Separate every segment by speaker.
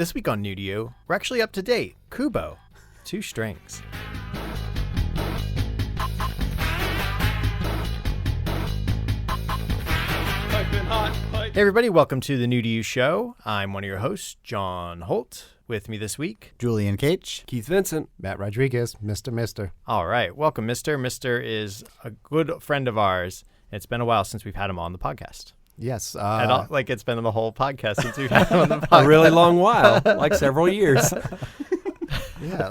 Speaker 1: This week on New to You, we're actually up to date. Kubo, 2 strings. Hey everybody, welcome to the New to You show. I'm one of your hosts, John Holt. With me this week,
Speaker 2: Julian Cage,
Speaker 3: Keith Vincent,
Speaker 4: Matt Rodriguez, Mr.
Speaker 1: All right, welcome, Mr. Mr. is a good friend of ours. It's been a while since we've had him on the podcast.
Speaker 4: Yes.
Speaker 1: It's been the whole podcast since we've had him on the podcast.
Speaker 3: A really long while, like several years.
Speaker 4: Yeah,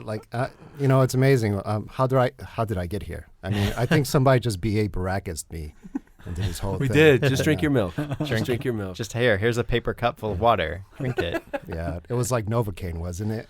Speaker 4: it's amazing. How did I get here? I mean, I think somebody just B.A. Baracused me into this whole
Speaker 3: We
Speaker 4: thing.
Speaker 3: did. Just drink your milk. Just drink your milk.
Speaker 1: Just here's a paper cup full of water. Drink it.
Speaker 4: Yeah, it was like Novocaine, wasn't it?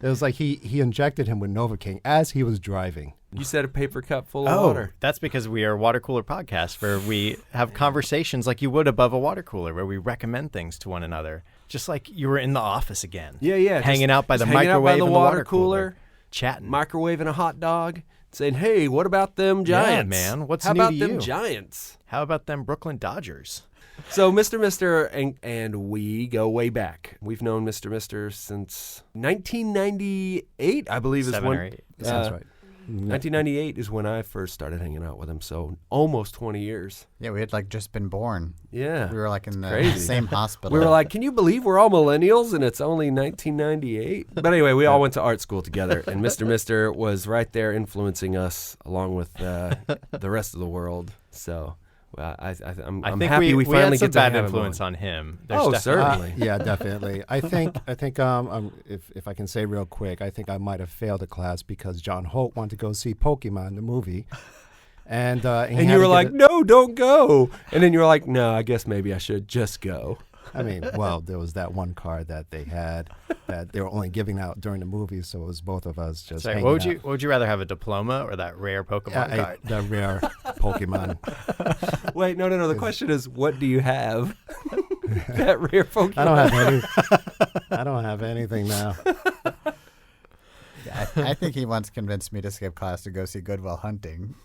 Speaker 4: It was like he injected him with Novocaine as he was driving.
Speaker 3: You said a paper cup full of water.
Speaker 1: That's because we are a water cooler podcast where we have conversations like you would above a water cooler, where we recommend things to one another. Just like you were in the office again.
Speaker 3: Yeah.
Speaker 1: Hanging out by the microwave and the water cooler. Chatting.
Speaker 3: Microwaving a hot dog. Saying, hey, what about them Giants?
Speaker 1: Yeah, man. What's
Speaker 3: How
Speaker 1: new
Speaker 3: about
Speaker 1: to
Speaker 3: them
Speaker 1: you?
Speaker 3: Giants?
Speaker 1: How about them Brooklyn Dodgers?
Speaker 3: So Mr. and we go way back. We've known Mr. since 1998, I believe is
Speaker 1: 7
Speaker 3: when.
Speaker 1: or 8.
Speaker 4: Sounds right.
Speaker 3: 1998 is when I first started hanging out with him, so almost 20 years.
Speaker 2: Yeah, we had just been born.
Speaker 3: Yeah.
Speaker 2: We were in the
Speaker 3: crazy.
Speaker 2: same hospital.
Speaker 3: We were like, can you believe we're all millennials and it's only 1998? But anyway, we all went to art school together, and Mr. was right there influencing us along with the rest of the world. So I'm happy we finally
Speaker 1: had some
Speaker 3: get to
Speaker 1: bad
Speaker 3: have
Speaker 1: influence
Speaker 3: him
Speaker 1: on him.
Speaker 3: certainly.
Speaker 4: Yeah, definitely. I think if I can say real quick, I think I might have failed a class because John Holt wanted to go see Pokemon the movie, and
Speaker 3: you were like, no, don't go. And then you were like, no, I guess maybe I should just go.
Speaker 4: I mean, well, there was that one card that they had that they were only giving out during the movie, so it was both of us just hanging
Speaker 1: what
Speaker 4: out.
Speaker 1: would you rather have, a diploma or that rare Pokemon card?
Speaker 4: The rare Pokemon.
Speaker 3: Wait, no. The question is, what do you have? That rare Pokemon.
Speaker 4: I don't have anything now.
Speaker 2: Yeah, I think he once convinced me to skip class to go see Good Will Hunting.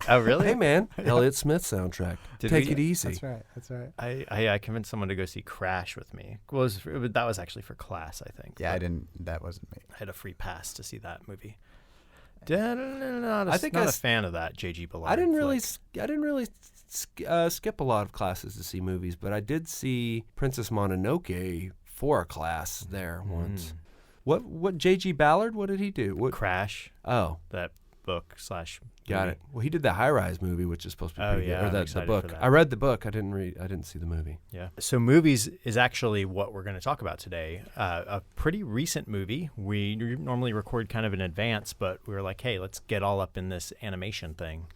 Speaker 1: Oh, really?
Speaker 3: Hey, man. Elliott Smith soundtrack. Take it easy.
Speaker 2: That's right.
Speaker 1: I convinced someone to go see Crash with me. That was actually for class, I think.
Speaker 2: Yeah, that wasn't me.
Speaker 1: I had a free pass to see that movie. I think not a fan of that J.G. Ballard.
Speaker 3: I didn't really skip a lot of classes to see movies, but I did see Princess Mononoke for a class there once. What J.G. Ballard? What did he do?
Speaker 1: Crash.
Speaker 3: Oh,
Speaker 1: that book /
Speaker 3: got it. Well, he did the High Rise movie, which is supposed to be pretty good. Or the book.
Speaker 1: For
Speaker 3: I read the book. I didn't see the movie.
Speaker 1: Yeah. So movies is actually what we're going to talk about today. A pretty recent movie. We normally record kind of in advance, but we were like, hey, let's get all up in this animation thing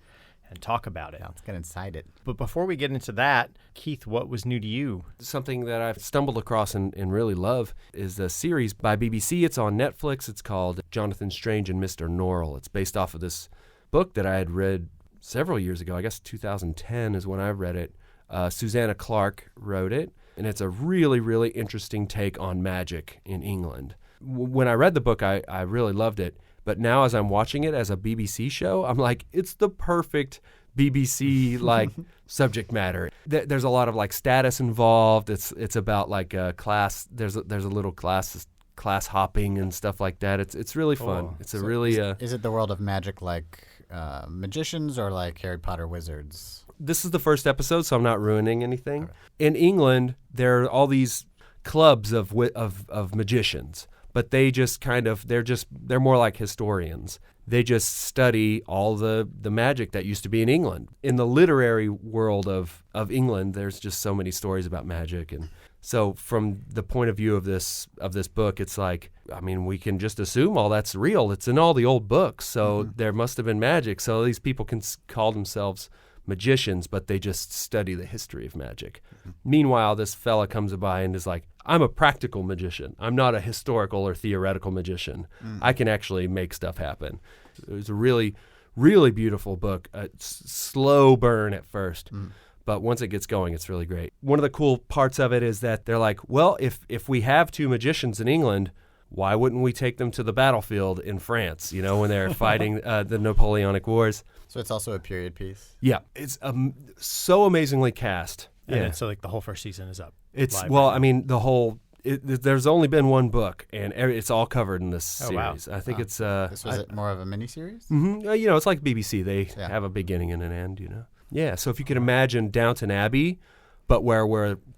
Speaker 1: and talk about it.
Speaker 2: Yeah, let's get inside it.
Speaker 1: But before we get into that, Keith, what was new to you?
Speaker 3: Something that I've stumbled across and really love is a series by BBC. It's on Netflix. It's called Jonathan Strange and Mr. Norrell. It's based off of this book that I had read several years ago. I guess 2010 is when I read it. Susanna Clarke wrote it, and it's a really, really interesting take on magic in England. When I read the book, I really loved it. But now as I'm watching it as a BBC show, I'm like, it's the perfect BBC subject matter. There's a lot of status involved. It's about class. There's a little class hopping and stuff like that. It's really fun. It's a really
Speaker 2: Is it the world of magic like magicians or like Harry Potter wizards?
Speaker 3: This is the first episode, so I'm not ruining anything. Okay. In England, there are all these clubs of magicians. But they just they're more like historians. They just study all the magic that used to be in England. In the literary world of England, there's just so many stories about magic. And so from the point of view of this book, it's we can just assume all that's real. It's in all the old books. So there must have been magic. So these people can call themselves magicians, but they just study the history of magic. Meanwhile, this fella comes by and is like, I'm a practical magician. I'm not a historical or theoretical magician. I can actually make stuff happen. It was a really, really beautiful book. Slow burn at first, but once it gets going, it's really great. One of the cool parts of it is that they're like, well, if we have 2 magicians in England, why wouldn't we take them to the battlefield in France, when they're fighting the Napoleonic Wars?
Speaker 2: So it's also a period piece?
Speaker 3: Yeah. It's so amazingly cast.
Speaker 1: And so the whole first season is up.
Speaker 3: It's
Speaker 1: live right now.
Speaker 3: the whole there's only been one book, and it's all covered in this
Speaker 1: Oh, wow.
Speaker 3: series. I think it's
Speaker 2: This was it more of a miniseries?
Speaker 3: it's like BBC. They
Speaker 2: Yeah.
Speaker 3: have a beginning and an end, Yeah, so if you could imagine Downton Abbey, but where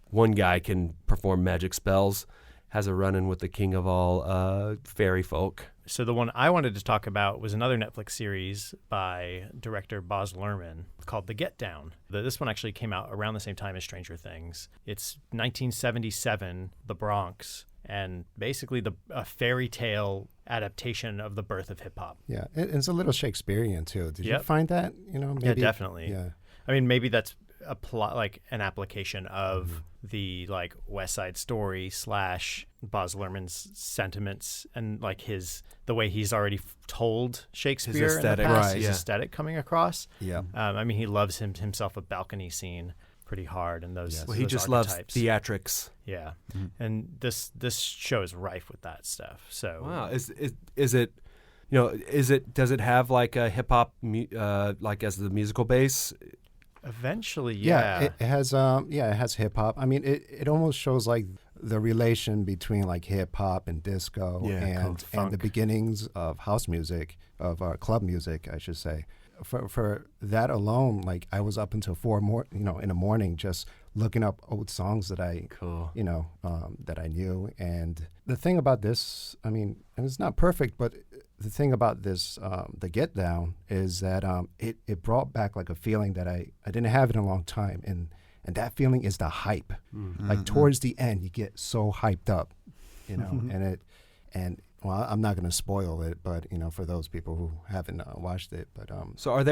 Speaker 3: one guy can perform magic spells, has a run-in with the king of all fairy folk.
Speaker 1: So the one I wanted to talk about was another Netflix series by director Baz Luhrmann called The Get Down. This one actually came out around the same time as Stranger Things. It's 1977, the Bronx, and basically a fairy tale adaptation of the birth of hip-hop.
Speaker 4: Yeah, it's a little Shakespearean too. Did you
Speaker 1: Yep.
Speaker 4: find that? Maybe,
Speaker 1: Yeah, definitely.
Speaker 4: Yeah.
Speaker 1: I mean, maybe that's a plot, like an application of the like West Side Story / Baz Luhrmann's sentiments and like the way he's already told Shakespeare
Speaker 3: His aesthetic,
Speaker 1: in the past,
Speaker 4: right,
Speaker 1: his
Speaker 3: yeah.
Speaker 1: aesthetic coming across.
Speaker 4: Yeah.
Speaker 1: I mean, he loves himself a balcony scene pretty hard, and those.
Speaker 4: Yes.
Speaker 3: Well, he
Speaker 1: those
Speaker 3: just
Speaker 1: archetypes.
Speaker 3: loves theatrics.
Speaker 1: Yeah, and this show is rife with that stuff. So
Speaker 3: Wow, is it? Does it have like a hip hop like as the musical base?
Speaker 1: eventually,
Speaker 4: It has it has hip hop. I mean, it almost shows like the relation between like hip hop and disco
Speaker 3: Yeah,
Speaker 4: and the
Speaker 1: funk.
Speaker 4: beginnings of house music, of club music, I should say. For that alone, like I was up until 4 in the morning just looking up old songs that I
Speaker 3: Cool.
Speaker 4: that I knew. And the thing about this, I mean, and it's not perfect, but the thing about this, the Get Down, is that it brought back like a feeling that I didn't have in a long time, and that feeling is the hype. Like towards the end, you get so hyped up, and well, I'm not going to spoil it, but for those people who haven't watched it, but
Speaker 3: So are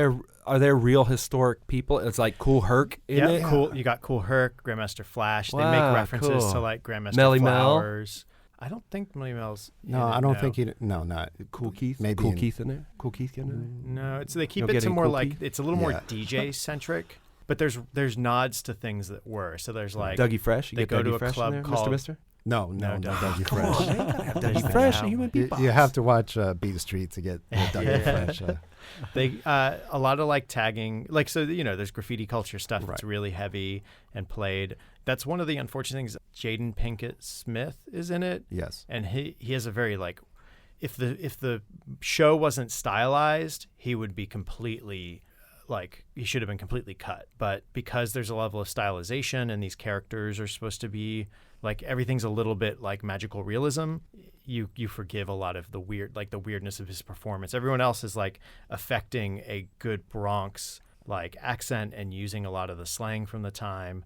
Speaker 3: there real historic people? It's like Kool Herc in it.
Speaker 1: cool. You got Kool Herc, Grandmaster Flash. They
Speaker 3: Wow,
Speaker 1: make references
Speaker 3: cool.
Speaker 1: to like Grandmaster
Speaker 3: Melly Mel?
Speaker 1: Flowers. I don't think Melly Mel's.
Speaker 4: no,
Speaker 1: in it,
Speaker 4: I don't think not
Speaker 3: Cool Keith.
Speaker 4: Maybe
Speaker 3: Cool
Speaker 4: in-
Speaker 3: Keith in there. Cool Keith in there.
Speaker 1: No, they keep
Speaker 3: No
Speaker 1: it to
Speaker 3: getting
Speaker 1: more
Speaker 3: Kool
Speaker 1: like
Speaker 3: Keith?
Speaker 1: it's a little more
Speaker 4: Yeah.
Speaker 1: DJ centric. But there's nods to things that were. So there's like
Speaker 3: Dougie Fresh. You
Speaker 1: they
Speaker 3: get
Speaker 1: go
Speaker 3: Dougie
Speaker 1: to a
Speaker 3: Fresh
Speaker 1: club
Speaker 3: in there,
Speaker 1: called-
Speaker 3: Mr. Mister.
Speaker 4: No, Dougie Fresh.
Speaker 3: Dougie Fresh. You would be
Speaker 4: You have to watch Beat the Street to get Dougie Fresh.
Speaker 1: They a lot of like tagging, like, so there's graffiti culture stuff that's
Speaker 4: Right.
Speaker 1: really heavy and played. That's one of the unfortunate things. Jaden Pinkett Smith is in it,
Speaker 4: Yes.
Speaker 1: and he has a very like, if the show wasn't stylized, he would be completely like, he should have been completely cut. But because there's a level of stylization and these characters are supposed to be like, everything's a little bit like magical realism, you forgive a lot of the weirdness of his performance. Everyone else is like affecting a good Bronx like accent and using a lot of the slang from the time,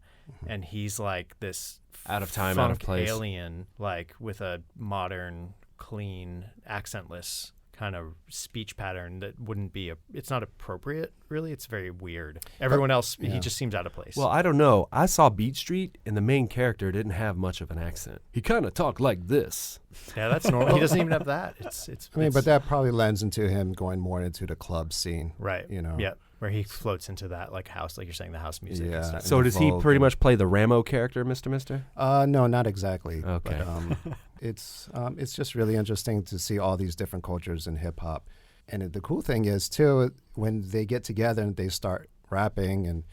Speaker 1: and he's like this
Speaker 3: Out of time,
Speaker 1: funk
Speaker 3: out of place.
Speaker 1: alien, like with a modern, clean, accentless kind of speech pattern that wouldn't be it's not appropriate, really. It's very weird. Everyone else, he just seems out of place.
Speaker 3: Well, I don't know. I saw Beat Street, and the main character didn't have much of an accent. He kind of talked like this.
Speaker 1: yeah, that's normal. He doesn't even have that. It's
Speaker 4: I mean,
Speaker 1: it's-
Speaker 4: but that probably lends into him going more into the club scene.
Speaker 1: right.
Speaker 4: You
Speaker 1: Yeah, where he floats into that like house, like you're saying, the house music.
Speaker 4: Yeah.
Speaker 1: And stuff.
Speaker 3: So does he
Speaker 4: Vogue
Speaker 3: pretty
Speaker 4: and-
Speaker 3: much play the Ramo character, Mr. Mister?
Speaker 4: No, not exactly.
Speaker 3: Okay.
Speaker 4: But, it's just really interesting to see all these different cultures in hip hop. And the cool thing is too, when they get together and they start rapping, and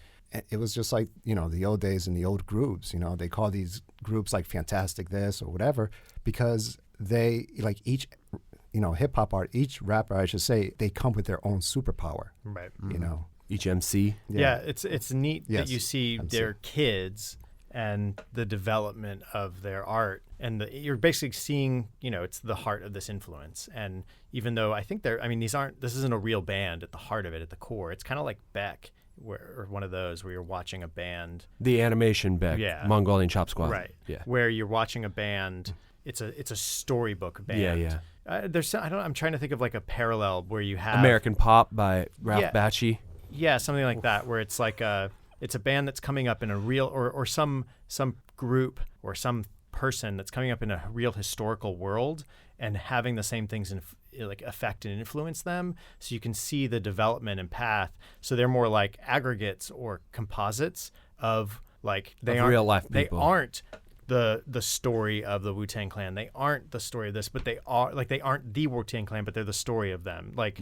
Speaker 4: it was just like the old days in the old groups. They call these groups like Fantastic This or whatever, because they like each hip hop art, each rapper, I should say, they come with their own superpower.
Speaker 1: Right.
Speaker 3: Each MC.
Speaker 1: Yeah, it's neat that
Speaker 4: Yes,
Speaker 1: you see
Speaker 4: MC.
Speaker 1: their kids and the development of their art, and you're basically seeing, it's the heart of this influence. And even though I think this isn't a real band at the heart of it, at the core, it's kind of like Beck, or one of those where you're watching a band,
Speaker 3: The animation Beck.
Speaker 1: Yeah.
Speaker 3: Mongolian Chop Squad.
Speaker 1: right?
Speaker 3: Yeah.
Speaker 1: Where you're watching a band, it's a storybook band.
Speaker 3: Yeah, yeah.
Speaker 1: I'm trying to think of like a parallel where you have
Speaker 3: American Pop by Ralph
Speaker 1: Yeah.
Speaker 3: Bakshi.
Speaker 1: Yeah, something like that, where it's like it's a band that's coming up in a real, or some group or some person that's coming up in a real historical world and having the same things like affect and influence them. So you can see the development and path. So they're more like aggregates or composites of like
Speaker 3: Of real life
Speaker 1: They
Speaker 3: people.
Speaker 1: aren't the story of the Wu-Tang Clan. They aren't the story of this, but they aren't the Wu-Tang Clan, but they're the story of them. Like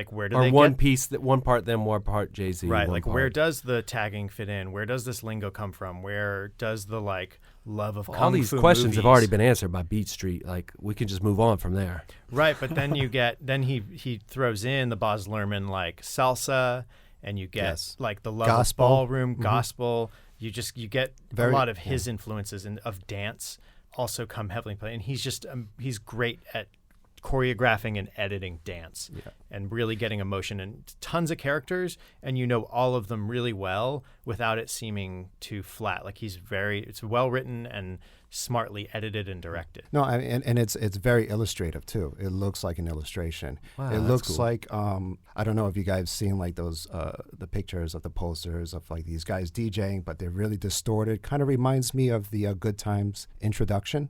Speaker 1: where do
Speaker 3: or
Speaker 1: they
Speaker 3: one
Speaker 1: get,
Speaker 3: piece that one part them, one part Jay-Z.
Speaker 1: right?
Speaker 3: one
Speaker 1: Like
Speaker 3: part.
Speaker 1: where does the tagging fit in? Where does this lingo come from? Where does the like love of
Speaker 3: all
Speaker 1: kung
Speaker 3: these
Speaker 1: fu
Speaker 3: questions have
Speaker 1: movies-
Speaker 3: already been answered by Beat Street. Like we can just move on from there.
Speaker 1: Right, but then you get he throws in the Baz Luhrmann like salsa, and you get
Speaker 4: Yes.
Speaker 1: like the love
Speaker 4: Gospel.
Speaker 1: of ballroom gospel. You get
Speaker 4: Very-
Speaker 1: a lot of his influences of dance also come heavily in play, and he's great at choreographing and editing dance and really getting emotion and tons of characters, and you know all of them really well without it seeming too flat. Like it's well written and smartly edited and directed.
Speaker 4: No, and it's very illustrative too. It looks like an illustration.
Speaker 3: Wow,
Speaker 4: it
Speaker 3: that's
Speaker 4: looks
Speaker 3: cool.
Speaker 4: like I don't know if you guys seen like those the pictures of the posters of like these guys DJing, but they're really distorted. Kind of reminds me of the Good Times introduction,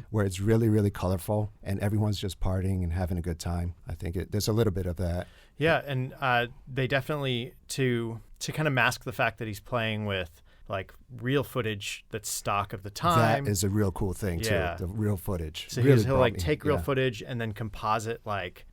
Speaker 4: where it's really colorful and everyone's just partying and having a good time. I think there's a little bit of that.
Speaker 1: Yeah, and they definitely to kind of mask the fact that he's playing with like real footage that's stock of the time.
Speaker 4: That is a real cool thing
Speaker 1: Yeah.
Speaker 4: too. The real footage.
Speaker 1: So
Speaker 4: Really
Speaker 1: he'll
Speaker 4: brought
Speaker 1: like
Speaker 4: me-
Speaker 1: take real
Speaker 4: yeah.
Speaker 1: footage and then composite like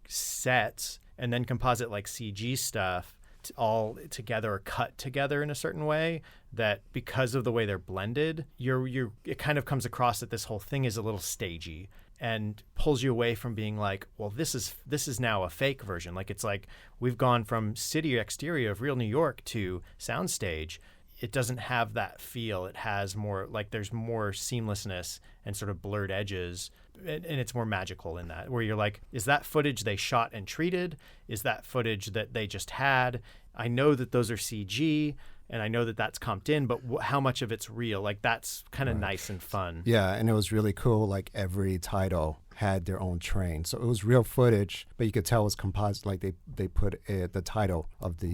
Speaker 1: sets and then composite like CG stuff all together or cut together in a certain way that because of the way they're blended, it kind of comes across that this whole thing is a little stagey and pulls you away from being like, well, this is now a fake version. Like it's like we've gone from city exterior of real New York to soundstage. It doesn't have that feel. It has more like there's more seamlessness and sort of blurred edges, and it's more magical in that, where you're like, is that footage they shot and treated? Is that footage that they just had? I know that those are CG, and I know that that's comped in, but how much of it's real? Like that's kind of nice and fun.
Speaker 4: Yeah, and it was really cool. Like every title had their own train, so it was real footage, but you could tell it was composite. Like they put the title of the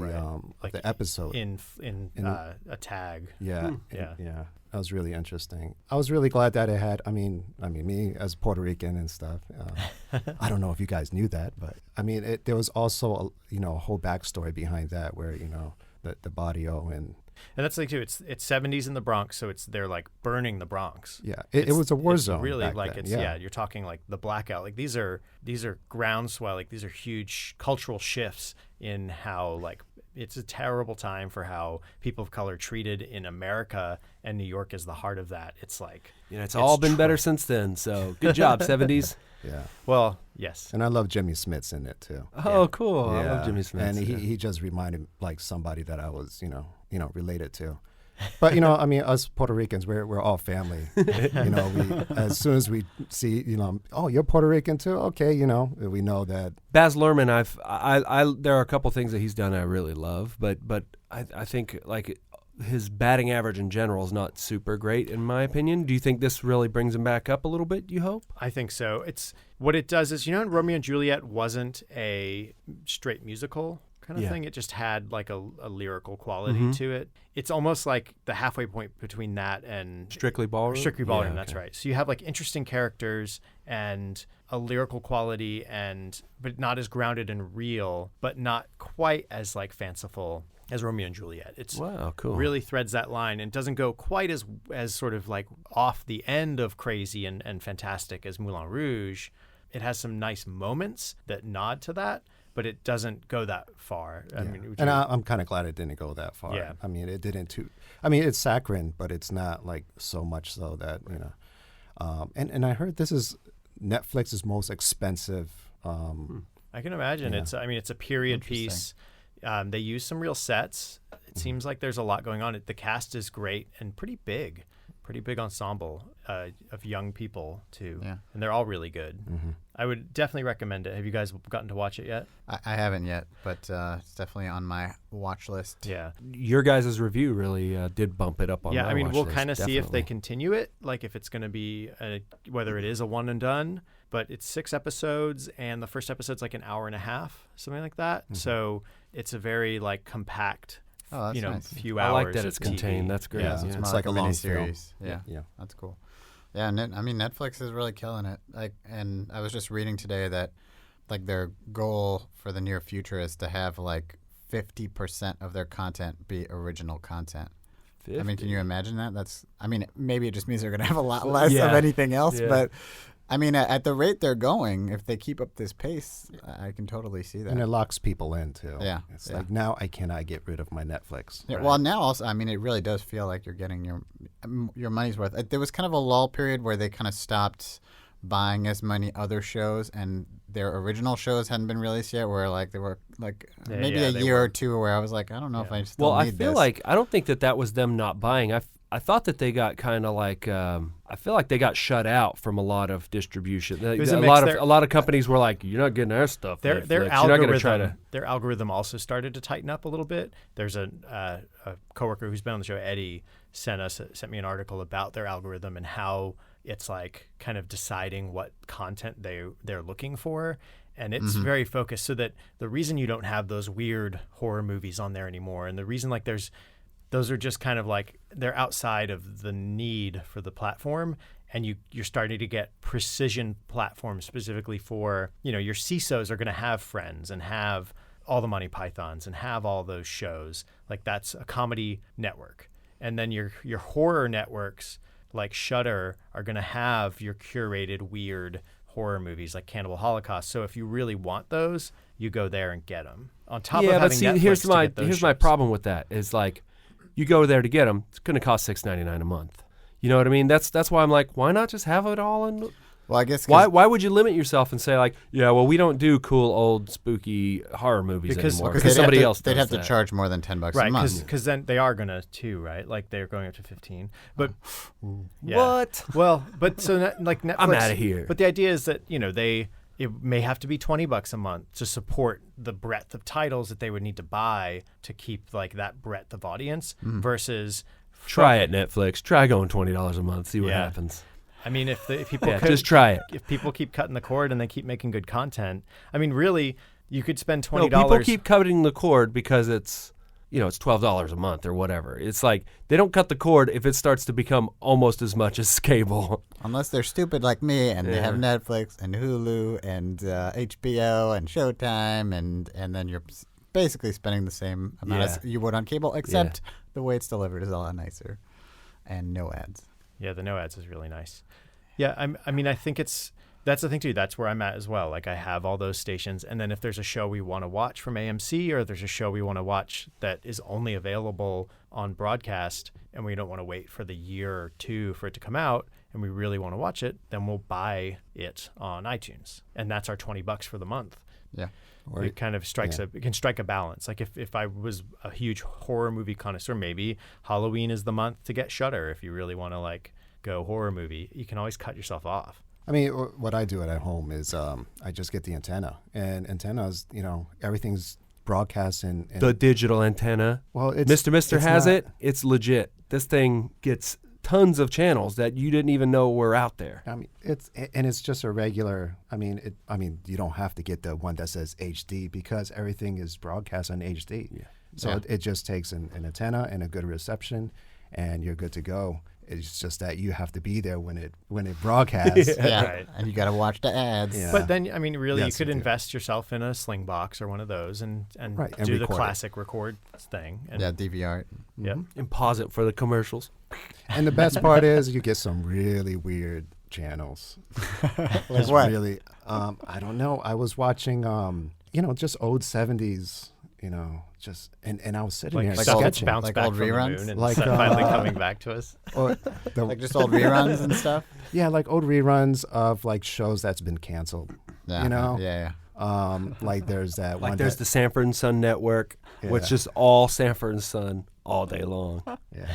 Speaker 1: Like
Speaker 4: the episode
Speaker 1: in a tag.
Speaker 4: Yeah,
Speaker 1: Yeah.
Speaker 4: yeah. That was really interesting. I was really glad that it had. I mean, me as Puerto Rican and stuff. I don't know if you guys knew that, but I mean, there was also a whole backstory behind that, where the barrio and
Speaker 1: that's like too. It's 70s in the Bronx, so they're like burning the Bronx.
Speaker 4: yeah, it was a war
Speaker 1: it's
Speaker 4: zone.
Speaker 1: Really,
Speaker 4: back
Speaker 1: like
Speaker 4: then.
Speaker 1: it's you're talking like the blackout. Like these are groundswell. Like these are huge cultural shifts in how like it's a terrible time for how people of color are treated in America, and New York is the heart of that. It's like
Speaker 3: It's all been better since then. So good job, 70s.
Speaker 4: Yeah,
Speaker 1: well, yes.
Speaker 4: and I love Jimmy Smith's in it too.
Speaker 3: Oh, cool. I
Speaker 4: Yeah.
Speaker 3: love Jimmy Smith.
Speaker 4: and he just reminded like somebody that I was related to. But I mean, us Puerto Ricans, we're all family. We as soon as we see, oh, you're Puerto Rican too. Okay, we know that.
Speaker 3: Baz Luhrmann, there are a couple things that he's done I really love, but I think like his batting average in general is not super great in my opinion. Do you think this really brings him back up a little bit? You hope?
Speaker 1: I think so. It's what it does is Romeo and Juliet wasn't a straight musical kind of thing. It just had like a lyrical quality to it. It's almost like the halfway point between that and
Speaker 3: Strictly Ballroom?
Speaker 1: Strictly Ballroom,
Speaker 3: Yeah,
Speaker 1: that's
Speaker 3: okay.
Speaker 1: right. So you have like interesting characters and a lyrical quality, but not as grounded and real, but not quite as like fanciful as Romeo and Juliet. It's
Speaker 3: Wow, cool.
Speaker 1: really threads that line and doesn't go quite as sort of like off the end of crazy and fantastic as Moulin Rouge. It has some nice moments that nod to that, but it doesn't go that far. I mean,
Speaker 4: And I'm kind of glad it didn't go that far.
Speaker 1: Yeah.
Speaker 4: I mean, it didn't too. I mean, it's saccharine, but it's not like so much so that And I heard this is Netflix's most expensive.
Speaker 1: I can imagine.
Speaker 4: Yeah.
Speaker 1: It's a period piece. They use some real sets. It seems like there's a lot going on. The cast is great and pretty big ensemble of young people too.
Speaker 2: Yeah.
Speaker 1: And they're all really good. I would definitely recommend it. Have you guys gotten to watch it yet?
Speaker 2: I haven't yet, but it's definitely on my watch list.
Speaker 1: Yeah.
Speaker 3: Your guys' review really did bump it up on
Speaker 1: Yeah,
Speaker 3: my
Speaker 1: I mean,
Speaker 3: watch
Speaker 1: we'll
Speaker 3: list,
Speaker 1: kind of see if they
Speaker 3: definitely.
Speaker 1: continue it, like if it's going to be whether it is a one and done. But it's 6 episodes, and the first episode's like an hour and a half, something like that. So it's a very like compact,
Speaker 2: Oh, that's nice.
Speaker 1: few
Speaker 3: I
Speaker 1: hours.
Speaker 3: like that
Speaker 1: of
Speaker 3: it's
Speaker 1: TV.
Speaker 3: contained. That's great.
Speaker 1: Yeah.
Speaker 3: Yeah.
Speaker 2: It's more
Speaker 4: like a long
Speaker 2: miniseries. Yeah,
Speaker 4: Yeah.
Speaker 2: that's cool. Yeah, I mean Netflix is really killing it. And I was just reading today that like their goal for the near future is to have like 50% of their content be original content. I mean, can you imagine that? Maybe it just means they're going to have a lot less
Speaker 3: Yeah.
Speaker 2: of anything else.
Speaker 3: Yeah.
Speaker 2: But, I mean, at the rate they're going, if they keep up this pace, I can totally see that.
Speaker 4: And it locks people in too.
Speaker 2: Yeah,
Speaker 4: It's
Speaker 2: yeah.
Speaker 4: like now I cannot get rid of my Netflix.
Speaker 2: Yeah, well, now also, I mean, it really does feel like you're getting your money's worth. There was kind of a lull period where they kind of stopped buying as many other shows, and their original shows hadn't been released yet. Where like there were like maybe a year or two where I was like, I don't know if I still
Speaker 3: Well,
Speaker 2: need
Speaker 3: I feel
Speaker 2: this.
Speaker 3: like I don't think that was them not buying. I thought that they got kind of like I feel like they got shut out from a lot of distribution.
Speaker 1: was
Speaker 3: A
Speaker 1: a mix.
Speaker 3: a lot of companies were like, "You're not getting our stuff."
Speaker 1: Their
Speaker 3: Netflix. You're not gonna
Speaker 1: algorithm,
Speaker 3: try to.
Speaker 1: their algorithm also started to tighten up a little bit. There's a coworker who's been on the show, Eddie, sent me an article about their algorithm and how it's like kind of deciding what content they're looking for, and it's very focused. So that the reason you don't have those weird horror movies on there anymore, and the reason like those are just kind of like they're outside of the need for the platform. And you're starting to get precision platforms specifically for, your CISOs are going to have Friends and have all the Monty Pythons and have all those shows. Like that's a comedy network. And then your horror networks like Shudder are going to have your curated weird horror movies like Cannibal Holocaust. So if you really want those, you go there and get them. On top of
Speaker 3: Yeah, but
Speaker 1: having
Speaker 3: see,
Speaker 1: Netflix
Speaker 3: here's
Speaker 1: to
Speaker 3: my
Speaker 1: get those
Speaker 3: here's my
Speaker 1: shows.
Speaker 3: problem with that is like, you go there to get them. It's going to cost $6.99 a month. You know what I mean? That's why I'm like, why not just have it all in?
Speaker 2: Well, I guess
Speaker 3: Why would you limit yourself and say like, yeah, well, we don't do cool old spooky horror movies
Speaker 1: Because-
Speaker 3: anymore
Speaker 1: because
Speaker 3: somebody else
Speaker 2: they'd
Speaker 3: does
Speaker 2: have to
Speaker 3: that.
Speaker 2: charge more than $10 a
Speaker 1: Right,
Speaker 2: month.
Speaker 1: because then they are gonna too, right? Like they're going up to 15. But yeah.
Speaker 3: What?
Speaker 1: Well, but so like Netflix.
Speaker 3: I'm outta here.
Speaker 1: But the idea is that it may have to be $20 a month to support the breadth of titles that they would need to buy to keep like that breadth of audience versus.
Speaker 3: Try it, Netflix. Try going $20 a month. See what
Speaker 1: Yeah.
Speaker 3: happens.
Speaker 1: I mean, if people
Speaker 3: Yeah, just try it.
Speaker 1: if people keep cutting the cord and they keep making good content, I mean, really, you could spend $20.
Speaker 3: No, people keep cutting the cord because it's $12 a month or whatever. It's like they don't cut the cord if it starts to become almost as much as cable.
Speaker 2: Unless they're stupid like me and they have Netflix and Hulu and HBO and Showtime and then you're basically spending the same amount as you would on cable, except the way it's delivered is a lot nicer and no ads.
Speaker 1: Yeah, the no ads is really nice. Yeah, I mean, I think that's the thing too. That's where I'm at as well. Like I have all those stations, and then if there's a show we want to watch from AMC, or there's a show we want to watch that is only available on broadcast, and we don't want to wait for the year or two for it to come out, and we really want to watch it, then we'll buy it on iTunes, and that's our $20 for the month.
Speaker 2: Yeah.
Speaker 1: It kind of strikes it can strike a balance. Like if I was a huge horror movie connoisseur, maybe Halloween is the month to get Shudder. If you really want to like go horror movie, you can always cut yourself off.
Speaker 4: I mean, what I do at home is I just get the antenna, and antennas, everything's broadcast in
Speaker 3: The digital antenna.
Speaker 4: well, it's
Speaker 3: Mr.
Speaker 4: it's
Speaker 3: has
Speaker 4: not-
Speaker 3: it. It's legit. This thing gets tons of channels that you didn't even know were out there.
Speaker 4: I mean, it's just a regular. I mean, you don't have to get the one that says HD because everything is broadcast on HD.
Speaker 3: Yeah.
Speaker 4: So it just takes an antenna and a good reception, and you're good to go. It's just that you have to be there when it broadcasts.
Speaker 2: Yeah.
Speaker 1: Right.
Speaker 2: And you got to watch the ads.
Speaker 4: Yeah.
Speaker 1: But then, I mean, really,
Speaker 4: Yes,
Speaker 1: you could
Speaker 4: you do.
Speaker 1: invest yourself in a sling box or one of those and
Speaker 4: Right, and
Speaker 1: do the
Speaker 4: record it.
Speaker 1: classic record thing. And,
Speaker 2: Yeah, DVR.
Speaker 1: Yep.
Speaker 3: And pause it for the commercials.
Speaker 4: And the best part is you get some really weird channels.
Speaker 2: Like
Speaker 4: Just
Speaker 2: what?
Speaker 4: really, I don't know. I was watching, just old 70s, just and I was sitting
Speaker 1: Like
Speaker 4: there
Speaker 1: stuff that's
Speaker 4: sketching.
Speaker 1: bounced
Speaker 2: Like
Speaker 1: back
Speaker 2: old
Speaker 1: from
Speaker 2: reruns?
Speaker 1: the moon and
Speaker 4: Like,
Speaker 1: finally coming back to us.
Speaker 4: Or the-
Speaker 2: Like just old reruns and stuff?
Speaker 4: yeah, like old reruns of like shows that's been canceled.
Speaker 2: Yeah. Yeah.
Speaker 4: Like there's that one.
Speaker 3: Like there's the Sanford and Son network, which
Speaker 4: Yeah.
Speaker 3: just all Sanford and Son all day long.
Speaker 4: Yeah.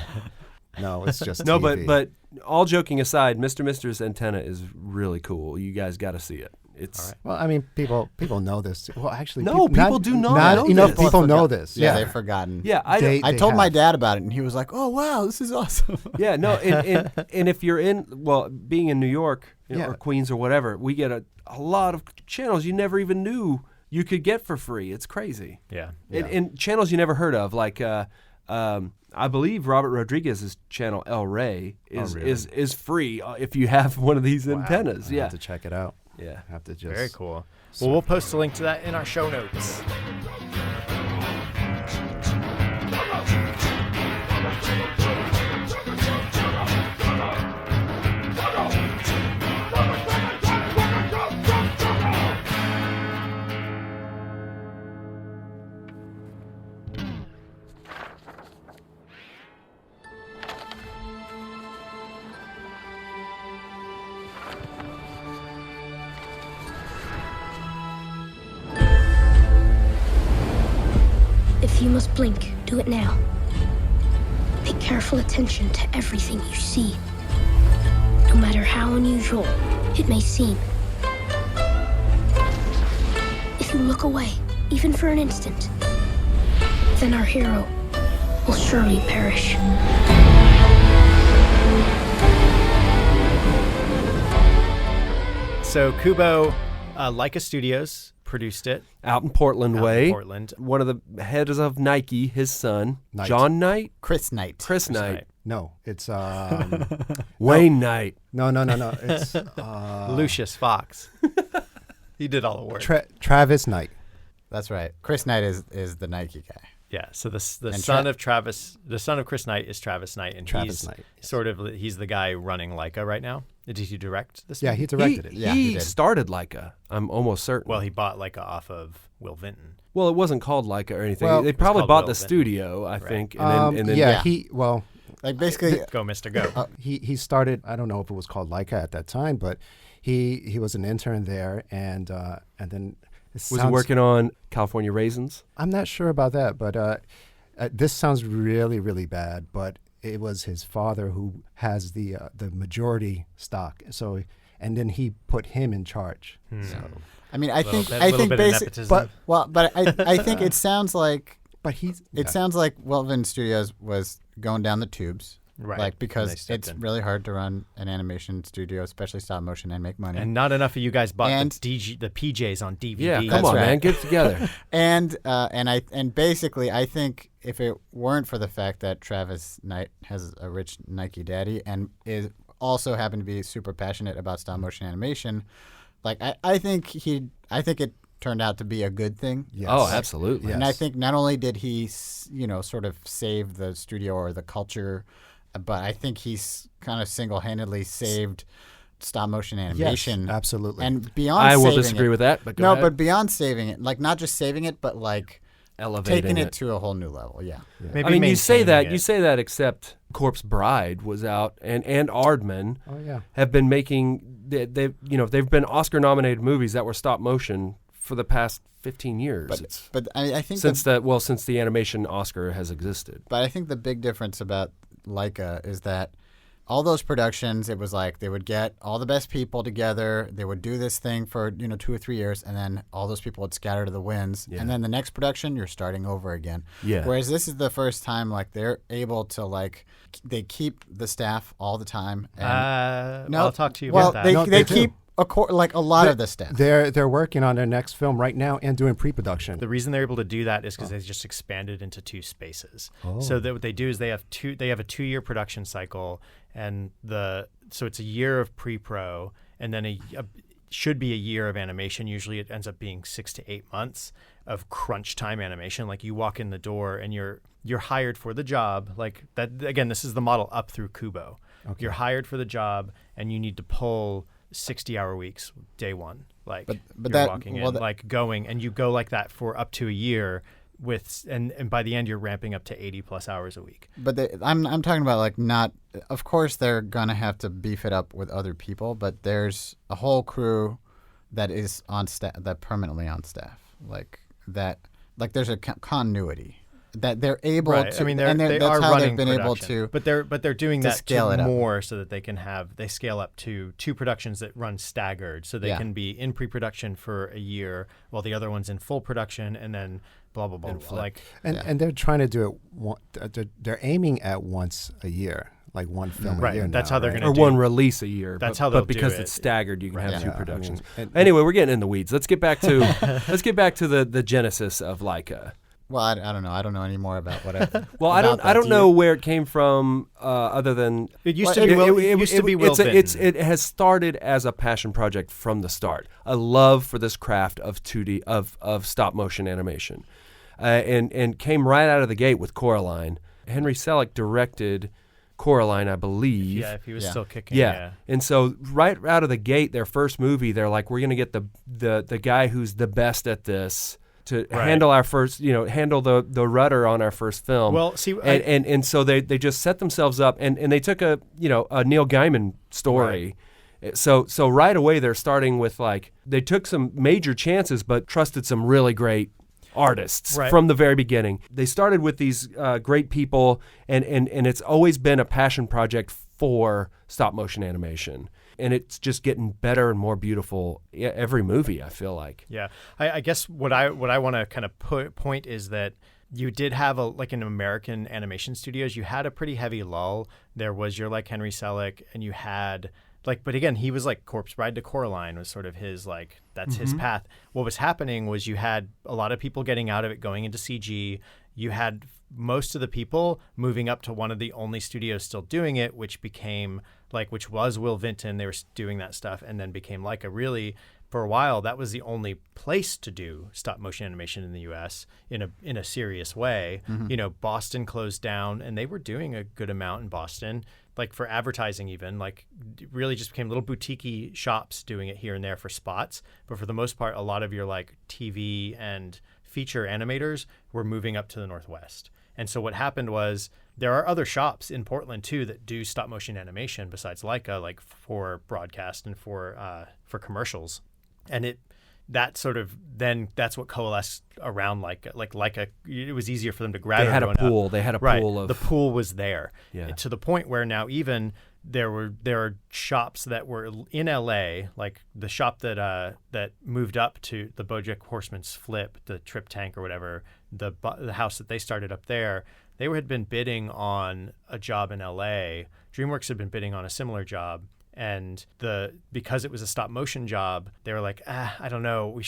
Speaker 4: No, it's just
Speaker 3: No,
Speaker 4: TV.
Speaker 3: but all joking aside, Mr. Mister's antenna is really cool. You guys got to see it. It's
Speaker 4: Well, I mean, people know this. Well, actually,
Speaker 3: No, people do not know
Speaker 4: enough
Speaker 3: this.
Speaker 4: people know this.
Speaker 2: Yeah,
Speaker 4: Yeah,
Speaker 2: they've forgotten.
Speaker 3: yeah, I
Speaker 4: They-
Speaker 3: don't,
Speaker 2: I told my
Speaker 4: have.
Speaker 2: dad about it, and he was like, "Oh wow, this is awesome."
Speaker 3: yeah, no, and if you're being in New York
Speaker 4: Yeah.
Speaker 3: or Queens or whatever, we get a lot of channels you never even knew you could get for free. It's crazy.
Speaker 1: Yeah.
Speaker 3: And channels you never heard of, like I believe Robert Rodriguez's channel El Rey is free if you have one of these antennas.
Speaker 4: I
Speaker 3: Yeah,
Speaker 4: have to check it out.
Speaker 3: yeah.
Speaker 4: I have to just
Speaker 1: Very cool. Well, we'll post a link to that in our show notes.
Speaker 5: If you must blink, do it now. Pay careful attention to everything you see. No matter how unusual it may seem. If you look away, even for an instant, then our hero will surely perish.
Speaker 1: So Kubo, Leica Studios produced it.
Speaker 3: Out in Portland
Speaker 1: Out
Speaker 3: way.
Speaker 1: in Portland.
Speaker 3: One of the heads of Nike, his son,
Speaker 4: Knight.
Speaker 3: John Knight,
Speaker 2: Chris Knight.
Speaker 3: Chris Knight,
Speaker 1: Knight.
Speaker 4: No, it's
Speaker 3: Wayne Knight.
Speaker 4: no. It's
Speaker 1: Lucius Fox. He did all the work.
Speaker 4: Travis Knight.
Speaker 2: That's right. Chris Knight is the Nike guy.
Speaker 1: Yeah, so the
Speaker 2: And
Speaker 1: son of Travis, the son of Chris Knight is Travis Knight, and
Speaker 4: Travis
Speaker 1: he's
Speaker 4: Knight, yes.
Speaker 1: sort of he's the guy running Leica right now. Did he direct this?
Speaker 4: Yeah,
Speaker 1: movie?
Speaker 4: he directed it.
Speaker 2: Yeah,
Speaker 3: he
Speaker 2: he did.
Speaker 3: started Leica. I'm almost certain.
Speaker 1: Well, he bought Leica off of Will Vinton.
Speaker 3: Well, it wasn't called Leica or anything.
Speaker 4: Well,
Speaker 3: they
Speaker 4: it was
Speaker 3: probably
Speaker 1: called
Speaker 3: bought
Speaker 1: Will
Speaker 3: the
Speaker 1: Vinton.
Speaker 3: studio, I think, and then
Speaker 2: yeah.
Speaker 4: He
Speaker 2: Like basically,
Speaker 1: Go, Mr. Go.
Speaker 4: he started. I don't know if it was called Leica at that time, but he was an intern there, and then
Speaker 3: was he working on California Raisins?
Speaker 4: I'm not sure about that, but this sounds really, really bad. But it was his father who has the majority stock. So, and then he put him in charge. So,
Speaker 2: I mean, I think
Speaker 1: little bit of
Speaker 2: basic,
Speaker 1: nepotism.
Speaker 2: but I think it sounds like
Speaker 4: but he's
Speaker 2: it sounds like Welvin Studios was going down the tubes,
Speaker 1: Right.
Speaker 2: Like
Speaker 1: And
Speaker 2: because
Speaker 1: they stepped
Speaker 2: it's
Speaker 1: in.
Speaker 2: really hard to run an animation studio, especially stop motion, and make money.
Speaker 1: And not enough of you guys bought
Speaker 2: And-
Speaker 1: the PJs on DVD.
Speaker 3: Yeah, come
Speaker 2: That's
Speaker 3: on,
Speaker 2: right.
Speaker 3: man, get it together.
Speaker 2: And basically, I think if it weren't for the fact that Travis Knight has a rich Nike daddy and is also happened to be super passionate about stop motion animation, like I think it turned out to be a good thing.
Speaker 4: Yes.
Speaker 3: Oh, absolutely.
Speaker 4: Yes.
Speaker 2: And I think not only did he, sort of save the studio or the culture, but I think he's kind of single-handedly saved stop motion animation.
Speaker 4: Yes, absolutely.
Speaker 2: And beyond
Speaker 3: I will
Speaker 2: saving
Speaker 3: disagree
Speaker 2: it,
Speaker 3: with that, but go
Speaker 2: no,
Speaker 3: ahead.
Speaker 2: but beyond saving it, like not just saving it, but like
Speaker 3: Elevating
Speaker 2: taking it
Speaker 3: it.
Speaker 2: to a whole new level. Yeah.
Speaker 1: Maybe
Speaker 3: I mean, you say
Speaker 1: maintaining
Speaker 3: that,
Speaker 1: it.
Speaker 3: except Corpse Bride was out, and Aardman
Speaker 4: Oh yeah.
Speaker 3: have been making they've been Oscar-nominated movies that were stop motion for the past 15 years.
Speaker 2: But I think
Speaker 3: since the animation Oscar has existed.
Speaker 2: But I think the big difference about Leica is that all those productions, it was like they would get all the best people together. They would do this thing for 2 or 3 years, and then all those people would scatter to the winds.
Speaker 3: Yeah.
Speaker 2: And then the next production, you're starting over again.
Speaker 3: Yeah.
Speaker 2: Whereas this is the first time like they're able to they keep the staff all the time. And
Speaker 1: No, I'll talk to you
Speaker 2: well,
Speaker 1: about that.
Speaker 2: they
Speaker 4: No,
Speaker 2: they
Speaker 4: they do.
Speaker 2: keep a lot of the staff.
Speaker 4: They're working on their next film right now and doing pre-production.
Speaker 1: The reason they're able to do that is because they just expanded into 2 spaces. So that what they do is they have a 2-year production cycle, and so it's a year of pre-pro, and then should be a year of animation. Usually it ends up being 6 to 8 months of crunch time animation. Like you walk in the door and you're hired for the job. Like that again, this is the model up through Kubo.
Speaker 4: Okay.
Speaker 1: You're hired for the job, and you need to pull 60-hour weeks day one. Like
Speaker 2: But
Speaker 1: you're
Speaker 2: that-
Speaker 1: walking
Speaker 2: well,
Speaker 1: in,
Speaker 2: that-
Speaker 1: like going, and you go like that for up to a year with, and by the end you're ramping up to 80+ hours a week.
Speaker 2: But I'm talking about like not. Of course, they're gonna have to beef it up with other people, but there's a whole crew that is on staff, that permanently on staff, like that. Like there's a continuity that they're able
Speaker 1: Right.
Speaker 2: to.
Speaker 1: I mean,
Speaker 2: and
Speaker 1: they
Speaker 2: that's
Speaker 1: are
Speaker 2: how
Speaker 1: running
Speaker 2: they've been able
Speaker 1: production.
Speaker 2: to.
Speaker 1: but they're doing
Speaker 2: to
Speaker 1: that
Speaker 2: scale it up.
Speaker 1: more so that they can they scale up to 2 productions that run staggered, so they
Speaker 2: Yeah.
Speaker 1: can be in pre-production for a year while the other one's in full production, and then blah blah blah. blah. Like
Speaker 4: And they're trying to do it. They're aiming at once a year, like one film
Speaker 1: Right,
Speaker 4: a year.
Speaker 1: that's
Speaker 4: now,
Speaker 1: how they're
Speaker 4: right?
Speaker 1: gonna
Speaker 3: Or
Speaker 1: do-
Speaker 3: one release a year.
Speaker 1: That's
Speaker 3: but,
Speaker 1: how they'll
Speaker 3: But because
Speaker 1: do
Speaker 3: it's
Speaker 1: it.
Speaker 3: staggered, you can have
Speaker 2: Right.
Speaker 3: 2
Speaker 2: Yeah, I
Speaker 3: productions.
Speaker 4: mean, and-
Speaker 3: Anyway, we're getting in the weeds. Let's get back to the genesis of Leica.
Speaker 2: Well, I don't know. I don't know any more about what.
Speaker 3: Well, I don't know where it came from, other than
Speaker 1: it used
Speaker 2: Well,
Speaker 1: to be.
Speaker 2: it
Speaker 1: Used to be Will
Speaker 3: it has started as a passion project from the start. A love for this craft of 2D of stop motion animation, and came right out of the gate with Coraline. Henry Selick directed Coraline, I believe.
Speaker 1: Yeah, if he was
Speaker 2: Yeah.
Speaker 1: still kicking.
Speaker 3: Yeah. And so right out of the gate, their first movie, they're like, we're going to get the guy who's the best at this to
Speaker 1: Right.
Speaker 3: handle our first, handle the rudder on our first film.
Speaker 1: Well, see,
Speaker 3: and so they just set themselves up, and they took a Neil Gaiman story. So right away they're starting with they took some major chances, but trusted some really great artists
Speaker 1: Right.
Speaker 3: from the very beginning. They started with these great people, and it's always been a passion project for stop motion animation. And it's just getting better and more beautiful every movie, I feel like.
Speaker 1: Yeah, I guess what I want to kind of point is that you did have in American animation studios, you had a pretty heavy lull. There was your like Henry Selick, and you had but again, he was like Corpse Bride to Coraline was sort of his that's his path. What was happening was you had a lot of people getting out of it, going into CG. You had most of the people moving up to one of the only studios still doing it, which was Will Vinton. They were doing that stuff, and then became for a while, that was the only place to do stop motion animation in the U.S. in a serious way. Boston closed down, and they were doing a good amount in Boston, for advertising even. It really just became little boutique-y shops doing it here and there for spots. But for the most part, a lot of your TV and feature animators were moving up to the Northwest. And so what happened was there are other shops in Portland too that do stop motion animation besides Leica, for broadcast and for commercials. And that's what coalesced around Leica. It was easier for them to grab.
Speaker 3: They had a pool.
Speaker 1: Up.
Speaker 3: They had a
Speaker 1: right.
Speaker 3: pool of
Speaker 1: the pool was there.
Speaker 3: Yeah.
Speaker 1: To the point where now even there are shops that were in LA, like the shop that moved up to the BoJack Horseman's Flip, the Trip Tank or whatever, the house that they started up there. They had been bidding on a job in LA. DreamWorks had been bidding on a similar job. And because it was a stop motion job, they were like, I don't know. We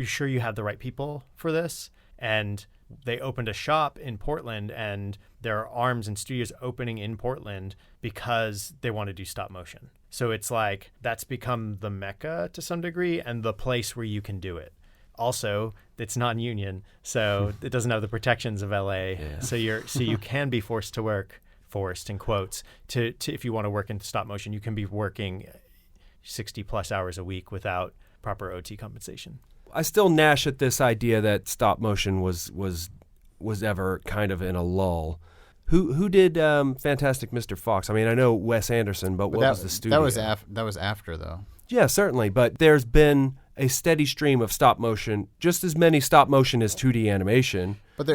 Speaker 1: sure you have the right people for this? And they opened a shop in Portland, and there are arms and studios opening in Portland because they want to do stop motion. So it's that's become the mecca to some degree and the place where you can do it. Also, it's non-union, so it doesn't have the protections of LA.
Speaker 3: Yeah.
Speaker 1: So you can be forced to work. Forced in quotes to if you want to work in stop motion, you can be working 60 plus hours a week without proper OT compensation.
Speaker 3: I still gnash at this idea that stop motion was ever kind of in a lull. Who did Fantastic Mr. Fox? I mean, I know Wes Anderson, but what was the studio?
Speaker 2: That was after though.
Speaker 3: Yeah, certainly, but there's been a steady stream of stop motion, just as many stop motion as 2D animation.
Speaker 2: But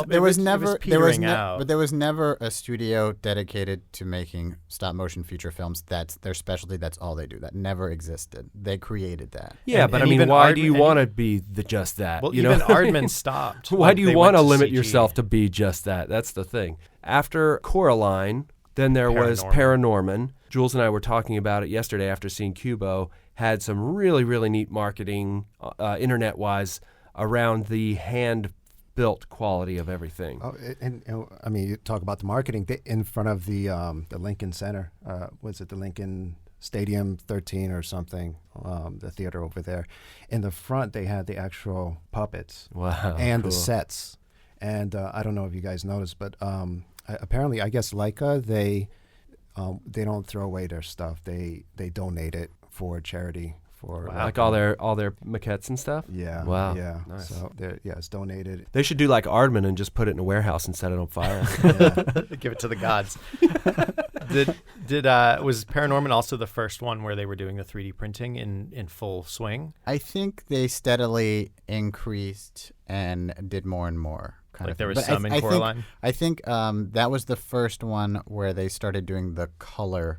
Speaker 2: there was never a studio dedicated to making stop motion feature films. That's their specialty. That's all they do. That never existed. They created that.
Speaker 3: Yeah, but I mean, why do you want to be just that?
Speaker 1: Well, even Aardman stopped.
Speaker 3: Why do you want to limit yourself to be just that? That's the thing. After Coraline, then there was Paranorman. Jules and I were talking about it yesterday after seeing Kubo. Had some really, really neat marketing, internet-wise, around the hand-built quality of everything.
Speaker 4: Oh, and I mean, you talk about the marketing in front of the Lincoln Center. Was it the Lincoln Stadium 13 or something? The theater over there. In the front, they had the actual puppets.
Speaker 3: Wow,
Speaker 4: and
Speaker 3: cool.
Speaker 4: The sets. And I don't know if you guys noticed, but apparently, I guess Leica, they don't throw away their stuff. They donate it for charity. For
Speaker 3: like all their maquettes and stuff.
Speaker 4: Yeah.
Speaker 3: Wow.
Speaker 4: Yeah.
Speaker 3: Nice.
Speaker 4: So it's donated.
Speaker 3: They should do like Aardman and just put it in a warehouse and set it on fire.
Speaker 1: Give it to the gods. Was Paranorman also the first one where they were doing the 3D printing in full swing?
Speaker 2: I think they steadily increased and did more and more.
Speaker 1: There was some in Coraline?
Speaker 2: I think that was the first one where they started doing the color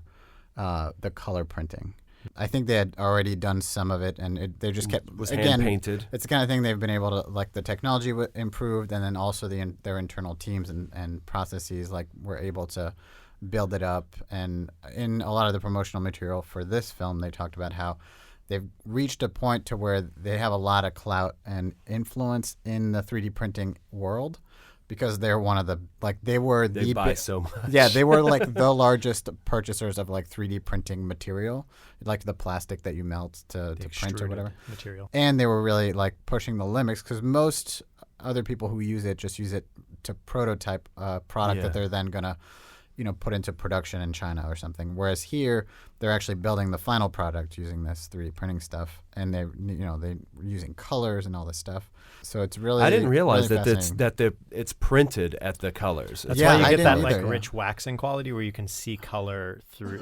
Speaker 2: printing. I think they had already done some of it, and they just kept
Speaker 3: hand painted.
Speaker 2: It's the kind of thing they've been able to the technology improved, and then also their internal teams and processes were able to build it up. And in a lot of the promotional material for this film, they talked about how they've reached a point to where they have a lot of clout and influence in the 3D printing world. Because they're one of the they
Speaker 3: buy so much.
Speaker 2: Yeah, they were the largest purchasers of 3D printing material, the plastic that you melt to print or whatever
Speaker 1: material.
Speaker 2: And they were really pushing the limits because most other people who use it just use it to prototype a product that they're then gonna put into production in China or something. Whereas here, they're actually building the final product using this 3D printing stuff, and they're using colors and all this stuff. So it's really
Speaker 3: I didn't realize
Speaker 2: really
Speaker 3: that it's printed at the colors.
Speaker 1: That's
Speaker 2: Yeah,
Speaker 1: why you
Speaker 2: I
Speaker 1: get that
Speaker 2: didn't
Speaker 1: like
Speaker 2: either, yeah.
Speaker 1: rich waxing quality where you can see color through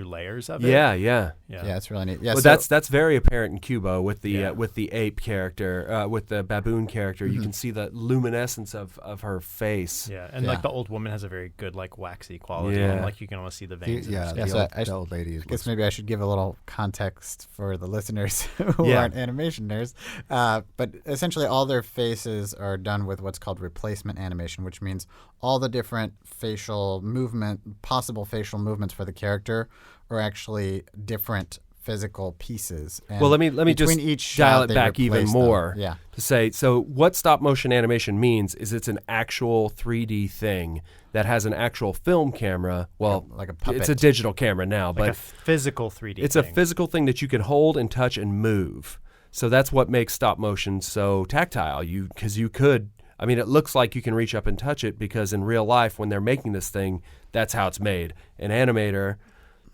Speaker 1: layers of it.
Speaker 3: Yeah.
Speaker 2: Yeah, it's really neat. Yeah,
Speaker 3: Well,
Speaker 2: so,
Speaker 3: that's very apparent in Kubo with the
Speaker 1: Yeah.
Speaker 3: with the ape character, with the baboon character. You can see the luminescence of her face.
Speaker 1: Yeah, and
Speaker 2: Yeah.
Speaker 1: like the old woman has a very good like waxy quality.
Speaker 3: Yeah.
Speaker 1: And, like you can almost see the veins. in her
Speaker 4: Yeah,
Speaker 1: skin.
Speaker 2: so
Speaker 4: the old lady.
Speaker 2: I guess maybe I should give a little context for the listeners who
Speaker 3: Yeah.
Speaker 2: aren't animation nerds. But essentially, all their faces are done with what's called replacement animation, which means all the different possible facial movements for the character are actually different physical pieces. And
Speaker 3: Well, let me
Speaker 2: between
Speaker 3: just
Speaker 2: each
Speaker 3: dial
Speaker 2: shot,
Speaker 3: it
Speaker 2: they
Speaker 3: back even
Speaker 2: replace them.
Speaker 3: more.
Speaker 2: Yeah.
Speaker 3: To say, so what stop motion animation means is it's an actual 3D thing that has an actual film camera. Well,
Speaker 2: Like a puppet.
Speaker 3: it's a digital camera now,
Speaker 1: Like
Speaker 3: but
Speaker 1: a physical 3D.
Speaker 3: it's
Speaker 1: thing.
Speaker 3: a physical thing that you can hold and touch and move. So that's what makes stop motion so tactile. Because you could, I mean, it looks like you can reach up and touch it because in real life, when they're making this thing, that's how it's made. An animator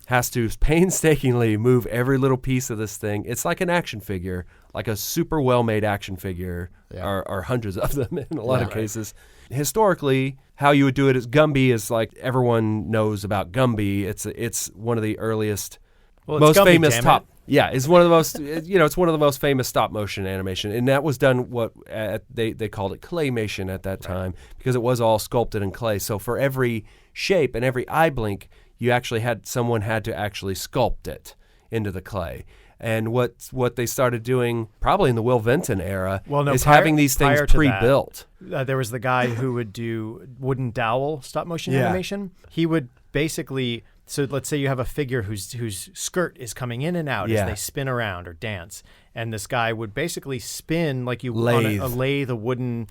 Speaker 3: has to painstakingly move every little piece of this thing. It's like an action figure, like a super well-made action figure, or hundreds of them in a lot of cases. Historically, how you would do it is Gumby is like everyone knows about Gumby. It's one of the earliest,
Speaker 1: Well, it's
Speaker 3: most
Speaker 1: Gumby,
Speaker 3: famous
Speaker 1: damn
Speaker 3: top.
Speaker 1: it.
Speaker 3: Yeah, it's one of the most it's one of the most famous stop motion animation, and that was done they called it claymation at that time because it was all sculpted in clay. So for every shape and every eye blink, you actually someone had to actually sculpt it into the clay. And what they started doing probably in the Will Vinton era is having these things
Speaker 1: prior to that,
Speaker 3: pre-built.
Speaker 1: There was the guy who would do wooden dowel stop motion animation. He would basically, so let's say you have a figure whose skirt is coming in and out as they spin around or dance, and this guy would basically spin like you lathe a wooden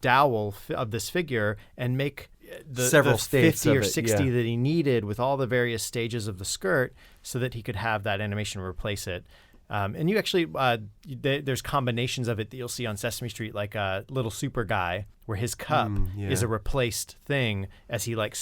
Speaker 1: dowel of this figure and make
Speaker 3: Several
Speaker 1: the
Speaker 3: states
Speaker 1: 50 or
Speaker 3: of it,
Speaker 1: 60 that he needed with all the various stages of the skirt so that he could have that animation replace it. And you actually, there's combinations of it that you'll see on Sesame Street, like Little Super Guy, where his cup is a replaced thing as he like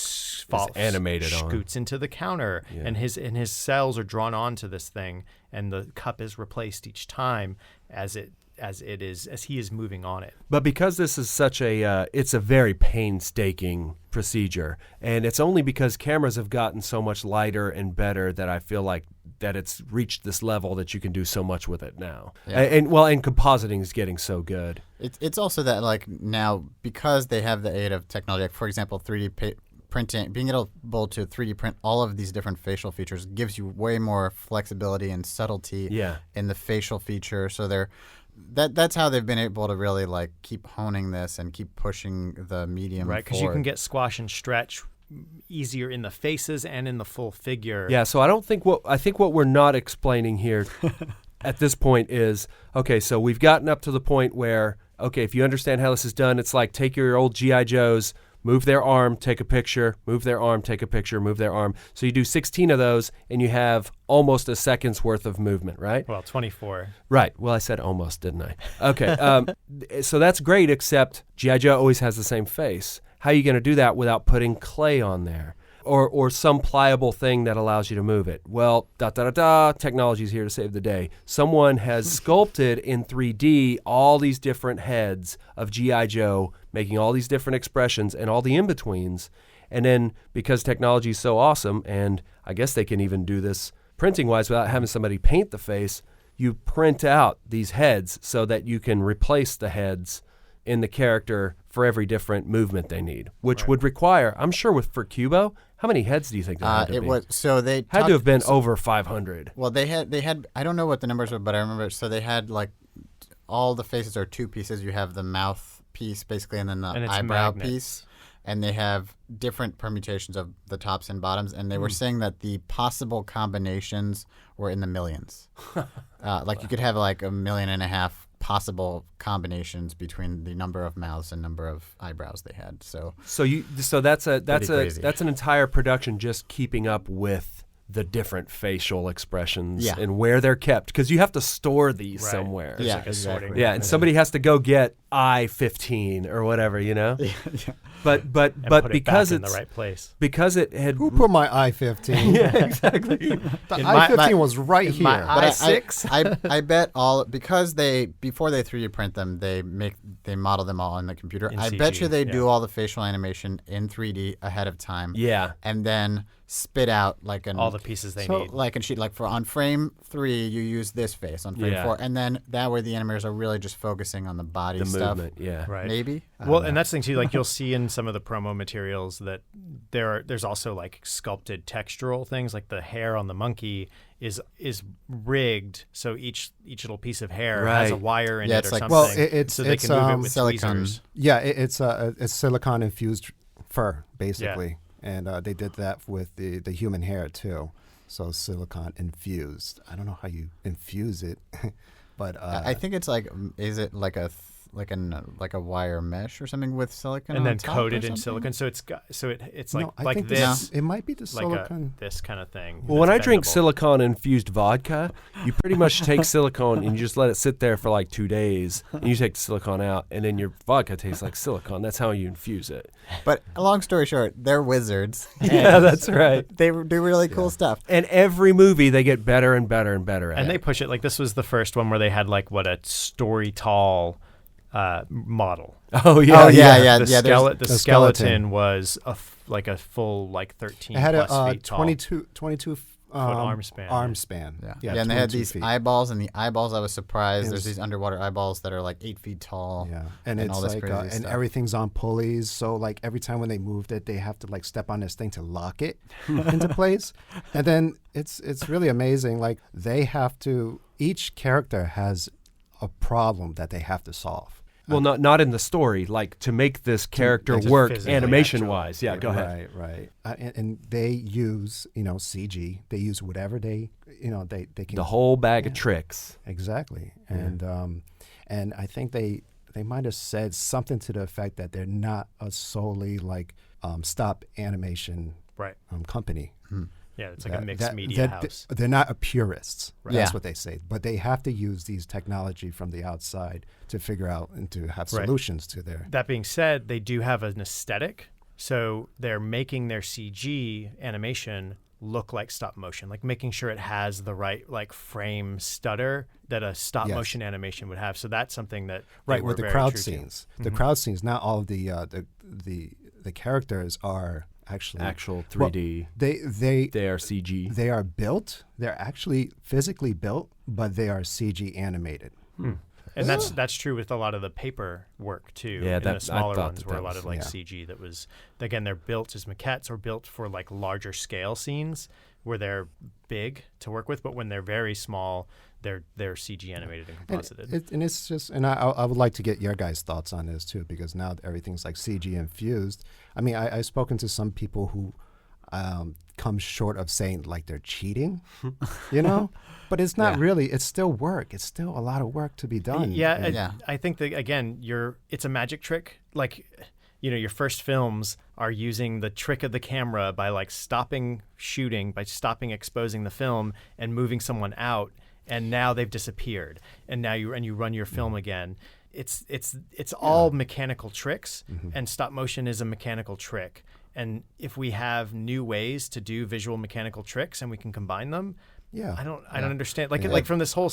Speaker 3: animated on.
Speaker 1: scoots into the counter, and his cells are drawn onto this thing, and the cup is replaced each time as he is moving on it.
Speaker 3: But because this is such it's a very painstaking procedure, and it's only because cameras have gotten so much lighter and better that I feel like that it's reached this level that you can do so much with it now.
Speaker 2: Yeah.
Speaker 3: And compositing is getting so good.
Speaker 2: It's also that like now because they have the aid of technology, like for example, 3D printing, being able to 3D print all of these different facial features gives you way more flexibility and subtlety in the facial feature. So that's how they've been able to really like keep honing this and keep pushing the medium
Speaker 1: Right, because you
Speaker 2: forward.
Speaker 1: can get squash and stretch easier in the faces and in the full figure.
Speaker 3: Yeah, so I think what we're not explaining here at this point is, okay, so we've gotten up to the point where, okay, if you understand how this is done, it's like take your old G.I. Joes, move their arm, take a picture, move their arm, take a picture, move their arm. So you do 16 of those, and you have almost a second's worth of movement, right?
Speaker 1: Well, 24.
Speaker 3: Right. Well, I said almost, didn't I? Okay. So that's great, except G.I. Joe always has the same face. How are you going to do that without putting clay on there? Or some pliable thing that allows you to move it? Well, technology is here to save the day. Someone has sculpted in 3D all these different heads of G.I. Joe, making all these different expressions and all the in-betweens. And then because technology is so awesome, and I guess they can even do this printing-wise without having somebody paint the face, you print out these heads so that you can replace the heads in the character for every different movement they need, which would require, I'm sure for Kubo, how many heads do you think there had to be?
Speaker 2: They
Speaker 3: had to have been over 500.
Speaker 2: Well, they had I don't know what the numbers were, but I remember. So they had like all the faces are two pieces. You have the mouth piece basically, and then the eyebrow piece, and they have different permutations of the tops and bottoms. And they were saying that the possible combinations were in the millions. Like you could have like 1.5 million possible combinations between the number of mouths and number of eyebrows they had. So
Speaker 3: that's
Speaker 2: crazy.
Speaker 3: that's an entire production just keeping up with the different facial expressions and where they're kept, because you have to store these somewhere.
Speaker 1: There's like a sorting
Speaker 3: Yeah, and somebody has to go get I-15 or whatever, you know.
Speaker 2: yeah.
Speaker 3: But
Speaker 1: And
Speaker 3: but
Speaker 1: put
Speaker 3: because
Speaker 1: it back in
Speaker 3: it's
Speaker 1: the right place.
Speaker 3: because it had
Speaker 4: Who put my I-15?
Speaker 3: yeah, exactly.
Speaker 4: The
Speaker 1: In my-
Speaker 4: I-15 was right
Speaker 1: in my
Speaker 4: here.
Speaker 1: eye-
Speaker 2: But
Speaker 1: I-6?
Speaker 2: I bet because before they 3D print them, they model them all on the computer.
Speaker 1: In
Speaker 2: I bet
Speaker 1: CG,
Speaker 2: you they do
Speaker 1: yeah.
Speaker 2: all the facial animation in 3D ahead of time.
Speaker 3: Yeah.
Speaker 2: And then spit out like
Speaker 1: All the pieces they
Speaker 2: so
Speaker 1: need.
Speaker 2: like for on frame 3 you use this face, on frame
Speaker 3: Yeah.
Speaker 2: 4, and then that way the animators are really just focusing on the body
Speaker 3: The
Speaker 2: stuff.
Speaker 3: movement, yeah.
Speaker 1: Right.
Speaker 2: Maybe. I
Speaker 1: Well,
Speaker 2: don't
Speaker 1: and
Speaker 2: know.
Speaker 1: that's the thing too. Like you'll see in some of the promo materials that there's also like sculpted textural things. Like the hair on the monkey is rigged so each little piece of hair has a
Speaker 3: Right.
Speaker 1: wire in
Speaker 2: Yeah,
Speaker 1: it
Speaker 2: it's
Speaker 1: or
Speaker 2: like-
Speaker 1: something.
Speaker 4: Well, it's-
Speaker 1: so they
Speaker 4: it's,
Speaker 1: can move it with
Speaker 2: silicone.
Speaker 1: tweezers.
Speaker 4: Yeah, it's silicone infused fur basically, and they did that with the human hair too. So silicone infused. I don't know how you infuse it, but
Speaker 2: I think it's like, is it like like a wire mesh or something with silicone
Speaker 1: And
Speaker 2: on
Speaker 1: then
Speaker 2: top
Speaker 1: coated
Speaker 2: or
Speaker 1: in
Speaker 2: something?
Speaker 1: silicone. So it's
Speaker 4: no, I
Speaker 1: like
Speaker 4: think
Speaker 1: this,
Speaker 4: it might be the
Speaker 1: like
Speaker 4: silicone.
Speaker 1: this kind of thing.
Speaker 3: Well, when I
Speaker 1: that's
Speaker 3: drink
Speaker 1: bendable.
Speaker 3: silicone infused vodka, you pretty much take silicone and you just let it sit there for like 2 days, and you take the silicone out, and then your vodka tastes like silicone. That's how you infuse it.
Speaker 2: But long story short, they're wizards.
Speaker 3: Yeah,
Speaker 2: and
Speaker 3: that's right.
Speaker 2: They do really cool stuff.
Speaker 3: And every movie they get better and better and better at.
Speaker 1: And they push it. Like this was the first one where they had like a story tall model.
Speaker 3: oh yeah,
Speaker 2: Oh, yeah.
Speaker 1: The,
Speaker 2: there's-
Speaker 1: skeleton, the
Speaker 4: the
Speaker 1: skeleton
Speaker 4: skeleton.
Speaker 1: was like a full like 13
Speaker 4: It had
Speaker 1: plus
Speaker 4: a
Speaker 1: feet tall.
Speaker 4: 22
Speaker 1: arm span.
Speaker 4: Arm span.
Speaker 2: Yeah, and they had
Speaker 4: 22
Speaker 2: these
Speaker 4: feet.
Speaker 2: eyeballs, and the eyeballs, I was surprised.
Speaker 4: It
Speaker 2: There's
Speaker 4: was-
Speaker 2: these underwater eyeballs that are like 8 feet tall.
Speaker 4: Yeah, and
Speaker 2: and
Speaker 4: it's
Speaker 2: all this
Speaker 4: like
Speaker 2: crazy
Speaker 4: and
Speaker 2: stuff.
Speaker 4: everything's on pulleys. So like every time when they moved it, they have to like step on this thing to lock it into place. And then it's really amazing. Like they have to. Each character has a problem that they have to solve.
Speaker 3: Well, not in the story. Like to make this character
Speaker 1: just
Speaker 3: work
Speaker 1: physically
Speaker 3: animation wise. Yeah, go ahead.
Speaker 4: Right. And they use CG. They use whatever they can.
Speaker 3: The whole bag of tricks.
Speaker 4: Exactly. And I think they might have said something to the effect that they're not a solely like stop animation
Speaker 1: Right.
Speaker 4: company.
Speaker 1: Yeah, it's like a mixed media house.
Speaker 4: They're not a purists.
Speaker 2: Right.
Speaker 4: That's
Speaker 2: Yeah.
Speaker 4: what they say. But they have to use these technology from the outside to figure out and to have
Speaker 1: Right.
Speaker 4: solutions to their.
Speaker 1: That being said, they do have an aesthetic. So they're making their CG animation look like stop motion, like making sure it has the right like frame stutter that a stop
Speaker 4: Yes.
Speaker 1: motion animation would have. So that's something that they
Speaker 4: Right,
Speaker 1: were
Speaker 4: with the
Speaker 1: very
Speaker 4: crowd
Speaker 1: true to.
Speaker 4: scenes. The crowd scenes, not all of the characters are actually
Speaker 3: Actual
Speaker 4: well,
Speaker 3: 3D.
Speaker 4: they
Speaker 3: are CG.
Speaker 4: they are built. They're actually physically built, but they are CG animated.
Speaker 1: And that's true with a lot of the paper work too.
Speaker 3: Yeah,
Speaker 1: and the
Speaker 3: I
Speaker 1: smaller
Speaker 3: thought
Speaker 1: ones
Speaker 3: that
Speaker 1: were a
Speaker 3: that
Speaker 1: lot
Speaker 3: was-
Speaker 1: of like
Speaker 4: yeah.
Speaker 1: CG that was again they're built as maquettes or built for like larger scale scenes where they're big to work with, but when they're very small, they're CG animated and composited.
Speaker 4: And it's just, and I would like to get your guys' thoughts on this too, because now everything's like CG infused. I mean, I've spoken to some people who come short of saying like they're cheating, but it's not
Speaker 2: Yeah.
Speaker 4: really. It's still work. It's still a lot of work to be done.
Speaker 1: Yeah,
Speaker 4: And-
Speaker 2: Yeah.
Speaker 1: I think that again, it's a magic trick. Like, your first films are using the trick of the camera by like stopping shooting, by stopping exposing the film and moving someone out, and now they've disappeared. And now you run your film again. It's all mechanical tricks, and stop motion is a mechanical trick. And if we have new ways to do visual mechanical tricks and we can combine them,
Speaker 4: Yeah.
Speaker 1: I don't understand. Like
Speaker 4: Yeah.
Speaker 1: like from this whole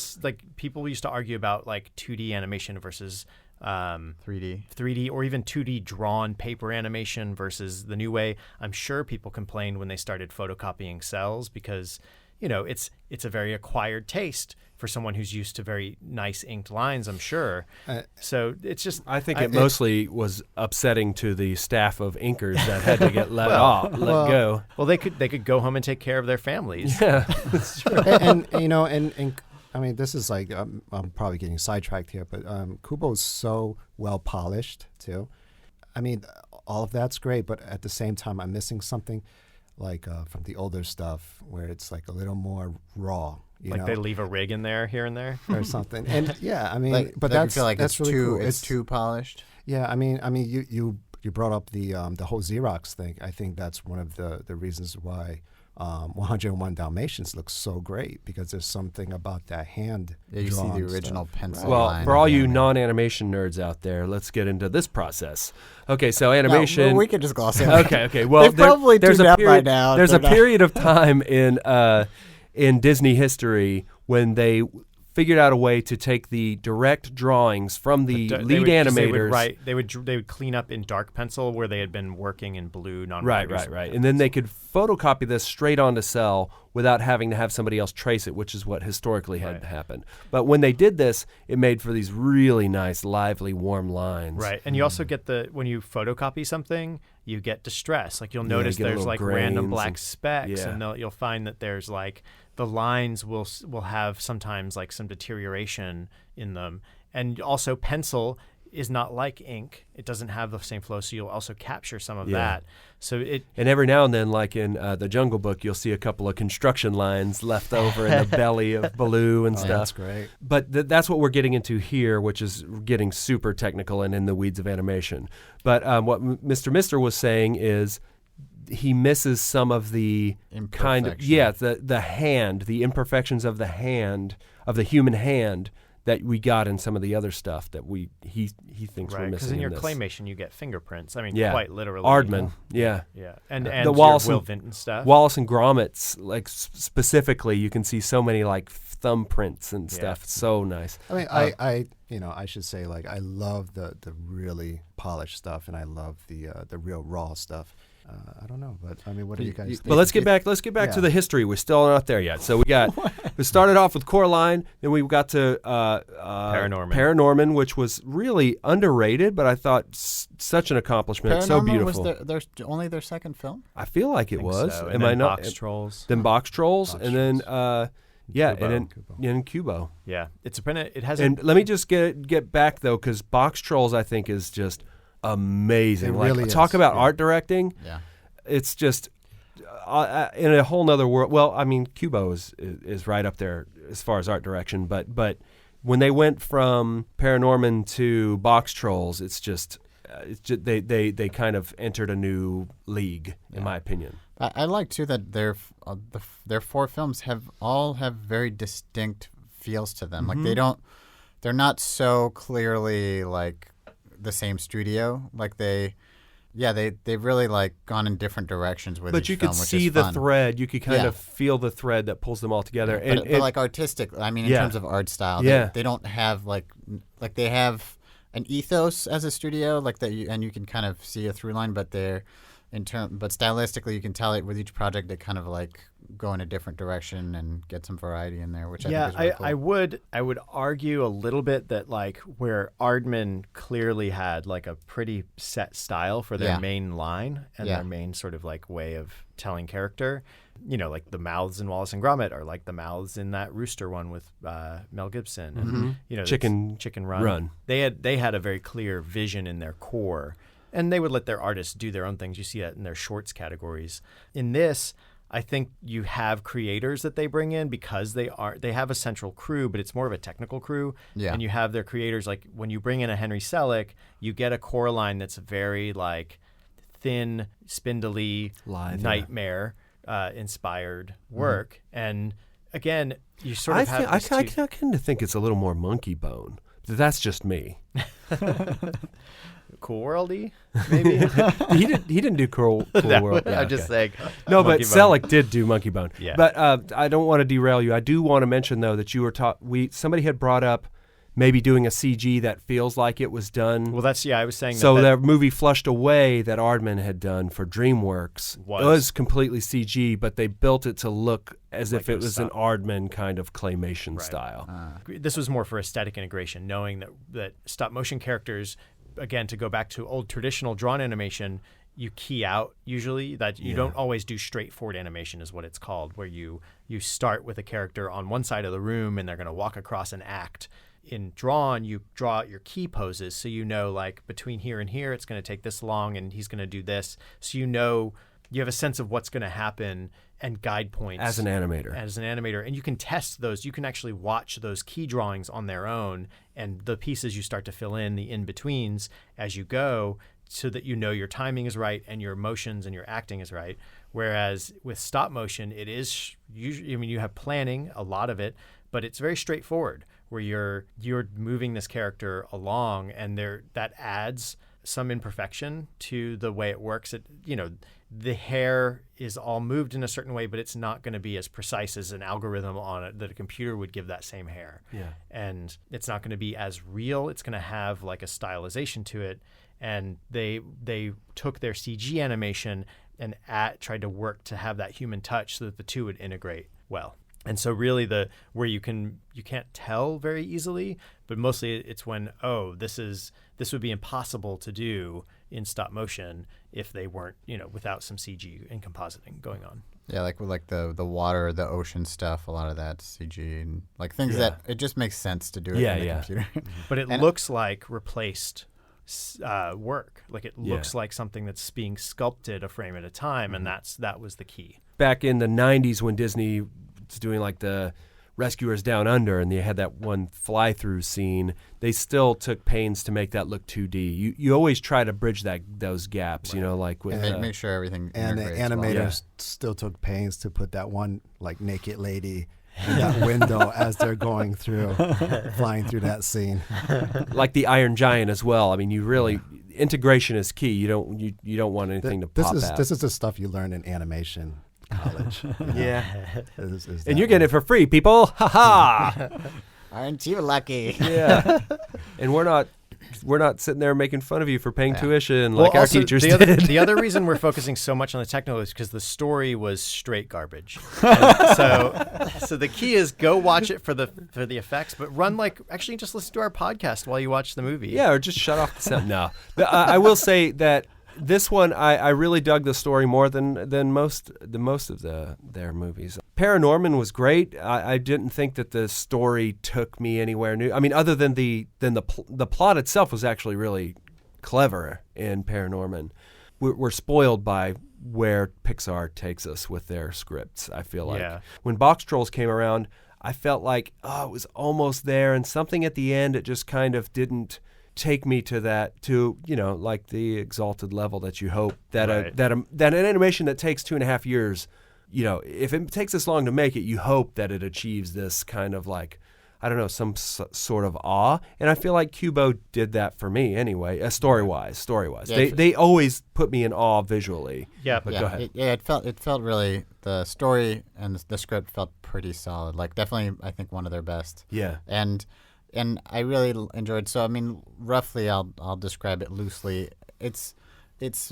Speaker 1: people used to argue about like 2D animation versus
Speaker 2: 3D.
Speaker 1: or even 2D drawn paper animation versus the new way. I'm sure people complained when they started photocopying cells because it's a very acquired taste for someone who's used to very nice inked lines. I'm sure. So it's just
Speaker 3: I think it mostly was upsetting to the staff of inkers that had to get let go.
Speaker 1: well they could go home and take care of their families.
Speaker 3: Yeah,
Speaker 4: and I mean, this is like I'm probably getting sidetracked here, but Kubo's so well polished too. I mean, all of that's great, but at the same time, I'm missing something like from the older stuff where it's like a little more raw. You know?
Speaker 1: They leave a rig in there here and there.
Speaker 4: or something. And yeah, I mean, but
Speaker 2: you
Speaker 4: that's
Speaker 2: feel like
Speaker 4: that's
Speaker 2: it's
Speaker 4: really
Speaker 2: too
Speaker 4: cool.
Speaker 2: it's too polished.
Speaker 4: Yeah, I mean, you brought up the whole Xerox thing. I think that's one of the reasons why 101 Dalmatians looks so great because there's something about that hand.
Speaker 2: Yeah, you see the
Speaker 4: drawn
Speaker 2: original
Speaker 4: stuff.
Speaker 2: pencil
Speaker 3: Well,
Speaker 2: line
Speaker 3: for all
Speaker 2: of the
Speaker 3: you
Speaker 2: anime.
Speaker 3: non-animation nerds out there, let's get into this process. Okay, so
Speaker 2: No,
Speaker 3: animation.
Speaker 2: well, we could just gloss over it.
Speaker 3: Okay. Well,
Speaker 2: They've probably
Speaker 3: there's
Speaker 2: tuned
Speaker 3: a
Speaker 2: out by
Speaker 3: period.
Speaker 2: now.
Speaker 3: There's a
Speaker 2: They're not-
Speaker 3: period of time in Disney history when they figured out a way to take the direct drawings from the lead animators.
Speaker 1: They would clean up in dark pencil where they had been working in blue
Speaker 3: Right. And then they could photocopy this straight onto cell without having to have somebody else trace it, which is what historically had happened. But when they did this, it made for these really nice, lively, warm lines.
Speaker 1: Right. And you also get when you photocopy something, you get distress. Like you'll
Speaker 3: Yeah,
Speaker 1: notice
Speaker 3: you get
Speaker 1: there's
Speaker 3: little
Speaker 1: like random
Speaker 3: grains
Speaker 1: black
Speaker 3: and-
Speaker 1: specks,
Speaker 3: yeah.
Speaker 1: and you'll find that there's like the lines will have sometimes like some deterioration in them. And also pencil is not like ink. It doesn't have the same flow, so you'll also capture some of that. So
Speaker 3: And every now and then, like in The Jungle Book, you'll see a couple of construction lines left over in the belly of Baloo and
Speaker 4: Oh,
Speaker 3: stuff.
Speaker 4: that's great.
Speaker 3: But that's what we're getting into here, which is getting super technical and in the weeds of animation. But what Mr. Mister was saying is he misses some of the kind of the hand, the imperfections of the hand, of the human hand that we got in some of the other stuff that he thinks we're
Speaker 1: right,
Speaker 3: missing.
Speaker 1: because in your
Speaker 3: this.
Speaker 1: claymation you get fingerprints. I mean,
Speaker 3: Yeah.
Speaker 1: quite literally.
Speaker 3: Aardman, yeah.
Speaker 1: Yeah, and
Speaker 3: The
Speaker 1: your
Speaker 3: Wallace
Speaker 1: Will
Speaker 3: and-
Speaker 1: Vinton stuff.
Speaker 3: Wallace and Gromit's, like specifically, you can see so many like thumbprints and stuff. It's so nice.
Speaker 4: I mean, I should say, like, I love the really polished stuff, and I love the real raw stuff. I don't know, but I mean, what do you guys think?
Speaker 3: But let's get back to the history. We're still not there yet. So we started off with Coraline, then we got to Paranorman, which was really underrated, but I thought such an accomplishment, so
Speaker 2: Paranormal
Speaker 3: beautiful.
Speaker 2: was only their second film?
Speaker 3: I feel like it was.
Speaker 1: So.
Speaker 3: Am
Speaker 1: And
Speaker 3: I
Speaker 1: then
Speaker 3: not?
Speaker 1: Box Trolls.
Speaker 3: Then Box Trolls, and then
Speaker 4: Kubo.
Speaker 3: and then Kubo.
Speaker 1: Yeah, it has.
Speaker 3: And let me just get back though, because Box Trolls I think is just amazing.
Speaker 4: It
Speaker 3: Like,
Speaker 4: really
Speaker 3: talk
Speaker 4: is,
Speaker 3: about
Speaker 4: yeah.
Speaker 3: art directing.
Speaker 2: Yeah.
Speaker 3: It's just in a whole nother world. Well, I mean, Kubo is right up there as far as art direction, but when they went from Paranorman to Box Trolls, it's just they kind of entered a new league, in my opinion.
Speaker 2: I like too that their 4 films all have very distinct feels to them.
Speaker 3: Mm-hmm.
Speaker 2: Like they're not so clearly like the same studio. Like they've really like gone in different directions with
Speaker 3: But
Speaker 2: each
Speaker 3: you
Speaker 2: film,
Speaker 3: could
Speaker 2: which
Speaker 3: see
Speaker 2: is
Speaker 3: the
Speaker 2: fun.
Speaker 3: thread. You could kind
Speaker 2: Yeah.
Speaker 3: of feel the thread that pulls them all together.
Speaker 2: But like artistic, I mean, in
Speaker 3: Yeah.
Speaker 2: terms of art style,
Speaker 3: Yeah.
Speaker 2: they don't have like they have an ethos as a studio, like that, and you can kind of see a through line. But but stylistically, you can tell it with each project they kind of like go in a different direction and get some variety in there, which I think is really cool.
Speaker 1: I would argue a little bit that like where Aardman clearly had like a pretty set style for their main line and their main sort of like way of telling character. You know, like the mouths in Wallace and Gromit are like the mouths in that rooster one with Mel Gibson. And, you know,
Speaker 3: Chicken Run.
Speaker 1: They had a very clear vision in their core, and they would let their artists do their own things. You see that in their shorts categories. In this, I think you have creators that they bring in because they have a central crew, but it's more of a technical crew.
Speaker 2: Yeah.
Speaker 1: And you have their creators, like when you bring in a Henry Selick, you get a Coraline that's very like thin, spindly,
Speaker 3: Lithe,
Speaker 1: nightmare inspired work. And again, you sort of have
Speaker 3: I
Speaker 1: this
Speaker 3: kind of think it's a little more Monkey Bone. That's just me.
Speaker 1: Cool World-y, maybe.
Speaker 3: he didn't do Cool World. Yeah,
Speaker 1: I'm just
Speaker 3: okay.
Speaker 1: saying.
Speaker 3: No, but
Speaker 1: Monkey Bone.
Speaker 3: Selick did do Monkey Bone.
Speaker 1: Yeah.
Speaker 3: But I don't want to derail you. I do want to mention though that you were somebody had brought up maybe doing a CG that feels like it was done.
Speaker 1: Well, I was saying
Speaker 3: So
Speaker 1: that
Speaker 3: that movie Flushed Away that Aardman had done for DreamWorks was completely CG, but they built it to look as if it was an Aardman kind of claymation style.
Speaker 1: this was more for aesthetic integration, knowing that stop motion characters, again, to go back to old traditional drawn animation, you key out usually, that you don't always do straightforward animation is what it's called, where you start with a character on one side of the room and they're going to walk across an act. In drawn, you draw out your key poses, so you know, like, between here and here, it's going to take this long, and he's going to do this. So you have a sense of what's going to happen and guide points.
Speaker 3: As an animator.
Speaker 1: And you can test those. You can actually watch those key drawings on their own, and the pieces you start to fill in, the in-betweens, as you go, so that you know your timing is right and your emotions and your acting is right. Whereas with stop motion, it is usually, I mean, you have planning, a lot of it, but it's very straightforward where you're moving this character along, and that adds some imperfection to the way it works. The hair is all moved in a certain way, but it's not going to be as precise as an algorithm on it that a computer would give that same hair.
Speaker 3: Yeah.
Speaker 1: And it's not going to be as real. It's going to have like a stylization to it. And they took their CG animation and tried to work to have that human touch so that the two would integrate well. And so really where you can't tell very easily, but mostly it's when, this would be impossible to do in stop motion if they weren't, without some CG and compositing going on.
Speaker 2: Yeah, like with the water, the ocean stuff, a lot of that CG and like things that it just makes sense to do it in the computer.
Speaker 1: But it looks like replaced work. Like it looks like something that's being sculpted a frame at a time, and that was the key. Back
Speaker 3: in the 90s when Disney was doing like the Rescuers Down Under and they had that one fly-through scene, they still took pains to make that look 2D. You always try to bridge those gaps,
Speaker 2: right.
Speaker 3: Like with
Speaker 2: make sure everything
Speaker 4: and the animators still took pains to put that one like naked lady in that window as they're going through, flying through that scene.
Speaker 3: Like the Iron Giant as well. I mean, you really integration is key. You don't want anything to pop out.
Speaker 4: This is the stuff you learn in animation college.
Speaker 3: Yeah.
Speaker 4: Is
Speaker 3: and you're getting it for free, people. Ha ha.
Speaker 2: Aren't you lucky?
Speaker 3: Yeah. And we're not sitting there making fun of you for paying tuition like our teachers
Speaker 1: did.
Speaker 3: The
Speaker 1: other reason we're focusing so much on the technical is because the story was straight garbage. And so the key is go watch it for the effects, but actually just listen to our podcast while you watch the movie.
Speaker 3: Yeah, or just shut off the sound. No. I will say that this one, I really dug the story more than most of their movies. Paranorman was great. I didn't think that the story took me anywhere new. I mean, other than the plot itself was actually really clever in Paranorman. We're spoiled by where Pixar takes us with their scripts, I feel like.
Speaker 1: Yeah.
Speaker 3: When Box Trolls came around, I felt like, it was almost there, and something at the end, it just kind of didn't take me to like the exalted level that you hope that
Speaker 1: right.
Speaker 3: that an animation that takes 2.5 years, if it takes this long to make it, you hope that it achieves this kind of like, I don't know, some sort of awe. And I feel like Kubo did that for me anyway, story-wise.
Speaker 2: Yeah,
Speaker 3: they always put me in awe visually.
Speaker 1: Yeah,
Speaker 3: but go ahead.
Speaker 2: It felt really, the story and the script felt pretty solid. Like definitely, I think one of their best.
Speaker 3: Yeah.
Speaker 2: And I really enjoyed. So I mean, roughly, I'll describe it loosely. It's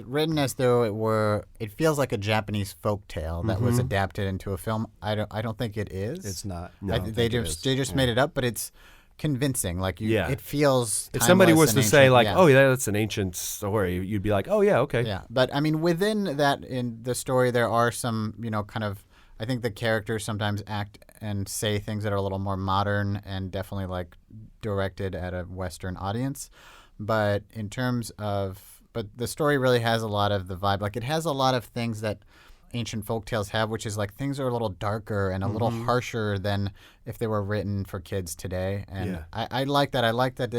Speaker 2: written as though it feels like a Japanese folktale that was adapted into a film. I don't think it is.
Speaker 4: It's not.
Speaker 2: No, they just made it up, but it's convincing. Like it feels.
Speaker 3: If somebody was to say like,
Speaker 2: yeah.
Speaker 3: that's an ancient story, you'd be like, oh yeah, okay.
Speaker 2: Yeah, but I mean, within that in the story, there are some kind of. I think the characters sometimes act and say things that are a little more modern and definitely like directed at a Western audience. But in terms of, the story really has a lot of the vibe. Like it has a lot of things that ancient folktales have, which is like things are a little darker and a little harsher than if they were written for kids today. And I like that. I like that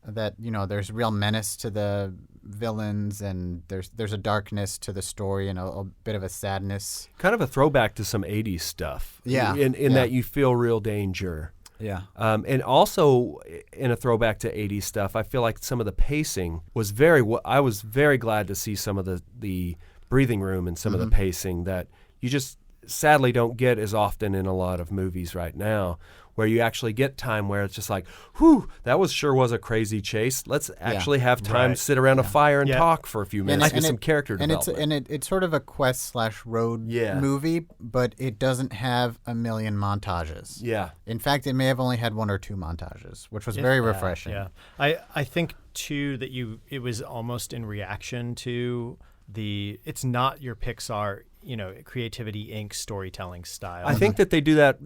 Speaker 2: there's real menace to the villains and there's a darkness to the story and a bit of a sadness.
Speaker 3: Kind of a throwback to some 80s stuff.
Speaker 2: Yeah.
Speaker 3: In that you feel real danger.
Speaker 2: Yeah.
Speaker 3: And also in a throwback to 80s stuff, I feel like some of the pacing was I was very glad to see some of the breathing room and some of the pacing that you just sadly don't get as often in a lot of movies right now, where you actually get time where it's just like, whew, that was a crazy chase. Let's actually have time to sit around a fire and talk for a few minutes and get some character development.
Speaker 2: It's sort of a quest/road movie, but it doesn't have a million montages.
Speaker 3: Yeah.
Speaker 2: In fact, it may have only had 1 or 2 montages, which was very refreshing.
Speaker 1: Yeah. I think too that it was almost in reaction to it's not your Pixar, Creativity Inc. storytelling style.
Speaker 3: I think that they do that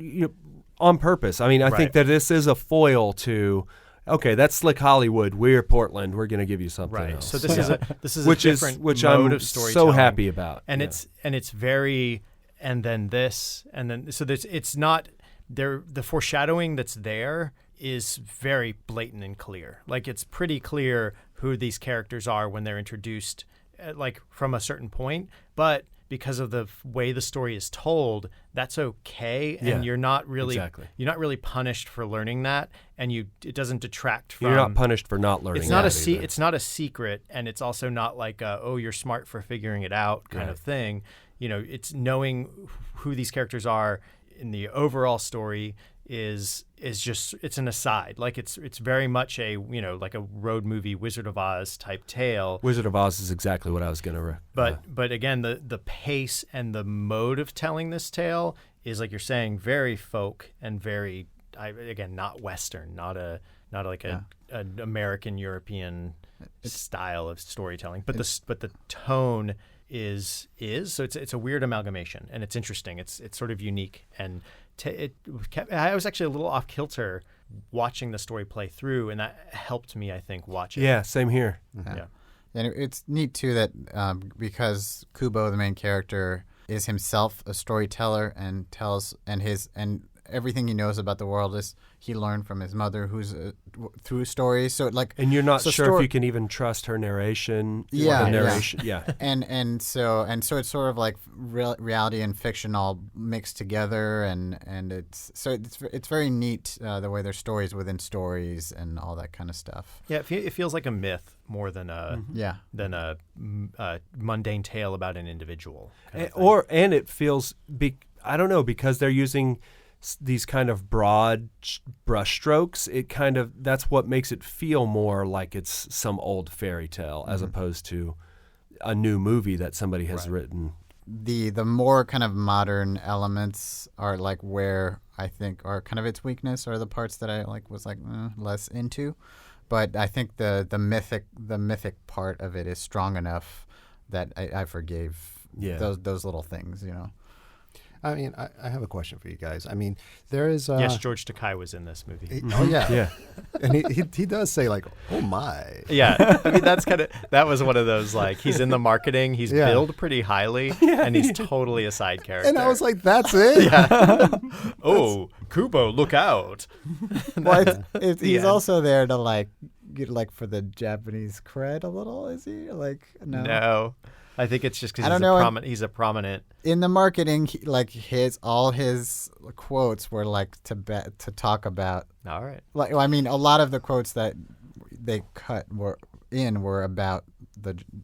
Speaker 3: on purpose. I mean, I think that this is a foil to, okay, that's Slick Hollywood. We're Portland. We're going to give you something else.
Speaker 1: So this is a different
Speaker 3: which
Speaker 1: mode
Speaker 3: I'm
Speaker 1: of storytelling.
Speaker 3: so happy about.
Speaker 1: And it's very, and then this, and then so it's not there. The foreshadowing that's there is very blatant and clear. Like, it's pretty clear who these characters are when they're introduced, like, from a certain point. But because of the way the story is told, that's okay, and you're not really punished for learning that, and it doesn't detract from.
Speaker 3: You're not punished for not learning.
Speaker 1: It's not it's not a secret, and it's also not like you're smart for figuring it out kind of thing. You know, it's knowing who these characters are in the overall story is just, it's an aside. Like, it's very much a, you know, like a road movie Wizard of Oz type tale.
Speaker 3: Wizard of Oz is exactly what I was going to
Speaker 1: But again, the pace and the mode of telling this tale is, like you're saying, very folk and very, again, not Western, not an American European style of storytelling. But the tone is so it's a weird amalgamation, and it's interesting. It's sort of unique, and I was actually a little off kilter watching the story play through, and that helped me, I think, watch it.
Speaker 3: Yeah, same here.
Speaker 2: Yeah. And it's neat too that because Kubo, the main character, is himself a storyteller and everything he knows about the world is he learned from his mother, who's through stories. So
Speaker 3: and you're not sure if you can even trust her narration. And
Speaker 2: so it's sort of like reality and fiction all mixed together, and it's very neat the way there's stories within stories and all that kind of stuff.
Speaker 1: Yeah, it feels like a myth more than a mundane tale about an individual.
Speaker 3: And it feels I don't know, because they're using these kind of broad brushstrokes, that's what makes it feel more like it's some old fairy tale as opposed to a new movie that somebody has written.
Speaker 2: The more kind of modern elements are like where I think are kind of its weakness, or the parts that I was less into. But I think the mythic part of it is strong enough that I forgave those little things, you know.
Speaker 4: I mean, I have a question for you guys. I mean, there is...
Speaker 1: yes, George Takei was in this movie.
Speaker 4: Yeah. And he does say, like, oh, my.
Speaker 1: Yeah. I mean, that was one of those, like, he's in the marketing, he's billed pretty highly, and he's totally a side character.
Speaker 4: And I was like, that's it?
Speaker 1: Oh, Kubo, look out.
Speaker 2: Well, he's also there to, get, for the Japanese cred a little, is he? No.
Speaker 1: I think it's just because he's a prominent.
Speaker 2: In the marketing, all his quotes were to talk about.
Speaker 1: All right.
Speaker 2: I mean, a lot of the quotes that they cut were about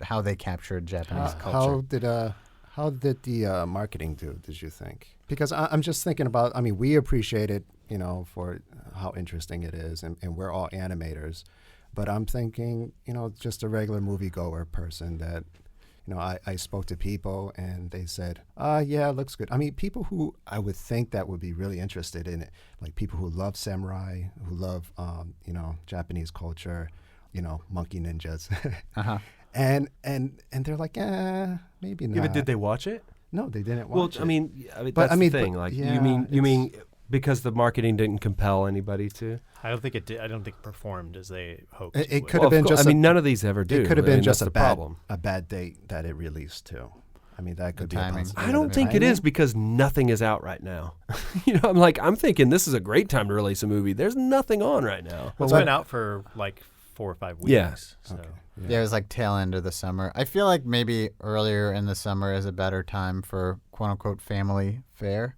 Speaker 2: how they captured Japanese culture.
Speaker 4: How did the marketing do? Did you think? Because I'm just thinking about. I mean, we appreciate it, you know, for how interesting it is, and we're all animators. But I'm thinking, you know, just a regular moviegoer person that. You know, I spoke to people and they said, yeah, it looks good. I mean, people who I would think that would be really interested in it, like people who love samurai, who love, you know, Japanese culture, you know, monkey ninjas. And they're like, maybe not.
Speaker 3: Yeah, but did they watch it?
Speaker 4: No, they didn't watch it.
Speaker 3: Well, I mean, that's the thing. You mean because the marketing didn't compel anybody to?
Speaker 1: I don't think it did. I don't think it performed as they hoped.
Speaker 4: It could have been just.
Speaker 3: I mean, none of these ever do.
Speaker 4: It could have been just
Speaker 3: a
Speaker 4: bad date that it released too. I mean, that could be a possibility.
Speaker 3: I don't think it is, because nothing is out right now. You know, I'm thinking this is a great time to release a movie. There's nothing on right now.
Speaker 1: Well, it's been out for 4 or 5 weeks.
Speaker 3: Yeah.
Speaker 1: So.
Speaker 4: Okay.
Speaker 2: Yeah, it was tail end of the summer. I feel like maybe earlier in the summer is a better time for quote unquote family fare.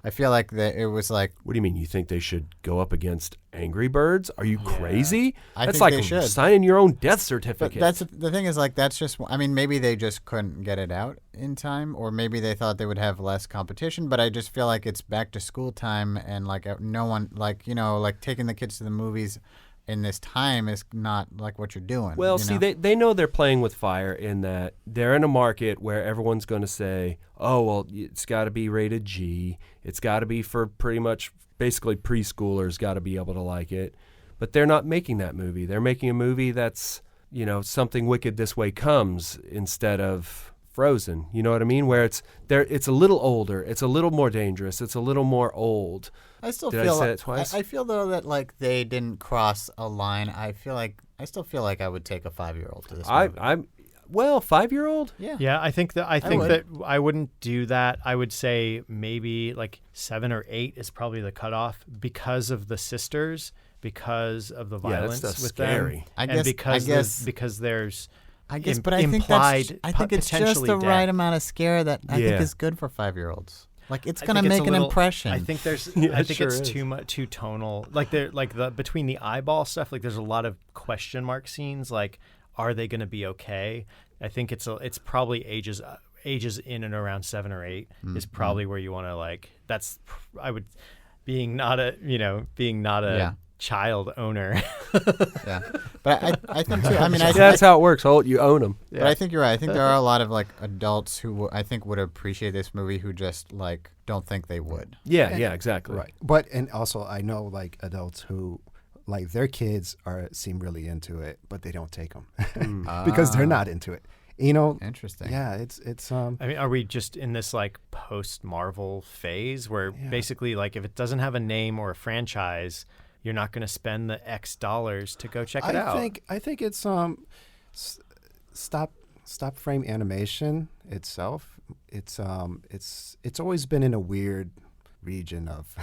Speaker 2: I feel like that it was like.
Speaker 3: What do you mean? You think they should go up against Angry Birds? Are you crazy?
Speaker 2: I
Speaker 3: that's
Speaker 2: think
Speaker 3: like
Speaker 2: they should.
Speaker 3: signing your own death certificate.
Speaker 2: But that's the thing is that's just. I mean, maybe they just couldn't get it out in time, or maybe they thought they would have less competition. But I just feel like it's back to school time, and no one taking the kids to the movies in this time is not what you're doing.
Speaker 3: Well, see, they know they're playing with fire in that they're in a market where everyone's going to say, oh, well, it's got to be rated G. It's got to be for pretty much basically preschoolers got to be able to like it. But they're not making that movie. They're making a movie that's, you know, Something Wicked This Way Comes instead of Frozen. You know what I mean? Where it's a little older. It's a little more dangerous. It's a little more old.
Speaker 2: I still
Speaker 3: Did
Speaker 2: feel
Speaker 3: I say it twice?
Speaker 2: I feel though that they didn't cross a line. I still feel like I would take a 5-year-old to this movie.
Speaker 3: 5-year-old?
Speaker 2: Yeah.
Speaker 1: Yeah, I think that I wouldn't do that. I would say maybe 7 or 8 is probably the cutoff because of the sisters. because of the
Speaker 3: Yeah, that
Speaker 1: violence
Speaker 3: stuff's
Speaker 1: with
Speaker 3: scary.
Speaker 1: them.
Speaker 2: I
Speaker 1: And
Speaker 2: guess-
Speaker 1: because
Speaker 2: I guess-
Speaker 1: because there's
Speaker 2: I guess,
Speaker 1: im-
Speaker 2: but I think
Speaker 1: implied
Speaker 2: I think it's just
Speaker 1: potentially
Speaker 2: the
Speaker 1: death.
Speaker 2: right amount of scare that I
Speaker 3: Yeah.
Speaker 2: think is good for 5-year-olds. Like it's
Speaker 1: I
Speaker 2: gonna
Speaker 1: think it's
Speaker 2: make
Speaker 1: a
Speaker 2: an
Speaker 1: little-
Speaker 2: impression.
Speaker 1: I think there's.
Speaker 3: Yeah,
Speaker 1: I
Speaker 3: it
Speaker 1: think
Speaker 3: sure
Speaker 1: it's
Speaker 3: is.
Speaker 1: too tonal. Like the between the eyeball stuff. Like there's a lot of question mark scenes. Like, are they going to be okay? I think it's probably ages in and around 7 or 8 is probably where you want to like. That's I would being not a
Speaker 2: Yeah.
Speaker 1: child owner.
Speaker 2: Yeah, but I think too. I mean,
Speaker 3: Yeah, that's how it works. Holt, you own them.
Speaker 2: But I think you're right. I think there are a lot of like adults who I think would appreciate this movie who just like don't think they would.
Speaker 3: Yeah, exactly.
Speaker 4: Right. But and also I know like adults who like their kids seem really into it, but they don't take them because they're not into it. You know.
Speaker 2: Interesting.
Speaker 4: Yeah, it's
Speaker 1: I mean, are we just in this like post Marvel phase where basically like if it doesn't have a name or a franchise, you're not going to spend the X dollars to go check it out?
Speaker 4: I think it's stop frame animation itself. It's always been in a weird region of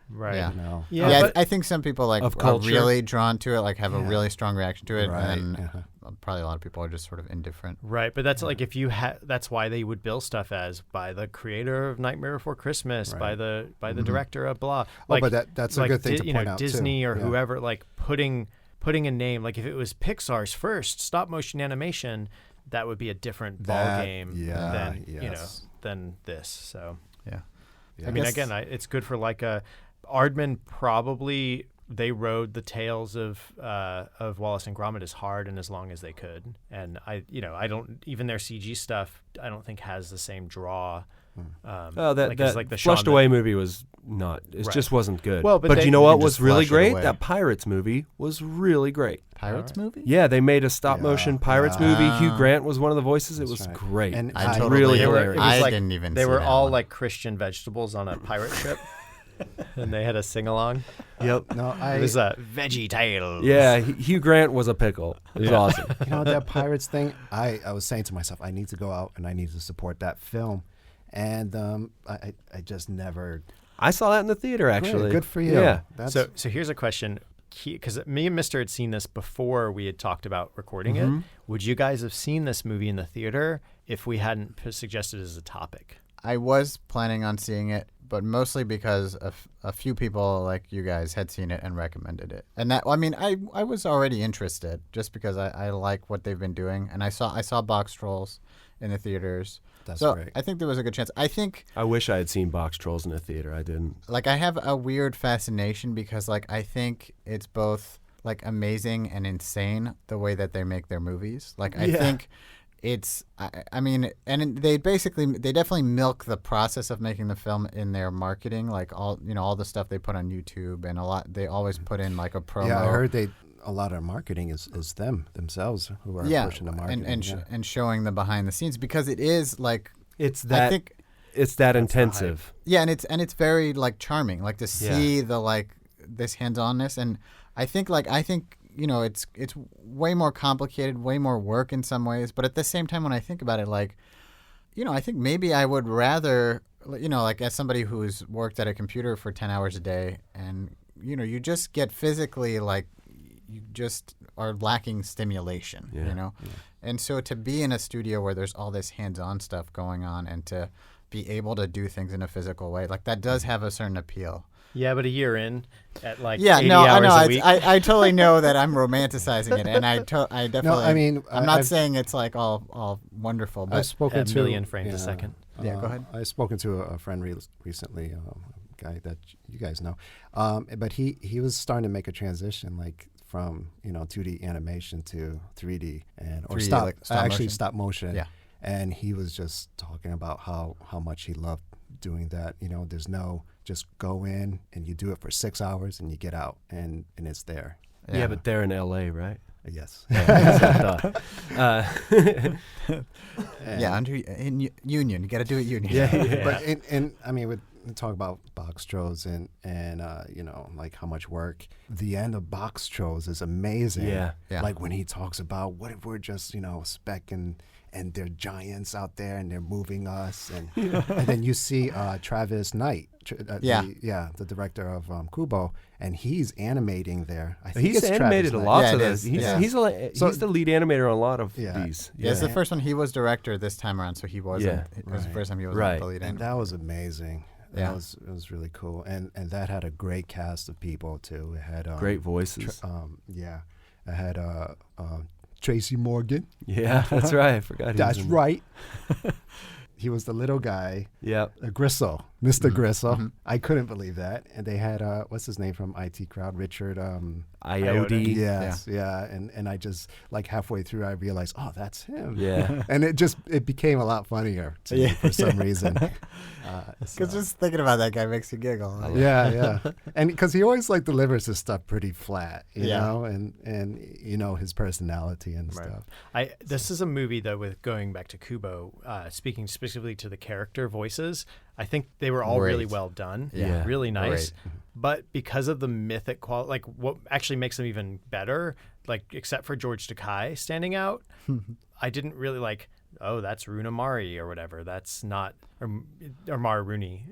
Speaker 1: Right.
Speaker 2: Yeah.
Speaker 4: you know.
Speaker 1: Yeah,
Speaker 2: Yeah,
Speaker 1: but-
Speaker 2: I think some people like
Speaker 3: Of
Speaker 2: are
Speaker 3: culture.
Speaker 2: really drawn to it, like have a
Speaker 4: Yeah.
Speaker 2: really strong reaction to it,
Speaker 4: Right,
Speaker 2: and
Speaker 4: uh-huh.
Speaker 2: probably a lot of people are just sort of indifferent.
Speaker 1: Right, but that's like if you that's why they would bill stuff as by the creator of Nightmare Before Christmas, by the director of blah. Like,
Speaker 4: but that's a
Speaker 1: like
Speaker 4: good thing to point out, too.
Speaker 1: Disney or
Speaker 4: Yeah.
Speaker 1: whoever, like putting a name. Like if it was Pixar's first stop motion animation, that would be a different ball
Speaker 4: That-
Speaker 1: game
Speaker 4: yeah,
Speaker 1: than
Speaker 4: yes.
Speaker 1: than this. So
Speaker 2: Yeah.
Speaker 4: Yeah.
Speaker 1: I mean,
Speaker 2: guess-
Speaker 1: again, it's good for like a Aardman probably. They rode the tails of Wallace and Gromit as hard and as long as they could, and I don't even their CG stuff I don't think has the same draw.
Speaker 3: Oh, that
Speaker 1: like, it's like the
Speaker 3: Flushed
Speaker 1: Shaun
Speaker 3: Away movie was not. It
Speaker 1: Right.
Speaker 3: just wasn't good.
Speaker 1: Well, but they-
Speaker 3: you know
Speaker 2: You
Speaker 3: what
Speaker 2: can
Speaker 3: was
Speaker 2: just
Speaker 3: really
Speaker 2: flush it
Speaker 3: great?
Speaker 2: away.
Speaker 3: That Pirates movie was really great.
Speaker 2: Pirates movie?
Speaker 3: Yeah, they made a stop motion Pirates movie. Hugh
Speaker 2: Ah.
Speaker 3: Grant was one of the voices. It
Speaker 4: That's
Speaker 3: was
Speaker 4: right.
Speaker 3: great.
Speaker 4: And
Speaker 2: I
Speaker 4: I
Speaker 2: totally-
Speaker 3: really
Speaker 2: They were-
Speaker 3: hilarious.
Speaker 1: It was
Speaker 2: I
Speaker 1: like-
Speaker 2: didn't even
Speaker 1: They
Speaker 2: see
Speaker 1: were
Speaker 2: that
Speaker 1: all
Speaker 2: one.
Speaker 1: like Christian vegetables on a pirate ship, and they had a sing along.
Speaker 3: Yep.
Speaker 4: No,
Speaker 1: It was a Veggie Tales.
Speaker 3: Yeah, Hugh Grant was a pickle. It was awesome.
Speaker 4: you know that Pirates thing. I was saying to myself, I need to go out and I need to support that film, and I just never.
Speaker 3: I saw that in the theater actually.
Speaker 4: Good for you.
Speaker 3: Yeah.
Speaker 4: That's,
Speaker 1: So here's a question. Because me and Mister had seen this before we had talked about recording
Speaker 3: Mm-hmm.
Speaker 1: it. Would you guys have seen this movie in the theater if we hadn't suggested it as a topic?
Speaker 2: I was planning on seeing it, but mostly because a few people like you guys had seen it and recommended it. And that, I mean, I was already interested just because I like what they've been doing, and I saw Box Trolls in the theaters.
Speaker 4: That's
Speaker 2: so
Speaker 4: great.
Speaker 2: I think there was a good chance. I think
Speaker 3: I wish I had seen Box Trolls in a theater. I didn't.
Speaker 2: like I have a weird fascination because like I think it's both like amazing and insane the way that they make their movies. Like I think it's I mean, and they definitely milk the process of making the film in their marketing, like all the stuff they put on YouTube, and a lot they always put in like a promo.
Speaker 4: Yeah, I heard a lot of marketing is themselves who are pushing the marketing.
Speaker 2: and showing the behind the scenes because it is like
Speaker 3: It's
Speaker 2: I
Speaker 3: that.
Speaker 2: think
Speaker 3: It's that intensive.
Speaker 2: yeah, and it's very like charming, like to see the like this hands-onness, and I think it's way more complicated, way more work in some ways, but at the same time when I think about it, like I think maybe I would rather like as somebody who's worked at a computer for 10 hours a day, and you just get physically like you just are lacking stimulation, and so to be in a studio where there's all this hands-on stuff going on and to be able to do things in a physical way, like that does have a certain appeal.
Speaker 1: Yeah, but a year in at like 80
Speaker 2: I know.
Speaker 1: hours a week.
Speaker 2: I totally know that I'm romanticizing it, and I definitely.
Speaker 4: No, I mean,
Speaker 2: I'm not
Speaker 4: I've-
Speaker 2: saying it's like all wonderful, but
Speaker 4: I've spoken
Speaker 1: a
Speaker 4: to
Speaker 1: million frames a second.
Speaker 2: Yeah, go ahead.
Speaker 4: I've spoken to a friend recently, a guy that you guys know, but he was starting to make a transition, like from 2D animation to 3D or
Speaker 2: 3D,
Speaker 4: stop
Speaker 2: like stop
Speaker 4: actually
Speaker 2: motion.
Speaker 4: stop motion.
Speaker 2: Yeah.
Speaker 4: And he was just talking about how much he loved doing that. There's no just go in and you do it for 6 hours and you get out and it's there.
Speaker 3: Yeah, but they're in LA, right?
Speaker 4: Yes.
Speaker 2: Yeah, in Union, you got to do it Union.
Speaker 4: But I mean, with talk about Boxtrolls and you know, like how much work. The end of Boxtrolls is amazing.
Speaker 3: Yeah.
Speaker 4: Like when he talks about what if we're just, you know, spec and they're giants out there and they're moving us, and then you see Travis Knight, the director of Kubo, and he's animating there. I think
Speaker 3: He's
Speaker 4: it's
Speaker 3: animated
Speaker 4: Travis
Speaker 3: a
Speaker 4: Knight.
Speaker 3: lot
Speaker 2: Yeah,
Speaker 3: of
Speaker 2: it
Speaker 3: those.
Speaker 2: is.
Speaker 3: He's the lead animator on a lot of these.
Speaker 2: Yeah, it's the first one. He was director this time around, so he wasn't.
Speaker 3: Yeah.
Speaker 2: It was the first time he wasn't
Speaker 3: Right.
Speaker 2: the lead.
Speaker 4: And that was amazing.
Speaker 2: Yeah.
Speaker 4: It was really cool, and that had a great cast of people too. It had
Speaker 3: Great voices.
Speaker 4: It had Tracy Morgan.
Speaker 3: Yeah, that's right. I forgot. he was
Speaker 4: That's
Speaker 3: in-
Speaker 4: right. He was the little guy,
Speaker 3: Yep.
Speaker 4: Gristle, Mr. Gristle.
Speaker 2: Mhm.
Speaker 4: I couldn't believe that. And they had what's his name from IT Crowd, Richard.
Speaker 3: Iodi.
Speaker 4: Yes, yeah. And I just like halfway through, I realized, oh, that's him.
Speaker 3: Yeah.
Speaker 4: And it became a lot funnier to me for some reason.
Speaker 2: Because just thinking about that guy makes you giggle.
Speaker 4: Yeah. And because he always like delivers his stuff pretty flat, you
Speaker 2: Yeah.
Speaker 4: know, and you know his personality and stuff.
Speaker 1: This is a movie though, with going back to Kubo, speaking specifically to the character voices, I think they were all really
Speaker 2: Great.
Speaker 1: well done,
Speaker 3: Yeah.
Speaker 1: really nice.
Speaker 2: Great.
Speaker 1: But because of the mythic quality, like what actually makes them even better, like except for George Takei standing out, I didn't really like. Oh, that's Runa Mari or whatever. That's not or Mara Rooney.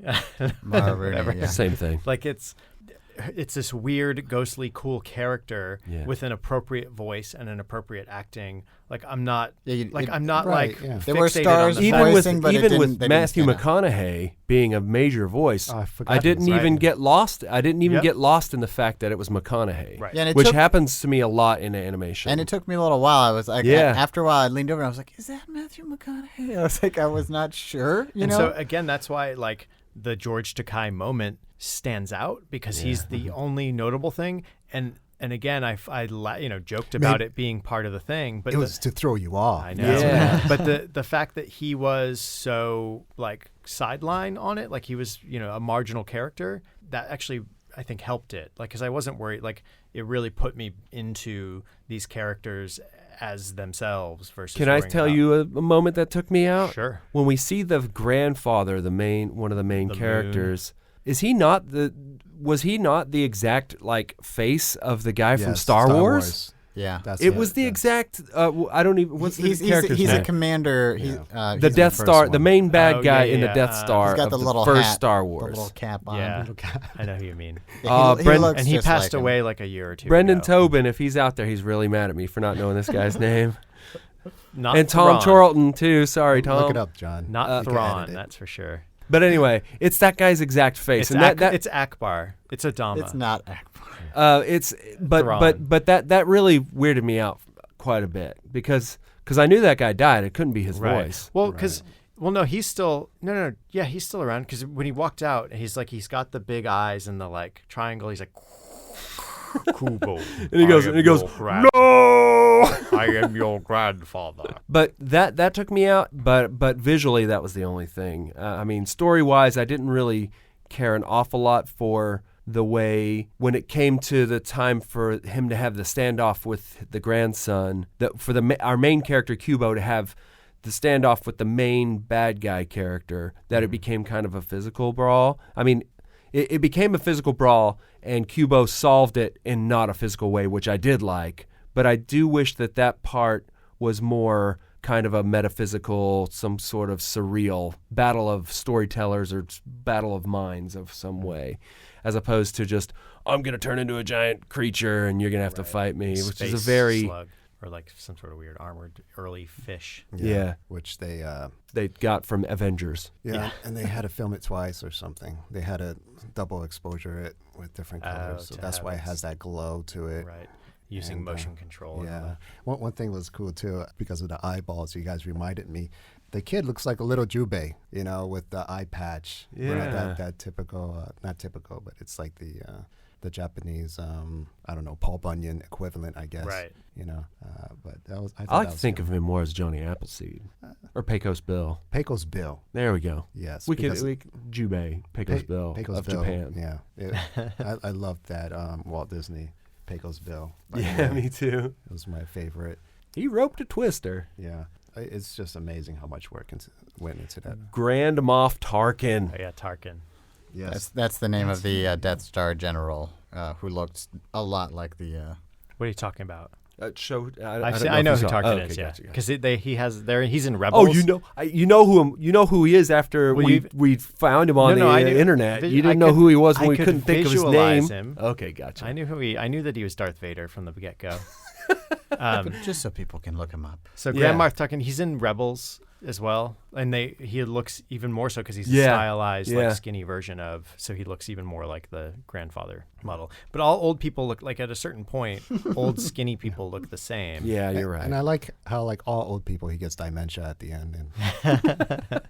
Speaker 2: Mara Rooney, yeah.
Speaker 3: Same thing.
Speaker 1: Like it's this weird, ghostly, cool character with an appropriate voice and an appropriate acting. Like I'm not, I'm not
Speaker 4: right,
Speaker 1: like
Speaker 4: yeah.
Speaker 2: There were
Speaker 1: fixated
Speaker 2: stars
Speaker 1: on the
Speaker 3: Even
Speaker 1: fact-
Speaker 2: voicing,
Speaker 3: with
Speaker 2: but it
Speaker 3: even
Speaker 2: didn't-
Speaker 3: with
Speaker 2: they didn't
Speaker 3: Matthew
Speaker 2: stand out.
Speaker 3: McConaughey being a major voice,
Speaker 4: Oh, I forgot
Speaker 3: I didn't
Speaker 4: he was
Speaker 3: even
Speaker 1: right.
Speaker 3: get lost. I didn't even
Speaker 1: Yep.
Speaker 3: get lost in the fact that it was McConaughey,
Speaker 1: Right.
Speaker 2: Yeah, and it
Speaker 3: which
Speaker 2: took-
Speaker 3: happens to me a lot in animation.
Speaker 2: And it took me a little while. I was like,
Speaker 3: Yeah.
Speaker 2: after a while, I leaned over and I was like, "Is that Matthew McConaughey?" I was like, I was not sure. You
Speaker 1: and
Speaker 2: know,
Speaker 1: so again, that's why like the George Takei moment stands out because he's the only notable thing. And again, I joked about it being part of the thing, but
Speaker 4: It was to throw you off.
Speaker 1: I know.
Speaker 3: Yeah.
Speaker 1: But the fact that he was so like sideline on it, like he was, a marginal character, that actually I think helped it. Like, because I wasn't worried. Like, it really put me into these characters as themselves versus.
Speaker 3: Can I
Speaker 1: worrying
Speaker 3: tell
Speaker 1: about-
Speaker 3: you a moment that took me out?
Speaker 1: Sure.
Speaker 3: When we see the grandfather, one of the main
Speaker 1: The
Speaker 3: characters, was he not the exact like face of the guy from
Speaker 4: Yes,
Speaker 3: Star Wars?
Speaker 2: yeah.
Speaker 3: It was the exact. I don't even. What's the character's
Speaker 2: he's
Speaker 3: name?
Speaker 2: a commander. He's,
Speaker 4: Yeah.
Speaker 2: he's
Speaker 3: The
Speaker 2: in
Speaker 3: Death
Speaker 2: first
Speaker 3: Star,
Speaker 2: one.
Speaker 3: the main bad
Speaker 1: Oh,
Speaker 3: guy
Speaker 1: yeah,
Speaker 3: in the
Speaker 1: yeah.
Speaker 3: Death Star
Speaker 2: He's got
Speaker 3: of
Speaker 2: the little
Speaker 3: first
Speaker 2: hat,
Speaker 3: Star
Speaker 2: the
Speaker 3: Wars.
Speaker 2: little cap on.
Speaker 1: Yeah.
Speaker 4: Little cat.
Speaker 1: I know who you mean.
Speaker 2: Yeah,
Speaker 3: Brent-
Speaker 2: looks
Speaker 1: And he
Speaker 2: just
Speaker 1: passed
Speaker 2: like him.
Speaker 1: away like a year or two
Speaker 3: Brendan
Speaker 1: ago.
Speaker 3: Tobin, if he's out there, he's really mad at me for not knowing this guy's name.
Speaker 1: Not
Speaker 3: And Tom
Speaker 1: Thrawn.
Speaker 3: Charlton too. Sorry, Tom.
Speaker 4: Look it up, John.
Speaker 1: Not
Speaker 4: You can
Speaker 1: Thrawn,
Speaker 4: edit it.
Speaker 1: that's for sure.
Speaker 3: But anyway, it's that guy's exact face,
Speaker 1: It's,
Speaker 3: and
Speaker 1: it's Akbar. It's Adama.
Speaker 2: It's not Akbar.
Speaker 3: but that really weirded me out quite a bit because I knew that guy died. It couldn't be his
Speaker 1: Right.
Speaker 3: voice.
Speaker 1: Well, because no, he's still yeah, he's still around. Because when he walked out, he's got the big eyes and the like triangle. He's like, Kubo,
Speaker 3: And he goes,
Speaker 1: no, I am your grandfather.
Speaker 3: But that took me out. But visually, that was the only thing. I mean, story wise, I didn't really care an awful lot for the way when it came to the time for him to have the standoff with the grandson. That for our main character Kubo to have the standoff with the main bad guy character. That it became kind of a physical brawl. I mean, it became a physical brawl, and Kubo solved it in not a physical way, which I did like. But I do wish that part was more kind of a metaphysical, some sort of surreal battle of storytellers or battle of minds of some way, as opposed to just, I'm going to turn into a giant creature and you're going to have to fight me, which is a
Speaker 1: Space
Speaker 3: very...
Speaker 1: slug, or like some sort of weird armored early fish.
Speaker 3: Yeah.
Speaker 4: Which they
Speaker 3: got from Avengers.
Speaker 4: yeah, and they had to film it twice or something. They had to double exposure it with different colors, so
Speaker 1: to
Speaker 4: that's
Speaker 1: have
Speaker 4: why it
Speaker 1: it
Speaker 4: has that glow to it.
Speaker 1: Right. Using
Speaker 4: And,
Speaker 1: motion control. and all
Speaker 4: Yeah.
Speaker 1: that.
Speaker 4: One thing was cool too because of the eyeballs. You guys reminded me. The kid looks like a little Jubei, with the eye patch.
Speaker 3: Yeah.
Speaker 4: That typical, not typical, but it's like the Japanese, I don't know, Paul Bunyan equivalent, I guess.
Speaker 1: Right.
Speaker 4: But that was.
Speaker 3: I like to think of him more as Johnny Appleseed or Pecos Bill.
Speaker 4: Pecos Bill.
Speaker 3: There we go.
Speaker 4: Yes.
Speaker 3: We
Speaker 4: because
Speaker 3: could Jubei, Pecos Bill
Speaker 4: Pecos
Speaker 3: of
Speaker 4: Bill,
Speaker 3: Japan.
Speaker 4: Yeah. I loved that Walt Disney Pecos Bill. by the
Speaker 3: Yeah,
Speaker 4: way.
Speaker 3: me too.
Speaker 4: It was my favorite.
Speaker 3: He roped a twister.
Speaker 4: Yeah. It's just amazing how much work went into that.
Speaker 3: Grand Moff Tarkin.
Speaker 1: Oh, yeah, Tarkin.
Speaker 4: Yes.
Speaker 2: That's the name of the Death Star general who looked a lot like the.
Speaker 1: What are you talking about?
Speaker 3: Show.
Speaker 1: I know who Tarkin is. Yeah,
Speaker 3: gotcha.
Speaker 1: because he's in Rebels.
Speaker 3: Oh, you know who he is after
Speaker 1: Well,
Speaker 3: we found him on
Speaker 1: I
Speaker 3: the
Speaker 1: knew-
Speaker 3: internet.
Speaker 1: vis-
Speaker 3: You didn't
Speaker 1: I
Speaker 3: know
Speaker 1: could-
Speaker 3: who he was
Speaker 1: I
Speaker 3: when we
Speaker 1: could
Speaker 3: couldn't think of his
Speaker 1: visualize
Speaker 3: name.
Speaker 1: him.
Speaker 3: Okay, gotcha.
Speaker 1: I knew that he was Darth Vader from the get-go.
Speaker 2: Just so people can look him up.
Speaker 1: So
Speaker 3: Yeah.
Speaker 1: Grand Moff Tarkin, he's in Rebels as well, and he looks even more so because he's a
Speaker 3: Yeah.
Speaker 1: stylized,
Speaker 3: Yeah.
Speaker 1: like skinny version of. So he looks even more like the grandfather model. But all old people look like at a certain point, old skinny people look the same.
Speaker 3: Yeah, you're right.
Speaker 4: And I like how, like all old people, he gets dementia at the end. And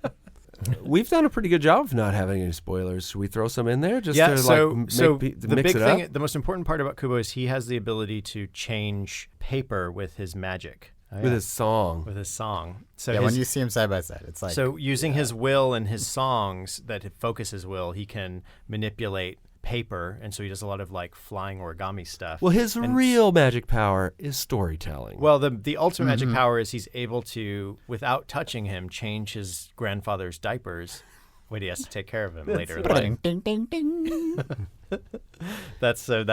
Speaker 3: We've done a pretty good job of not having any spoilers. Should we throw some in there just
Speaker 1: Yeah,
Speaker 3: to
Speaker 1: so
Speaker 3: to
Speaker 1: the
Speaker 3: mix
Speaker 1: big
Speaker 3: it
Speaker 1: thing,
Speaker 3: up?
Speaker 1: the most important part about Kubo is he has the ability to change paper with his magic,
Speaker 3: With his song.
Speaker 1: with his song. So
Speaker 2: Yeah,
Speaker 1: his-
Speaker 2: when you see him side by side, it's like.
Speaker 1: so using his will and his songs that focus his will, he can manipulate paper, and so he does a lot of like flying origami stuff.
Speaker 3: Well, his
Speaker 1: And-
Speaker 3: real magic power is storytelling.
Speaker 1: Well, the ultimate magic power is he's able to, without touching him, change his grandfather's diapers when he has to take care of him later in life.
Speaker 2: Ding, ding, ding.
Speaker 1: That's sort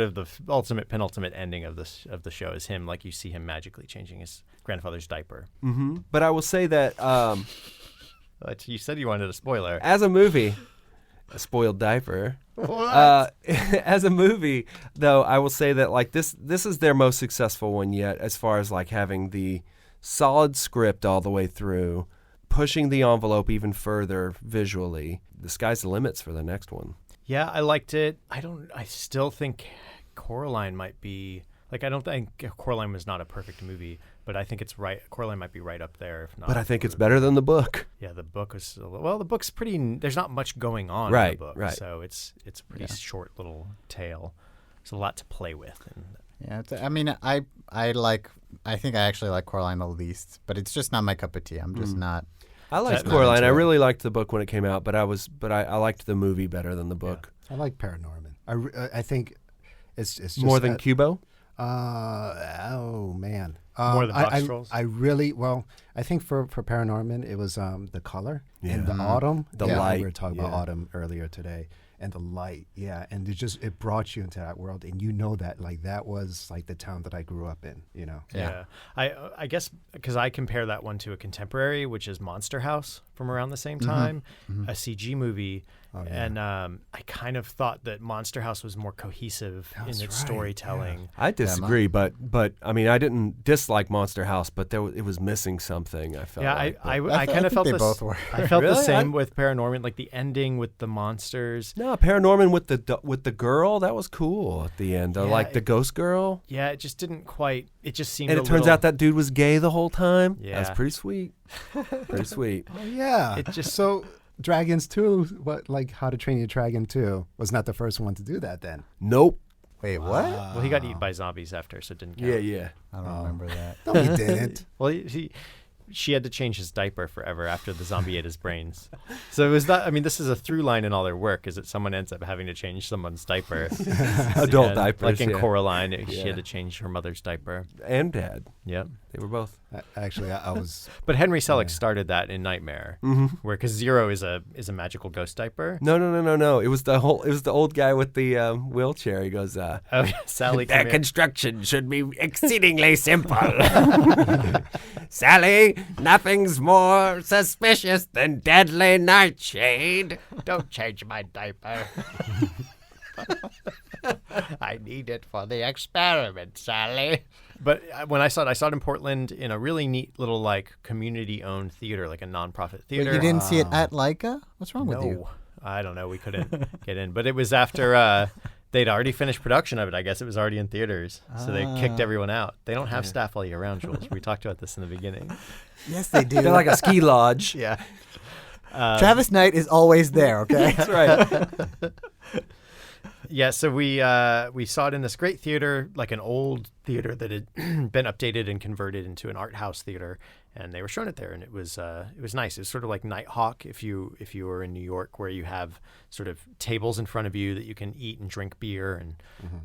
Speaker 1: of the ultimate penultimate ending of the show is him, like you see him magically changing his grandfather's diaper.
Speaker 3: But I will say that
Speaker 1: But you said you wanted a spoiler.
Speaker 3: as a movie, a spoiled diaper. As a movie, though, I will say that like this is their most successful one yet, as far as like having the solid script all the way through, pushing the envelope even further visually. The sky's the limits for the next one.
Speaker 1: Yeah, I liked it. I still think Coraline might be like, I don't think Coraline was not a perfect movie, but I think it's right. Coraline might be right up there, if not.
Speaker 3: But I think it's better than the book.
Speaker 1: Yeah, the book was the book's pretty. There's not much going on in
Speaker 3: Right,
Speaker 1: the book,
Speaker 3: right.
Speaker 1: so it's a pretty short little tale. There's a lot to play with. And
Speaker 2: Yeah, I mean, I think I actually like Coraline the least, but it's just not my cup of tea. I'm just not.
Speaker 3: I liked
Speaker 1: Not
Speaker 3: Coraline.
Speaker 2: into
Speaker 3: I
Speaker 2: it.
Speaker 3: really liked the book when it came out, but I liked the movie better than the book.
Speaker 4: I like Paranorman. I think it's just
Speaker 3: More than
Speaker 4: that-
Speaker 3: Kubo?
Speaker 4: Oh man.
Speaker 1: More than Box
Speaker 4: I
Speaker 1: Trolls?
Speaker 4: I really I think for Paranorman it was the color and the autumn.
Speaker 3: The
Speaker 4: Yeah,
Speaker 3: light,
Speaker 4: We were talking about
Speaker 3: yeah.
Speaker 4: autumn earlier today, and the light. Yeah, and it brought you into that world, and you know that like that was like the town that I grew up in. You know.
Speaker 1: yeah, I guess because I compare that one to a contemporary, which is Monster House from around the same time, a CG movie. And I kind of thought that Monster House was more cohesive in
Speaker 4: That's
Speaker 1: its
Speaker 4: right,
Speaker 1: storytelling.
Speaker 3: I disagree, but I mean, I didn't dislike Monster House, but it was missing something. I felt.
Speaker 1: Yeah,
Speaker 3: like, but-
Speaker 1: I kind
Speaker 2: I
Speaker 1: of
Speaker 2: think
Speaker 1: felt
Speaker 2: they
Speaker 1: this,
Speaker 2: both were.
Speaker 1: I felt the
Speaker 3: Really?
Speaker 1: same with Paranorman, like the ending with the monsters.
Speaker 3: No, Paranorman with the girl, that was cool at the end.
Speaker 1: Yeah,
Speaker 3: Like the ghost girl,
Speaker 1: Yeah, it just didn't quite. It just seemed.
Speaker 3: and it turns out that dude was gay the whole time. That's
Speaker 1: Yeah.
Speaker 3: pretty sweet. Pretty sweet.
Speaker 4: Oh, yeah.
Speaker 1: It just-
Speaker 4: so Dragons 2, like How to Train Your Dragon 2 was not the first one to do that then.
Speaker 3: Nope.
Speaker 2: Wait, what?
Speaker 1: Well, he got eaten by zombies after, so it didn't count.
Speaker 3: Yeah.
Speaker 2: I don't remember that.
Speaker 4: No, he didn't.
Speaker 1: Well, she had to change his diaper forever after the zombie ate his brains. So it was not. I mean, this is a through line in all their work: is that someone ends up having to change someone's diaper.
Speaker 3: Adult
Speaker 1: And
Speaker 3: diapers.
Speaker 1: like in
Speaker 3: yeah.
Speaker 1: Coraline, she
Speaker 3: Yeah.
Speaker 1: had to change her mother's diaper.
Speaker 3: And dad.
Speaker 1: Yep.
Speaker 3: They were both.
Speaker 4: Actually, I was.
Speaker 1: But Henry Selick started that in Nightmare, where because Zero is a magical ghost diaper.
Speaker 3: No. It was the old guy with the wheelchair. He goes,
Speaker 1: Oh, yeah, Sally. come here.
Speaker 3: construction should be exceedingly simple. Sally, nothing's more suspicious than deadly nightshade.
Speaker 1: Don't change my diaper. I need it for the experiment, Sally. But when I saw it in Portland in a really neat little like community-owned theater, like a nonprofit theater.
Speaker 2: Wait, you didn't see it at Leica? What's wrong with you?
Speaker 1: No, I don't know. We couldn't get in, but it was after they'd already finished production of it. I guess it was already in theaters, so they kicked everyone out. They don't have staff all year round, Jules. We talked about this in the beginning.
Speaker 2: Yes, they do.
Speaker 3: They're like a ski lodge.
Speaker 1: Yeah.
Speaker 2: Travis Knight is always there, okay?
Speaker 3: That's right.
Speaker 1: Yeah, so we saw it in this great theater, like an old theater that had been updated and converted into an art house theater, and they were showing it there, and it was nice. It was sort of like Nighthawk if you were in New York, where you have sort of tables in front of you that you can eat and drink beer and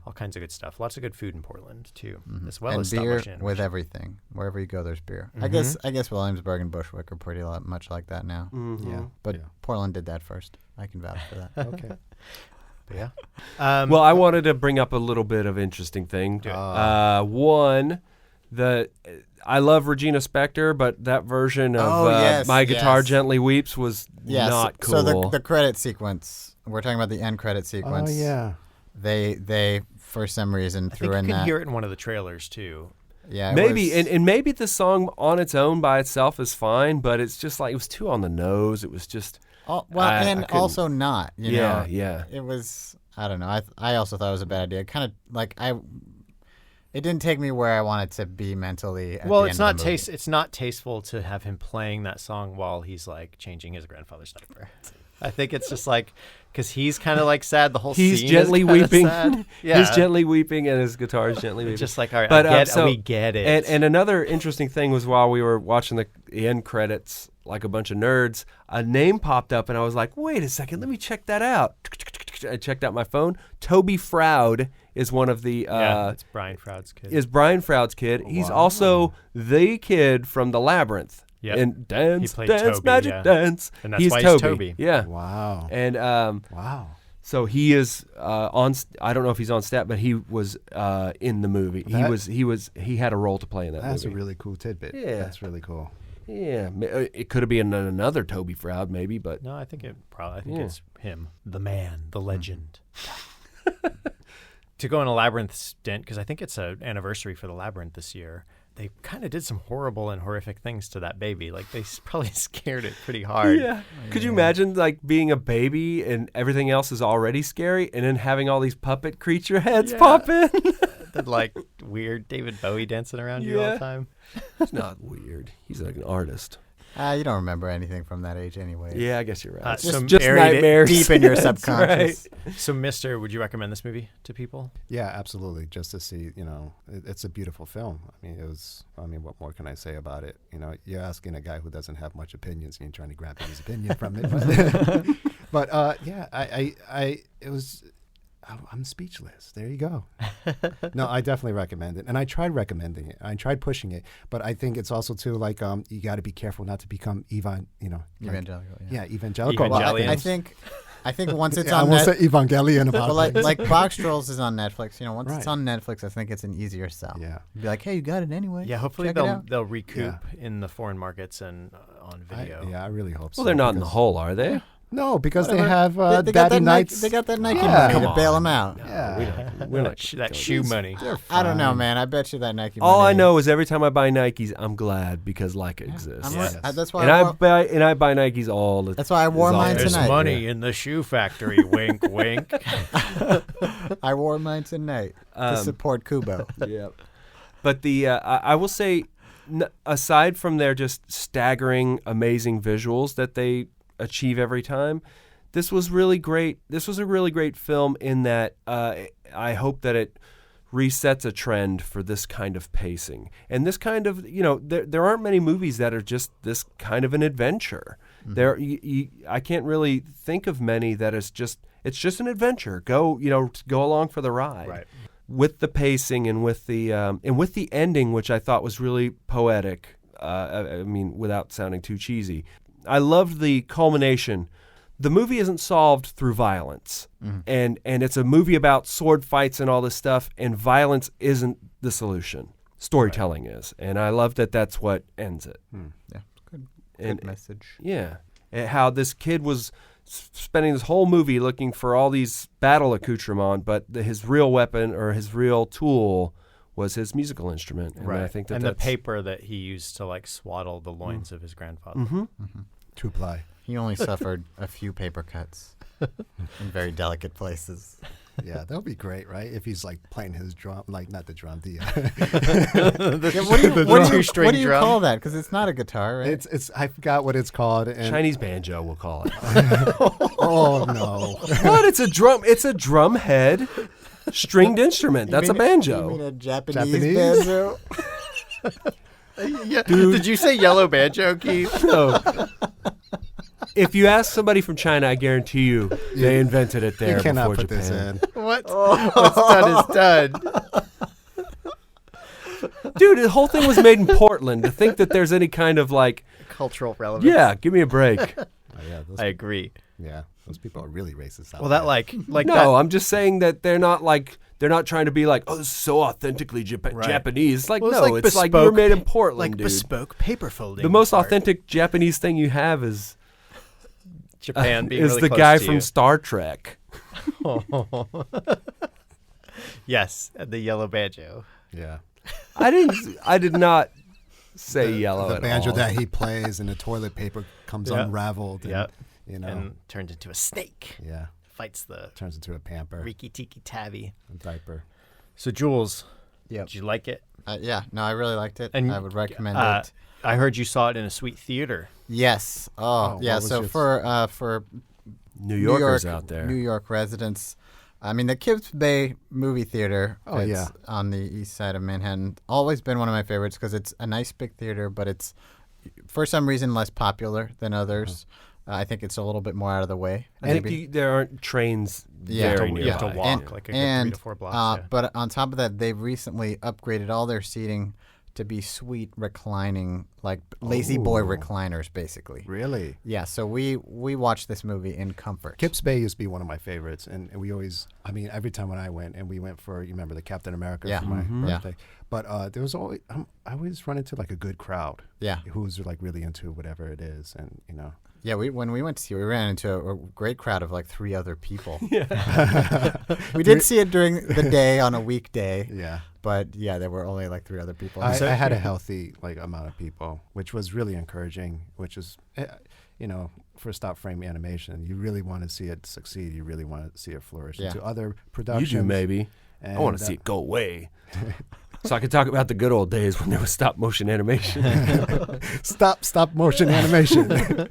Speaker 1: all kinds of good stuff. Lots of good food in Portland too, as well
Speaker 2: and
Speaker 1: as
Speaker 2: beer
Speaker 1: stop motion
Speaker 2: with everything. Wherever you go, there's beer. I guess Williamsburg and Bushwick are pretty much like that now.
Speaker 4: Yeah.
Speaker 2: But Portland did that first. I can vouch for that.
Speaker 4: Okay.
Speaker 1: But yeah.
Speaker 3: Well, I wanted to bring up a little bit of interesting thing. One, I love Regina Spektor, but that version of My Guitar Gently Weeps was not cool.
Speaker 2: So the credit sequence, we're talking about the end credit sequence.
Speaker 4: Oh, yeah.
Speaker 2: They for some reason threw in that.
Speaker 1: You can hear it in one of the trailers too.
Speaker 2: Yeah,
Speaker 3: maybe and maybe the song on its own by itself is fine, but it's just like it was too on the nose. It was just
Speaker 2: also not. You know?
Speaker 3: Yeah.
Speaker 2: It was. I don't know. I also thought it was a bad idea. Kind of like it didn't take me where I wanted to be mentally. At the
Speaker 1: It's
Speaker 2: end
Speaker 1: not
Speaker 2: of the movie.
Speaker 1: It's not tasteful to have him playing that song while he's like changing his grandfather's diaper. I think it's just like because he's kind of like sad. The whole
Speaker 3: he's
Speaker 1: scene
Speaker 3: gently
Speaker 1: is kinda
Speaker 3: weeping.
Speaker 1: sad. Yeah,
Speaker 3: He's gently weeping, and his guitar is gently weeping.
Speaker 1: just like all right.
Speaker 3: But,
Speaker 1: we get it.
Speaker 3: And another interesting thing was while we were watching the end credits, like a bunch of nerds, a name popped up, and I was like, "Wait a second, let me check that out." I checked out my phone. Toby Froud is one of the.
Speaker 1: It's Brian Froud's kid.
Speaker 3: Is Brian Froud's kid? He's also the kid from The Labyrinth.
Speaker 1: Yep.
Speaker 3: And Dance,
Speaker 1: He played
Speaker 3: Dance,
Speaker 1: Toby,
Speaker 3: Magic
Speaker 1: yeah.
Speaker 3: Dance.
Speaker 1: And that's why he's Toby.
Speaker 3: Yeah.
Speaker 4: Wow.
Speaker 3: And
Speaker 4: Wow.
Speaker 3: so he is on. I don't know if he's on stat, but he was in the movie. He had a role to play in that movie.
Speaker 4: That's a really cool tidbit.
Speaker 3: Yeah.
Speaker 4: That's really cool.
Speaker 3: Yeah, it could have been another Toby Froud, maybe, but
Speaker 1: No, I think it's him, the man, the legend. To go on a Labyrinth stint, because I think it's an anniversary for the Labyrinth this year. They kind of did some horrible and horrific things to that baby. Like they probably scared it pretty hard.
Speaker 3: Yeah. Could you imagine like being a baby and everything else is already scary, and then having all these puppet creature heads pop in?
Speaker 1: The like weird David Bowie dancing around you all the time.
Speaker 3: It's not weird. He's like an artist.
Speaker 2: You don't remember anything from that age anyway.
Speaker 3: Yeah, I guess you're right.
Speaker 1: So
Speaker 3: just
Speaker 1: buried it
Speaker 3: nightmares
Speaker 2: deep in your
Speaker 3: That's
Speaker 2: subconscious.
Speaker 3: right.
Speaker 1: So, Mister, would you recommend this movie to people?
Speaker 4: Yeah, absolutely. Just to see, it's a beautiful film. What more can I say about it? You're asking a guy who doesn't have much opinions and you're trying to grab his opinion from it. But I'm speechless. There you go. No, I definitely recommend it. And I tried recommending it. I tried pushing it. But I think it's also, too, like, you got to be careful not to become evangelical.
Speaker 1: Evangelical.
Speaker 2: Well, I think once it's
Speaker 4: I
Speaker 2: on
Speaker 4: won't say Evangelion about
Speaker 2: well,
Speaker 4: things.
Speaker 2: like Box Trolls is on Netflix. Once
Speaker 4: Right.
Speaker 2: it's on Netflix, I think it's an easier sell.
Speaker 4: Yeah.
Speaker 2: You'd be like, hey, you got it anyway.
Speaker 1: Yeah, hopefully
Speaker 2: Check it out.
Speaker 1: they'll recoup in the foreign markets and on video.
Speaker 4: I really hope so.
Speaker 3: Well, they're not in the
Speaker 4: because-
Speaker 3: hole, are they?
Speaker 4: No, because
Speaker 2: Whatever.
Speaker 4: they have
Speaker 2: They got
Speaker 4: Daddy
Speaker 2: that
Speaker 4: Nights.
Speaker 2: They got that Nike
Speaker 3: Yeah.
Speaker 2: money
Speaker 3: Come
Speaker 2: to bail them out.
Speaker 4: Yeah.
Speaker 3: We're not.
Speaker 1: That shoe money.
Speaker 2: I don't know, man. I bet you that Nike
Speaker 3: All
Speaker 2: money.
Speaker 3: I know is every time I buy Nikes, I'm glad because Leica exists.
Speaker 2: That's why
Speaker 3: And
Speaker 2: I
Speaker 3: I
Speaker 2: wore,
Speaker 3: buy Nikes all the.
Speaker 2: that's why I wore
Speaker 3: It's all
Speaker 2: mine
Speaker 3: there.
Speaker 1: There's
Speaker 2: tonight.
Speaker 1: money in the shoe factory. Wink, wink.
Speaker 2: I wore mine tonight to support Kubo.
Speaker 3: Yeah. But I will say, aside from their just staggering, amazing visuals that they achieve every time, this was really great. This was a really great film in that I hope that it resets a trend for this kind of pacing. And this kind of, there aren't many movies that are just this kind of an adventure. Mm-hmm. I can't really think of many that it's just an adventure. Go along for the ride.
Speaker 1: Right.
Speaker 3: With the pacing and with the ending, which I thought was really poetic. Without sounding too cheesy, I loved the culmination. The movie isn't solved through violence, and it's a movie about sword fights and all this stuff, and violence isn't the solution. Storytelling is, and I love that that's what ends it.
Speaker 2: Yeah, good message.
Speaker 3: Yeah, and how this kid was spending this whole movie looking for all these battle accoutrements, but his real weapon or his real tool was his musical instrument. And I think
Speaker 1: and
Speaker 3: that's
Speaker 1: the paper that he used to like swaddle the loins of his grandfather.
Speaker 4: Two ply.
Speaker 2: He only suffered a few paper cuts in very delicate places.
Speaker 4: Yeah, that would be great, right? If he's like playing his drum, like not the drum, the
Speaker 2: What do you call that? Because it's not a guitar, right?
Speaker 4: it's I forgot what it's called. And
Speaker 3: Chinese banjo, we'll call it.
Speaker 4: oh no,
Speaker 3: What? It's a drum. It's a drum head, stringed instrument. That's a banjo.
Speaker 2: You mean a Japanese banjo?
Speaker 1: Yeah. Did you say yellow banjo, Keith?
Speaker 3: No. If you ask somebody from China, I guarantee you they invented it there
Speaker 4: you cannot
Speaker 3: before
Speaker 4: put this
Speaker 3: Japan.
Speaker 4: in.
Speaker 1: What? What's done is done.
Speaker 3: Dude, the whole thing was made in Portland. To think that there's any kind of like,
Speaker 1: Cultural relevance.
Speaker 3: yeah, give me a break.
Speaker 4: Oh, yeah,
Speaker 1: I agree.
Speaker 4: those people are really racist. Out
Speaker 1: Well, that
Speaker 4: there.
Speaker 1: like
Speaker 3: No,
Speaker 1: that.
Speaker 3: I'm just saying that they're not trying to be like, oh, this is so authentically
Speaker 1: Right.
Speaker 3: Japanese. It's like,
Speaker 1: Well,
Speaker 3: no, it's like you were made in Portland,
Speaker 1: like
Speaker 3: dude.
Speaker 1: bespoke paper folding.
Speaker 3: The most
Speaker 1: art.
Speaker 3: authentic Japanese thing you have is
Speaker 1: Japan being
Speaker 3: is
Speaker 1: really
Speaker 3: the
Speaker 1: close
Speaker 3: guy
Speaker 1: to
Speaker 3: from
Speaker 1: you.
Speaker 3: Star Trek.
Speaker 1: Yes, the yellow banjo.
Speaker 4: yeah,
Speaker 3: I did not say yellow
Speaker 4: the
Speaker 3: at
Speaker 4: banjo
Speaker 3: all.
Speaker 4: that he plays and the toilet paper comes
Speaker 1: Yep.
Speaker 4: unraveled. And,
Speaker 1: Yep.
Speaker 4: you know,
Speaker 1: And turns into a snake.
Speaker 4: yeah,
Speaker 1: Fights the
Speaker 4: turns into a pamper,
Speaker 1: Riki Tiki Tavi.
Speaker 4: a diaper.
Speaker 1: So Jules,
Speaker 2: Yep.
Speaker 1: did you like it?
Speaker 2: Yeah, no, I really liked it.
Speaker 1: And,
Speaker 2: I would recommend
Speaker 1: Uh,
Speaker 2: it.
Speaker 1: I heard you saw it in a sweet theater.
Speaker 2: Yes.
Speaker 4: Oh,
Speaker 2: Yeah.
Speaker 4: what was
Speaker 2: So
Speaker 4: your-
Speaker 2: for
Speaker 3: New
Speaker 2: New
Speaker 3: Yorkers
Speaker 2: York,
Speaker 3: out there.
Speaker 2: New York residents. I mean, the Kibbs Bay movie theater.
Speaker 4: Oh,
Speaker 2: it's
Speaker 4: yeah.
Speaker 2: on the east side of Manhattan. Always been one of my favorites because it's a nice big theater, but it's for some reason less popular than others. I think it's a little bit more out of the way.
Speaker 3: And
Speaker 2: maybe.
Speaker 3: there aren't trains
Speaker 2: Yeah.
Speaker 3: very
Speaker 1: You have to
Speaker 3: nearby.
Speaker 1: walk like a good 3 to 4 blocks. Yeah.
Speaker 2: But on top of that, they've recently upgraded all their seating to be sweet reclining, like lazy boy
Speaker 4: Ooh.
Speaker 2: recliners, basically.
Speaker 4: Really?
Speaker 2: Yeah, so we watched this movie in comfort.
Speaker 4: Kips Bay used to be one of my favorites, and we always, I mean, every time when I went, and we went for, you remember the Captain America
Speaker 2: Yeah.
Speaker 4: for my
Speaker 2: Yeah.
Speaker 4: birthday. But there was always, I always run into like a good crowd.
Speaker 2: Yeah.
Speaker 4: Who's like really into whatever it is, and you know.
Speaker 2: Yeah, when we went to see it, we ran into a great crowd of like 3 other people. We did see it during the day on a weekday,
Speaker 4: Yeah.
Speaker 2: but yeah, there were only like 3 other people.
Speaker 4: I
Speaker 2: So-
Speaker 4: had a healthy like amount of people, which was really encouraging. Which is, you know, for stop frame animation, you really want to see it succeed. You really want to see it flourish.
Speaker 2: Yeah.
Speaker 4: Into other
Speaker 3: You
Speaker 4: productions,
Speaker 3: do, maybe. I want
Speaker 4: and,
Speaker 3: to see it go away. So I could talk about the good old days when there was stop motion animation.
Speaker 4: stop motion animation.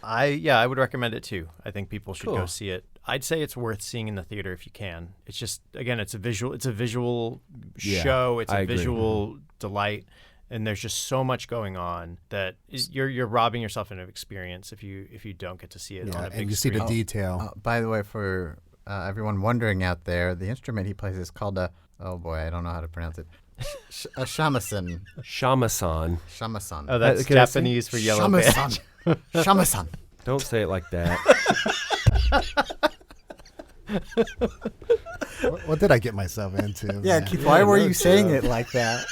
Speaker 1: I would recommend it too. I think people should go
Speaker 3: Cool.
Speaker 1: see it. I'd say it's worth seeing in the theater if you can. It's just again, it's a visual
Speaker 3: Yeah,
Speaker 1: show. It's
Speaker 3: I
Speaker 1: a
Speaker 3: agree.
Speaker 1: visual delight, and there's just so much going on that you're robbing yourself of an experience if you don't get to see it on
Speaker 4: Yeah,
Speaker 1: a big
Speaker 4: and you see the
Speaker 1: screen.
Speaker 4: detail.
Speaker 2: by the way, for everyone wondering out there, the instrument he plays is called a, oh boy, I don't know how to pronounce it, a shamisen.
Speaker 3: Shamasan.
Speaker 2: Shamasan.
Speaker 1: Oh, that's
Speaker 3: Can I see?
Speaker 1: Japanese for yellow badge.
Speaker 2: Shamasan. Shamasan.
Speaker 3: Don't say it like that.
Speaker 4: What did I get myself into?
Speaker 2: Yeah,
Speaker 4: man?
Speaker 2: Keith, why were
Speaker 3: no
Speaker 2: you saying
Speaker 3: joke.
Speaker 2: it like that?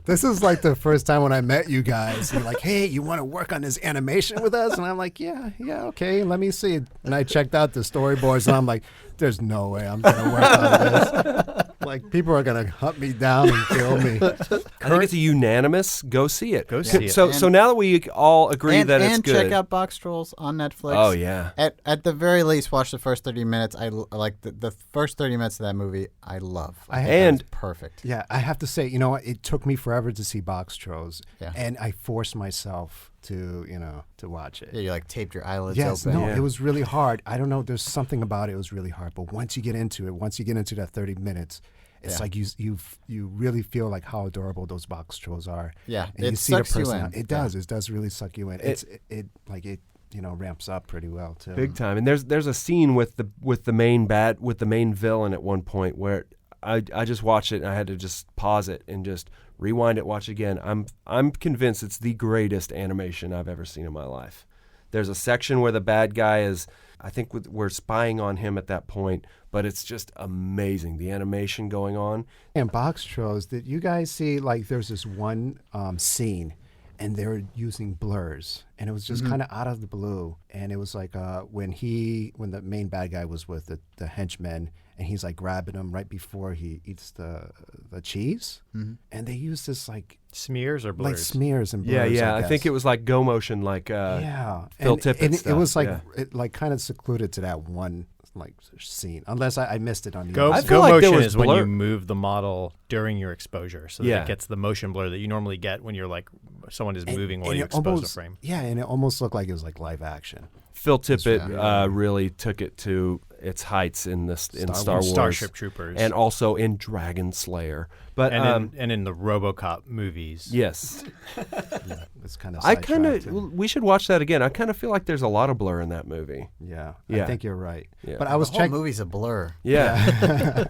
Speaker 4: This is like the first time when I met you guys. You're like, hey, you want to work on this animation with us? And I'm like, yeah, okay, let me see. And I checked out the storyboards, and I'm like, there's no way I'm going to work on this. Like, people are going to hunt me down and kill me.
Speaker 3: I think it's a unanimous. Go see it.
Speaker 1: Go see it.
Speaker 3: So
Speaker 2: And-
Speaker 3: now that we all agree that it's
Speaker 2: and
Speaker 3: good.
Speaker 2: check out Box Trolls on Netflix.
Speaker 3: Oh yeah.
Speaker 2: At the very least, watch the first 30 minutes. I like the first 30 minutes of that movie. I love. I think
Speaker 3: And-
Speaker 2: that's perfect.
Speaker 4: Yeah, I have to say, you know what? It took me forever to see Box Trolls.
Speaker 2: Yeah.
Speaker 4: And I forced myself to, you know, to watch it.
Speaker 2: Yeah, you like taped your eyelids
Speaker 4: Yes,
Speaker 2: open.
Speaker 4: no,
Speaker 3: Yeah.
Speaker 4: it was really hard. I don't know. There's something about it. It was really hard. But once you get into it, once you get into that 30 minutes, it's
Speaker 2: Yeah.
Speaker 4: like you really feel like how adorable those Box Trolls are.
Speaker 2: Yeah,
Speaker 4: and
Speaker 2: it
Speaker 4: you see the
Speaker 2: sucks you in.
Speaker 4: personality. It does. It does really suck you in.
Speaker 3: It-
Speaker 4: It you know, ramps up pretty well too.
Speaker 3: Big time. And there's a scene with the main villain at one point where I just watched it and I had to just pause it and just rewind it, watch it again. I'm convinced it's the greatest animation I've ever seen in my life. There's a section where the bad guy is, I think we're spying on him at that point, but it's just amazing, the animation going on.
Speaker 4: And Box Trolls, did you guys see, like, there's this one scene and they were using blurs and it was just kind of out of the blue. And it was like when the main bad guy was with the henchmen and he's like grabbing him right before he eats the cheese. And they used this like
Speaker 1: Smears or blurs?
Speaker 4: smears and blurs.
Speaker 3: Yeah. I
Speaker 4: guess.
Speaker 3: think it was like go motion, like
Speaker 4: yeah.
Speaker 3: Phil
Speaker 4: and,
Speaker 3: Tippett
Speaker 4: and it
Speaker 3: stuff,
Speaker 4: was like
Speaker 3: yeah.
Speaker 4: it like kind of secluded to that one like seen, unless I missed it on the
Speaker 1: Go,
Speaker 3: I
Speaker 4: other
Speaker 3: feel
Speaker 1: go
Speaker 3: like there
Speaker 1: motion
Speaker 3: was
Speaker 1: is when
Speaker 3: blur.
Speaker 1: you move the model during your exposure, so that
Speaker 3: Yeah.
Speaker 1: it gets the motion blur that you normally get when you're like someone is moving while
Speaker 4: and
Speaker 1: you
Speaker 4: it
Speaker 1: expose a
Speaker 4: almost-
Speaker 1: frame.
Speaker 4: Yeah, and it almost looked like it was like live action.
Speaker 3: Phil Tippett really took it to its heights in Star Wars,
Speaker 1: Starship Troopers,
Speaker 3: and also in Dragon Slayer. But
Speaker 1: and in the RoboCop movies.
Speaker 3: yes,
Speaker 4: It's kind of.
Speaker 3: I kind of we should watch that again. I kind of feel like there's a lot of blur in that movie.
Speaker 4: Yeah,
Speaker 3: Yeah.
Speaker 4: I think you're right.
Speaker 3: Yeah.
Speaker 4: But I was
Speaker 2: The whole
Speaker 4: checking.
Speaker 2: movie's a blur.
Speaker 3: Yeah.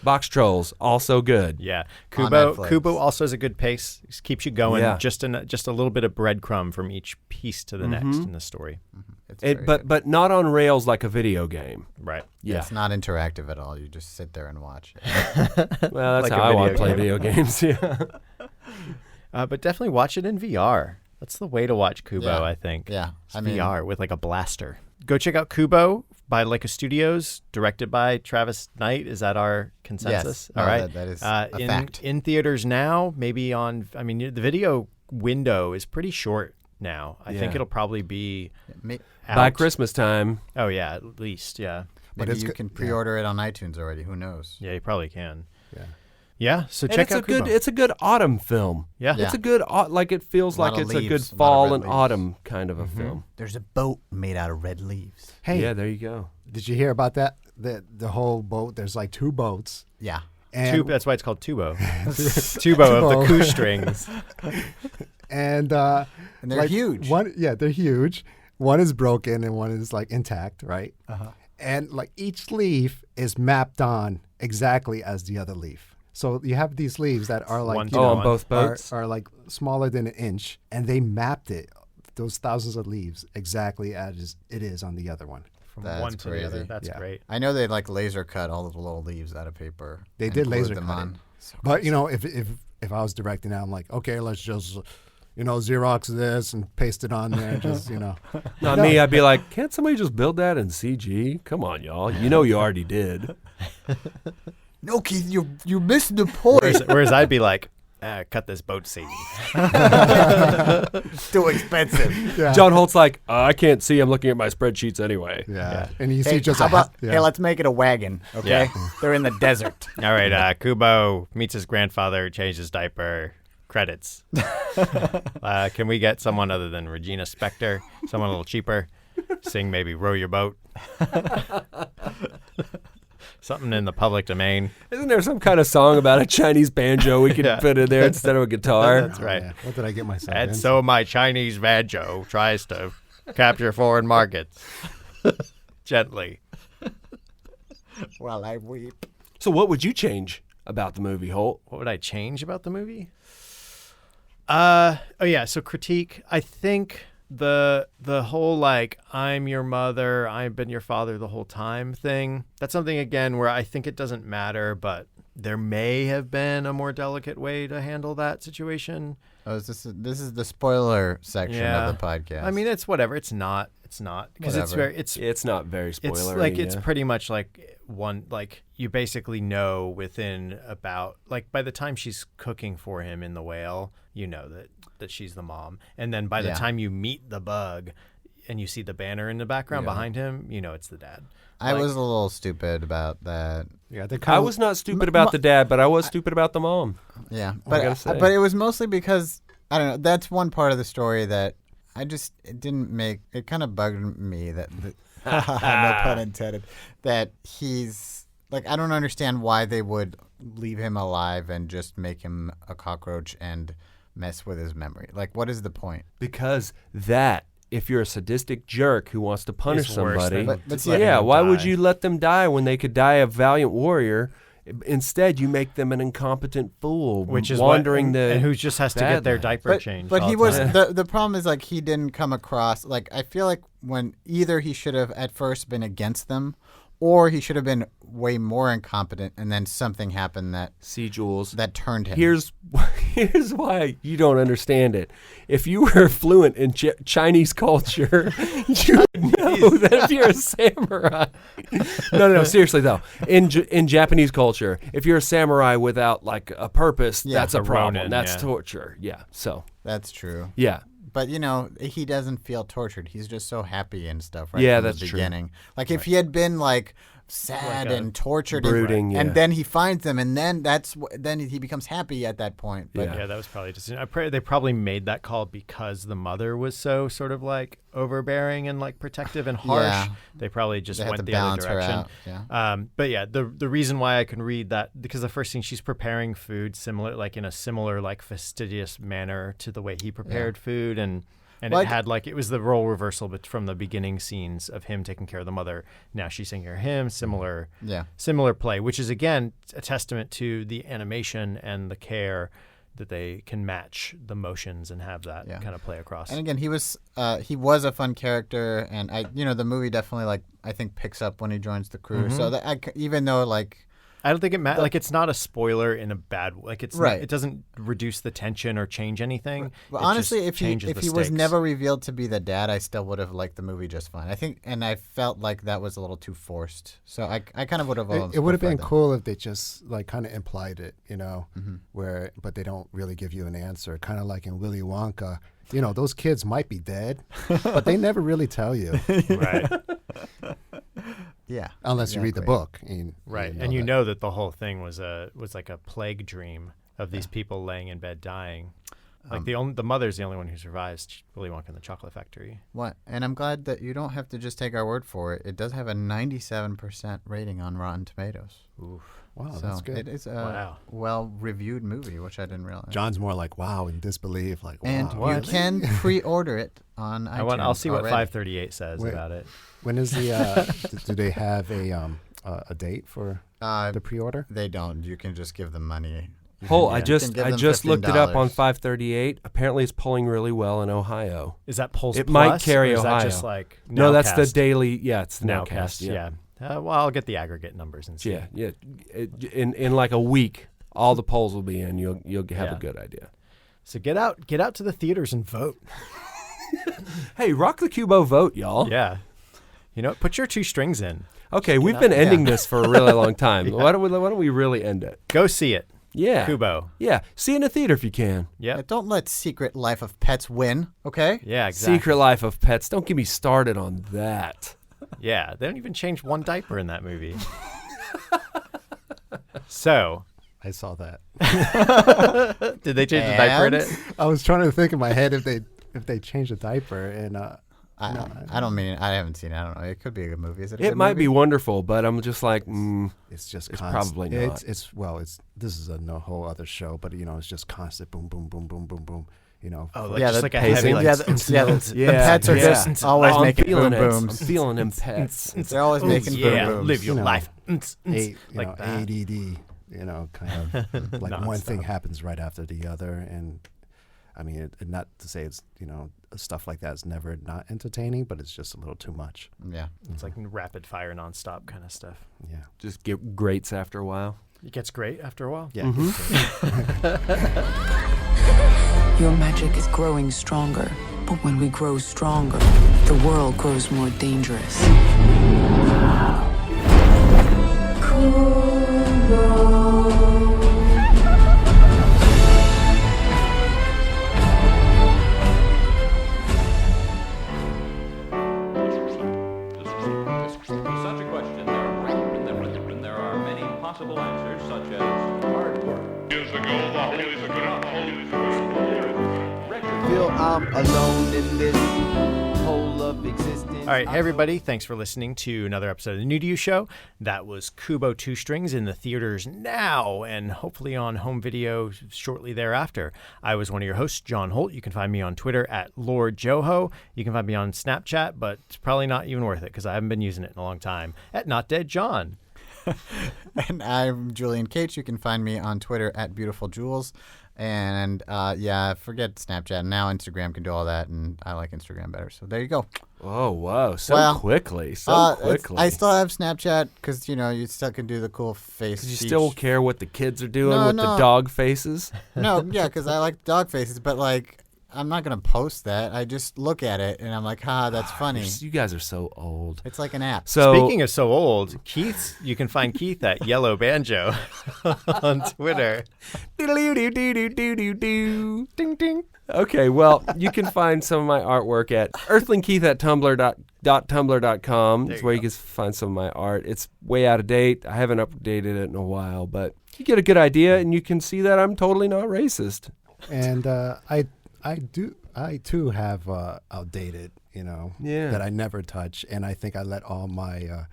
Speaker 3: Box Trolls also good.
Speaker 1: Yeah,
Speaker 2: On
Speaker 1: Kubo
Speaker 2: Netflix.
Speaker 1: also has a good pace. Just keeps you going.
Speaker 3: Yeah.
Speaker 1: Just a little bit of breadcrumb from each piece to the next in the story.
Speaker 2: It's very good.
Speaker 3: But not on rails like a video game.
Speaker 1: Right.
Speaker 3: Yeah.
Speaker 2: It's not interactive at all. You just sit there and watch it.
Speaker 3: Well, that's
Speaker 1: Like
Speaker 3: how
Speaker 1: a
Speaker 3: I want to
Speaker 1: video
Speaker 3: play
Speaker 1: game.
Speaker 3: video games. Yeah.
Speaker 1: But definitely watch it in VR. That's the way to watch Kubo,
Speaker 2: Yeah.
Speaker 1: I think.
Speaker 2: Yeah,
Speaker 1: It's
Speaker 2: I mean-
Speaker 1: VR with like a blaster. Go check out Kubo by Leica Studios, directed by Travis Knight. Is that our consensus?
Speaker 2: Yes. No,
Speaker 1: All right.
Speaker 2: that is a fact.
Speaker 1: In theaters now, maybe on, I mean, the video window is pretty short now. I think
Speaker 3: Yeah.
Speaker 1: it'll probably be out.
Speaker 3: By Christmas time.
Speaker 1: Oh, yeah, at least. Yeah.
Speaker 2: Maybe
Speaker 4: it's
Speaker 2: you
Speaker 4: go-
Speaker 2: can pre-order it on iTunes already. Who knows?
Speaker 1: Yeah, you probably can.
Speaker 4: Yeah.
Speaker 1: Yeah. So
Speaker 3: And
Speaker 1: check
Speaker 3: it's
Speaker 1: out Kubo.
Speaker 3: it's a good autumn film.
Speaker 1: Yeah.
Speaker 2: Yeah.
Speaker 3: It's a good like it feels
Speaker 2: A lot
Speaker 3: like
Speaker 2: of
Speaker 3: it's a good
Speaker 2: leaves, a lot of
Speaker 3: fall
Speaker 2: red
Speaker 3: and
Speaker 2: leaves.
Speaker 3: autumn kind of a film.
Speaker 2: There's a boat made out of red leaves.
Speaker 4: Hey,
Speaker 3: Yeah, there you go.
Speaker 4: did you hear about that? The whole boat. There's like 2 boats.
Speaker 2: Yeah.
Speaker 4: And
Speaker 1: That's why it's called Tubo. Tubo of the Two Strings.
Speaker 4: and
Speaker 2: And they're
Speaker 4: like,
Speaker 2: huge.
Speaker 4: They're huge. One is broken and one is like intact, right? And like each leaf is mapped on exactly as the other leaf. So you have these leaves that are like
Speaker 1: One
Speaker 4: you
Speaker 1: to
Speaker 3: Oh,
Speaker 4: know,
Speaker 3: on
Speaker 1: one.
Speaker 3: both
Speaker 4: are,
Speaker 3: boats.
Speaker 4: are like smaller than an inch, and they mapped it, those thousands of leaves, exactly as it is on the other one.
Speaker 1: From
Speaker 2: That's
Speaker 1: one to the other.
Speaker 2: crazy.
Speaker 1: That's
Speaker 4: Yeah.
Speaker 1: great.
Speaker 2: I know they like laser cut all the little leaves out of paper.
Speaker 4: They
Speaker 2: and
Speaker 4: did
Speaker 2: glued
Speaker 4: laser
Speaker 2: them
Speaker 4: cut it.
Speaker 2: on. So
Speaker 4: But
Speaker 2: crazy.
Speaker 4: you know, if I was directing that, I'm like, okay, let's just Xerox this and paste it on there, and just
Speaker 3: Not me. I'd be like, can't somebody just build that in CG? Come on, y'all. You know you already did.
Speaker 2: No, Keith, you missed the point.
Speaker 1: Whereas I'd be like, cut this boat scene.
Speaker 2: Too expensive.
Speaker 4: Yeah.
Speaker 3: John Holt's like, I can't see. I'm looking at my spreadsheets anyway.
Speaker 4: Yeah. And you see
Speaker 2: Hey,
Speaker 4: just
Speaker 2: how
Speaker 4: a
Speaker 2: about,
Speaker 4: yeah.
Speaker 2: hey, let's make it a wagon, okay?
Speaker 1: Yeah.
Speaker 2: They're in the desert.
Speaker 1: All right, Kubo meets his grandfather, changes his diaper. Credits. Can we get someone other than Regina Spektor? Someone a little cheaper? Sing maybe Row Your Boat? Something in the public domain.
Speaker 3: Isn't there some kind of song about a Chinese banjo we could
Speaker 1: Yeah.
Speaker 3: put in there instead of a guitar?
Speaker 1: That's right.
Speaker 4: Yeah. What did I get myself
Speaker 1: And
Speaker 4: into?
Speaker 1: so my Chinese banjo tries to capture foreign markets. Gently.
Speaker 2: While I weep.
Speaker 3: So what would you change about the movie, Holt?
Speaker 1: What would I change about the movie? Oh yeah, so critique. I think the whole like I'm your mother, I've been your father the whole time thing. That's something again where I think it doesn't matter, but there may have been a more delicate way to handle that situation.
Speaker 2: Oh, this is the spoiler section
Speaker 1: Yeah.
Speaker 2: of the podcast.
Speaker 1: I mean, it's whatever. It's not because it's
Speaker 2: Whatever.
Speaker 1: very
Speaker 3: It's not very spoilery.
Speaker 1: It's like it's
Speaker 3: yeah.
Speaker 1: pretty much like one like you basically know within about like by the time she's cooking for him in the whale, you know that she's the mom, and then by the
Speaker 2: Yeah.
Speaker 1: time you meet the bug, and you see the banner in the background behind him, you know it's the dad.
Speaker 2: I
Speaker 1: like-
Speaker 2: was a little stupid about that.
Speaker 4: Yeah, they
Speaker 3: I
Speaker 4: kind of
Speaker 3: was not stupid about the dad, but I was stupid about the mom.
Speaker 2: Yeah,
Speaker 3: gotta say.
Speaker 2: but it was mostly because I don't know. That's one part of the story that it didn't make. It kind of bugged me that no pun intended. That he's like I don't understand why they would leave him alive and just make him a cockroach and mess with his memory. Like, what is the point?
Speaker 3: Because that, if you're a sadistic jerk who wants to punish
Speaker 1: It's worse
Speaker 3: somebody,
Speaker 1: than
Speaker 2: But
Speaker 1: just
Speaker 2: see,
Speaker 1: letting
Speaker 3: yeah,
Speaker 1: them
Speaker 3: why would
Speaker 1: die.
Speaker 3: you let them die when they could die a valiant warrior? Instead, you make them an incompetent fool,
Speaker 1: Which is
Speaker 3: wandering
Speaker 1: what,
Speaker 3: the
Speaker 1: and who just has to get their
Speaker 3: badlands.
Speaker 1: diaper changed.
Speaker 2: But
Speaker 1: all
Speaker 2: he
Speaker 1: the
Speaker 2: was
Speaker 1: time.
Speaker 2: the problem is like he didn't come across like I feel like when either he should have at first been against them, or he should have been way more incompetent, and then something happened that
Speaker 3: See, Jules,
Speaker 2: turned him.
Speaker 3: here's why you don't understand it. If you were fluent in Chinese culture, you would know that if you're a samurai. No, seriously though. In Japanese culture, if you're a samurai without like a purpose,
Speaker 2: Yeah,
Speaker 3: that's a
Speaker 1: a
Speaker 3: problem.
Speaker 1: ronin,
Speaker 3: That's
Speaker 1: yeah.
Speaker 3: torture. Yeah. So
Speaker 2: That's true.
Speaker 3: yeah.
Speaker 2: but he doesn't feel tortured. He's just so happy and stuff. Right
Speaker 3: Yeah,
Speaker 2: from
Speaker 3: that's
Speaker 2: the
Speaker 3: true.
Speaker 2: beginning. Like if he had been like sad
Speaker 1: Like
Speaker 2: and tortured,
Speaker 3: brooding,
Speaker 2: and
Speaker 3: yeah.
Speaker 2: then he finds them, and then then he becomes happy at that point. But
Speaker 3: Yeah.
Speaker 1: Yeah, that was probably just. They probably made that call because the mother was so sort of like overbearing and like protective and harsh.
Speaker 2: Yeah.
Speaker 1: They probably just
Speaker 2: they had
Speaker 1: went
Speaker 2: to
Speaker 1: the other
Speaker 2: balance her
Speaker 1: direction.
Speaker 2: out. Yeah.
Speaker 1: But yeah, the reason why I can read that, because the first thing, she's preparing food similar, like in a similar like fastidious manner to the way he prepared food, and
Speaker 2: Like-
Speaker 1: it had like, it was the role reversal, but from the beginning scenes of him taking care of the mother. Now she's taking care of him. Similar play, which is again a testament to the animation and the care that they can match the motions and have that kind of play across.
Speaker 2: And again, he was a fun character, and the movie definitely like I think picks up when he joins the crew. So that even though like
Speaker 1: I don't think it matters. Like, it's not a spoiler in a bad way. Like, it's
Speaker 2: Right.
Speaker 1: not, it doesn't reduce the tension or change anything.
Speaker 2: Well,
Speaker 1: It
Speaker 2: honestly,
Speaker 1: just
Speaker 2: if he
Speaker 1: changes the
Speaker 2: was
Speaker 1: stakes.
Speaker 2: never revealed to be the dad, I still would have liked the movie just fine. I think, and I felt like that was a little too forced. So I kind of would have.
Speaker 4: It would have been cool if they just like kind of implied it, but they don't really give you an answer. Kind of like in Willy Wonka, those kids might be dead, but they never really tell you
Speaker 1: Right.
Speaker 2: Yeah.
Speaker 4: unless you read the
Speaker 2: Exactly.
Speaker 4: book.
Speaker 1: Right. And that the whole thing was like a plague dream of these people laying in bed dying. Like the mother's the only one who survives Willy Wonka and the Chocolate Factory.
Speaker 2: What? And I'm glad that you don't have to just take our word for it. It does have a 97% rating on Rotten Tomatoes.
Speaker 1: Oof.
Speaker 4: Wow,
Speaker 2: So
Speaker 4: that's good.
Speaker 2: it is a
Speaker 1: Wow.
Speaker 2: well-reviewed movie, which I didn't realize.
Speaker 4: John's more like wow in disbelief, like wow.
Speaker 2: And you
Speaker 4: really?
Speaker 2: can pre-order it on iTunes.
Speaker 1: I'll see what
Speaker 2: already.
Speaker 1: 538 says
Speaker 4: Wait.
Speaker 1: about it.
Speaker 4: When is the? Do they have a date for the pre-order?
Speaker 2: They don't. You can just give them money.
Speaker 3: Oh,
Speaker 2: Yeah.
Speaker 3: I
Speaker 2: You
Speaker 3: just
Speaker 2: can give
Speaker 3: I
Speaker 2: them
Speaker 3: just looked it up on
Speaker 2: $15.
Speaker 3: 538. Apparently, it's pulling really well in Ohio.
Speaker 1: Is that Pulse
Speaker 3: It
Speaker 1: Plus,
Speaker 3: might carry
Speaker 1: or is
Speaker 3: Ohio.
Speaker 1: that just like
Speaker 3: No, that's the
Speaker 1: Nowcast?
Speaker 3: daily. Yeah, it's the
Speaker 1: Nowcast.
Speaker 3: Nowcast.
Speaker 1: Yeah. Well, I'll get the aggregate numbers and see.
Speaker 3: Yeah. In like a week, all the polls will be in. You'll have
Speaker 1: Yeah.
Speaker 3: a good idea.
Speaker 1: So get out to the theaters and vote.
Speaker 3: Hey, rock the Kubo vote, y'all.
Speaker 1: Yeah. Put your 2 strings in.
Speaker 3: Okay, we've been ending this for a really long time. Why don't we really end it?
Speaker 1: Go see it.
Speaker 3: Yeah.
Speaker 1: Kubo.
Speaker 3: Yeah. See you in a theater if you can.
Speaker 1: Yeah.
Speaker 2: Don't let Secret Life of Pets win, okay?
Speaker 1: Yeah, exactly.
Speaker 3: Secret Life of Pets. Don't get me started on that.
Speaker 1: Yeah, they don't even change one diaper in that movie. So,
Speaker 4: I saw that.
Speaker 1: did they change the diaper in it?
Speaker 4: I was trying to think in my head if they changed the diaper and
Speaker 2: I don't mean I haven't seen it. I don't know. It could be a good movie. Is it? A
Speaker 3: It
Speaker 2: good
Speaker 3: might
Speaker 2: movie?
Speaker 3: be wonderful, but I'm just like,
Speaker 4: it's just
Speaker 3: It's
Speaker 4: constant.
Speaker 3: probably not.
Speaker 4: This is a whole other show, but it's just constant boom boom boom boom boom boom.
Speaker 1: Oh, like
Speaker 2: Yeah,
Speaker 1: just
Speaker 2: the
Speaker 1: like a
Speaker 3: pacing.
Speaker 1: heavy, like,
Speaker 2: the pets are just always
Speaker 3: I'm
Speaker 2: making
Speaker 3: feeling
Speaker 2: boom
Speaker 3: it.
Speaker 2: booms.
Speaker 3: I'm feeling them pets.
Speaker 2: They're always making
Speaker 1: yeah,
Speaker 2: boom booms.
Speaker 1: live your
Speaker 4: you know.
Speaker 1: life.
Speaker 4: Like
Speaker 1: that.
Speaker 4: ADD, kind of like one thing
Speaker 1: Nonstop.
Speaker 4: happens right after the other, and I mean, not to say it's stuff like that is never not entertaining, but it's just a little too much.
Speaker 2: Yeah.
Speaker 1: It's like rapid fire, nonstop kind of stuff.
Speaker 4: Yeah,
Speaker 3: Just get grates after a while.
Speaker 1: It gets great after a while.
Speaker 4: yeah.
Speaker 6: Your magic is growing stronger, but when we grow stronger, the world grows more dangerous.
Speaker 7: Such a question, there are many possible answers, such as hard work.
Speaker 8: Feel I'm alone in this whole of existence.
Speaker 1: All right, hey everybody, thanks for listening to another episode of the New to You Show. That was Kubo 2 Strings in the theaters now and hopefully on home video shortly thereafter. I was one of your hosts, John Holt. You can find me on Twitter at Lord Joho. You can find me on Snapchat, but it's probably not even worth it because I haven't been using it in a long time, at Not Dead John.
Speaker 2: And I'm Julian Cates. You can find me on Twitter at Beautiful Jules. And forget Snapchat. Now Instagram can do all that, and I like Instagram better. So there you go.
Speaker 3: Oh, whoa. So
Speaker 2: Well,
Speaker 3: quickly.
Speaker 2: I still have Snapchat because, you still can do the cool face.
Speaker 3: Because you
Speaker 2: speech.
Speaker 3: still care what the kids are doing
Speaker 2: No,
Speaker 3: with
Speaker 2: no.
Speaker 3: the dog faces.
Speaker 2: No, yeah, because I like dog faces, but I'm not gonna post that. I just look at it and I'm like, that's funny.
Speaker 3: You guys are so old.
Speaker 2: It's like an app.
Speaker 3: So
Speaker 1: Speaking of so old, you can find Keith at Yellow Banjo on Twitter.
Speaker 3: Ding ding. Okay, well, you can find some of my artwork at earthlingkeith@tumblr.com. That's where you can find some of my art. It's way out of date. I haven't updated it in a while, but you get a good idea, and you can see that I'm totally not racist.
Speaker 4: And I too have outdated, that I never touch, and I think I let all my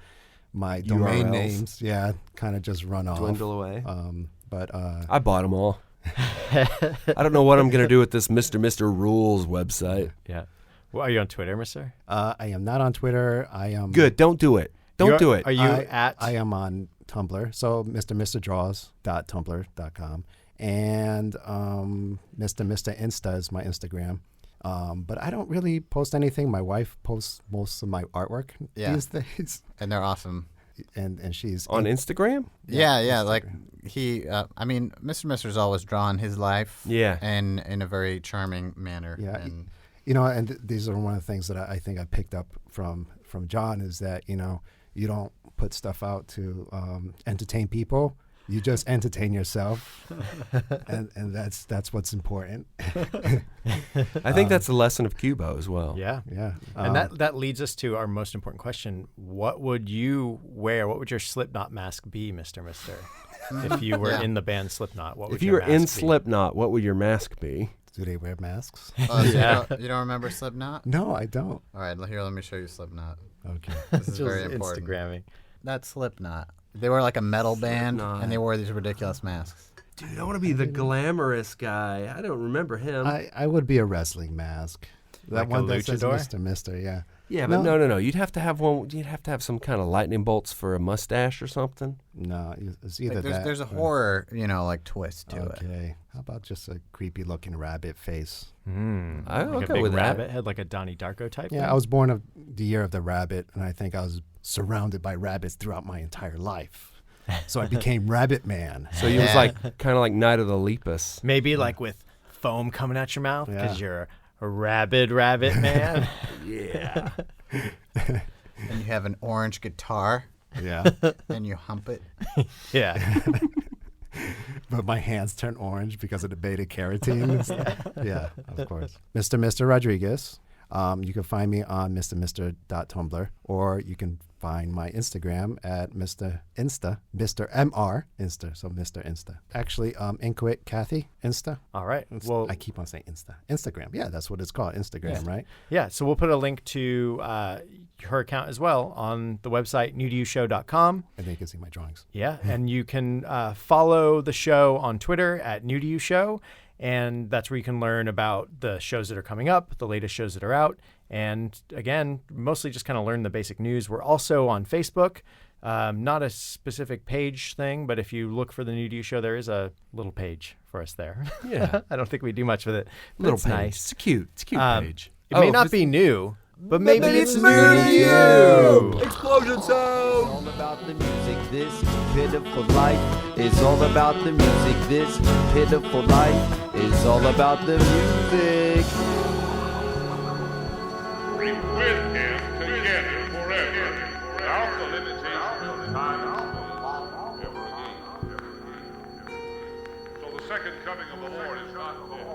Speaker 4: my domain
Speaker 3: URLs.
Speaker 4: names, kind of just run off,
Speaker 3: Dwindle away.
Speaker 4: But
Speaker 3: I bought them all. I don't know what I'm going to do with this Mr. Rules website.
Speaker 1: Yeah. Well, are you on Twitter, mister?
Speaker 4: I am not on Twitter. I am
Speaker 3: Good. Don't do it. Don't do it.
Speaker 1: Are you at?
Speaker 4: I am on Tumblr. So mrdraws.tumblr.com. And Mr. Insta is my Instagram. But I don't really post anything. My wife posts most of my artwork these days.
Speaker 2: And they're awesome.
Speaker 4: And she's
Speaker 3: on Instagram?
Speaker 2: Yeah. Like he, Mr. Mister's always drawn his life.
Speaker 3: Yeah.
Speaker 2: And in a very charming manner.
Speaker 4: Yeah.
Speaker 2: And
Speaker 4: and these are one of the things that I think I picked up from John is that, you don't put stuff out to entertain people. You just entertain yourself, and that's what's important.
Speaker 3: I think that's the lesson of Kubo as well.
Speaker 1: Yeah.
Speaker 4: Yeah.
Speaker 1: And that leads us to our most important question. What would you wear? What would your Slipknot mask be, Mr. Mister? If you were in the band Slipknot, what would
Speaker 3: If you
Speaker 1: your
Speaker 3: were in
Speaker 1: mask be?
Speaker 3: Slipknot, what would your mask be?
Speaker 4: Do they wear masks?
Speaker 2: so you don't remember Slipknot?
Speaker 4: No, I don't.
Speaker 2: All right, here, let me show you Slipknot.
Speaker 4: Okay.
Speaker 2: This is very
Speaker 1: Just
Speaker 2: important.
Speaker 1: Instagramming.
Speaker 2: That's Slipknot. They were like a metal band,
Speaker 3: Slipknot.
Speaker 2: and they wore these ridiculous masks.
Speaker 3: Dude, I want to be the glamorous guy. I don't remember him.
Speaker 4: I would be a wrestling mask. That
Speaker 1: Like a
Speaker 4: one that says
Speaker 1: luchador?
Speaker 4: Mister, yeah.
Speaker 3: yeah, but no. You'd have to have one. You'd have to have some kind of lightning bolts for a mustache or something.
Speaker 4: No, it's either
Speaker 2: Like,
Speaker 4: that.
Speaker 2: there's a
Speaker 4: or-
Speaker 2: horror, like twist to it.
Speaker 4: Okay. How about just a creepy looking rabbit face?
Speaker 3: I'll
Speaker 1: Like a
Speaker 3: go
Speaker 1: big
Speaker 3: with that.
Speaker 1: rabbit head, like a Donnie Darko type.
Speaker 4: Yeah,
Speaker 1: thing?
Speaker 4: I was born of the year of the rabbit, and I think I was surrounded by rabbits throughout my entire life. So I became Rabbit Man.
Speaker 3: So you was like kind of like Night of the Lepus.
Speaker 1: Maybe like with foam coming out your mouth because
Speaker 4: Yeah.
Speaker 1: you're a rabid rabbit man.
Speaker 3: Yeah.
Speaker 2: And you have an orange guitar,
Speaker 4: Yeah.
Speaker 2: and you hump it.
Speaker 1: Yeah.
Speaker 4: But my hands turn orange because of the beta carotene. Yeah, of course. Mr. Rodriguez. You can find me on mrmister.tumblr, or you can find my Instagram at Mr. MR Insta, so Mr. Insta. Actually, Inquit Kathy Insta.
Speaker 1: All right. Well,
Speaker 4: I keep on saying Instagram. Yeah, that's what it's called, Instagram, right?
Speaker 1: yeah. So we'll put a link to her account as well on the website newtoyoushow.com.
Speaker 4: And then you can see my drawings.
Speaker 1: Yeah, and you can follow the show on Twitter at New to You Show, and that's where you can learn about the shows that are coming up, the latest shows that are out, and again, mostly just kind of learn the basic news. We're also on Facebook, not a specific page thing, but if you look for the New to You Show, there is a little page for us there.
Speaker 3: Yeah.
Speaker 1: I don't think we do much with it. But
Speaker 3: Little
Speaker 1: it's
Speaker 3: page.
Speaker 1: nice.
Speaker 3: It's cute. It's a cute page.
Speaker 1: It may not be new, but maybe it's new to you.
Speaker 3: Explosion sound.
Speaker 8: All about the music, this pitiful life is all about the music. This pitiful life is all about the music.
Speaker 9: With him together forever, without the limitation of time ever again. So the second coming of the Lord is not dead.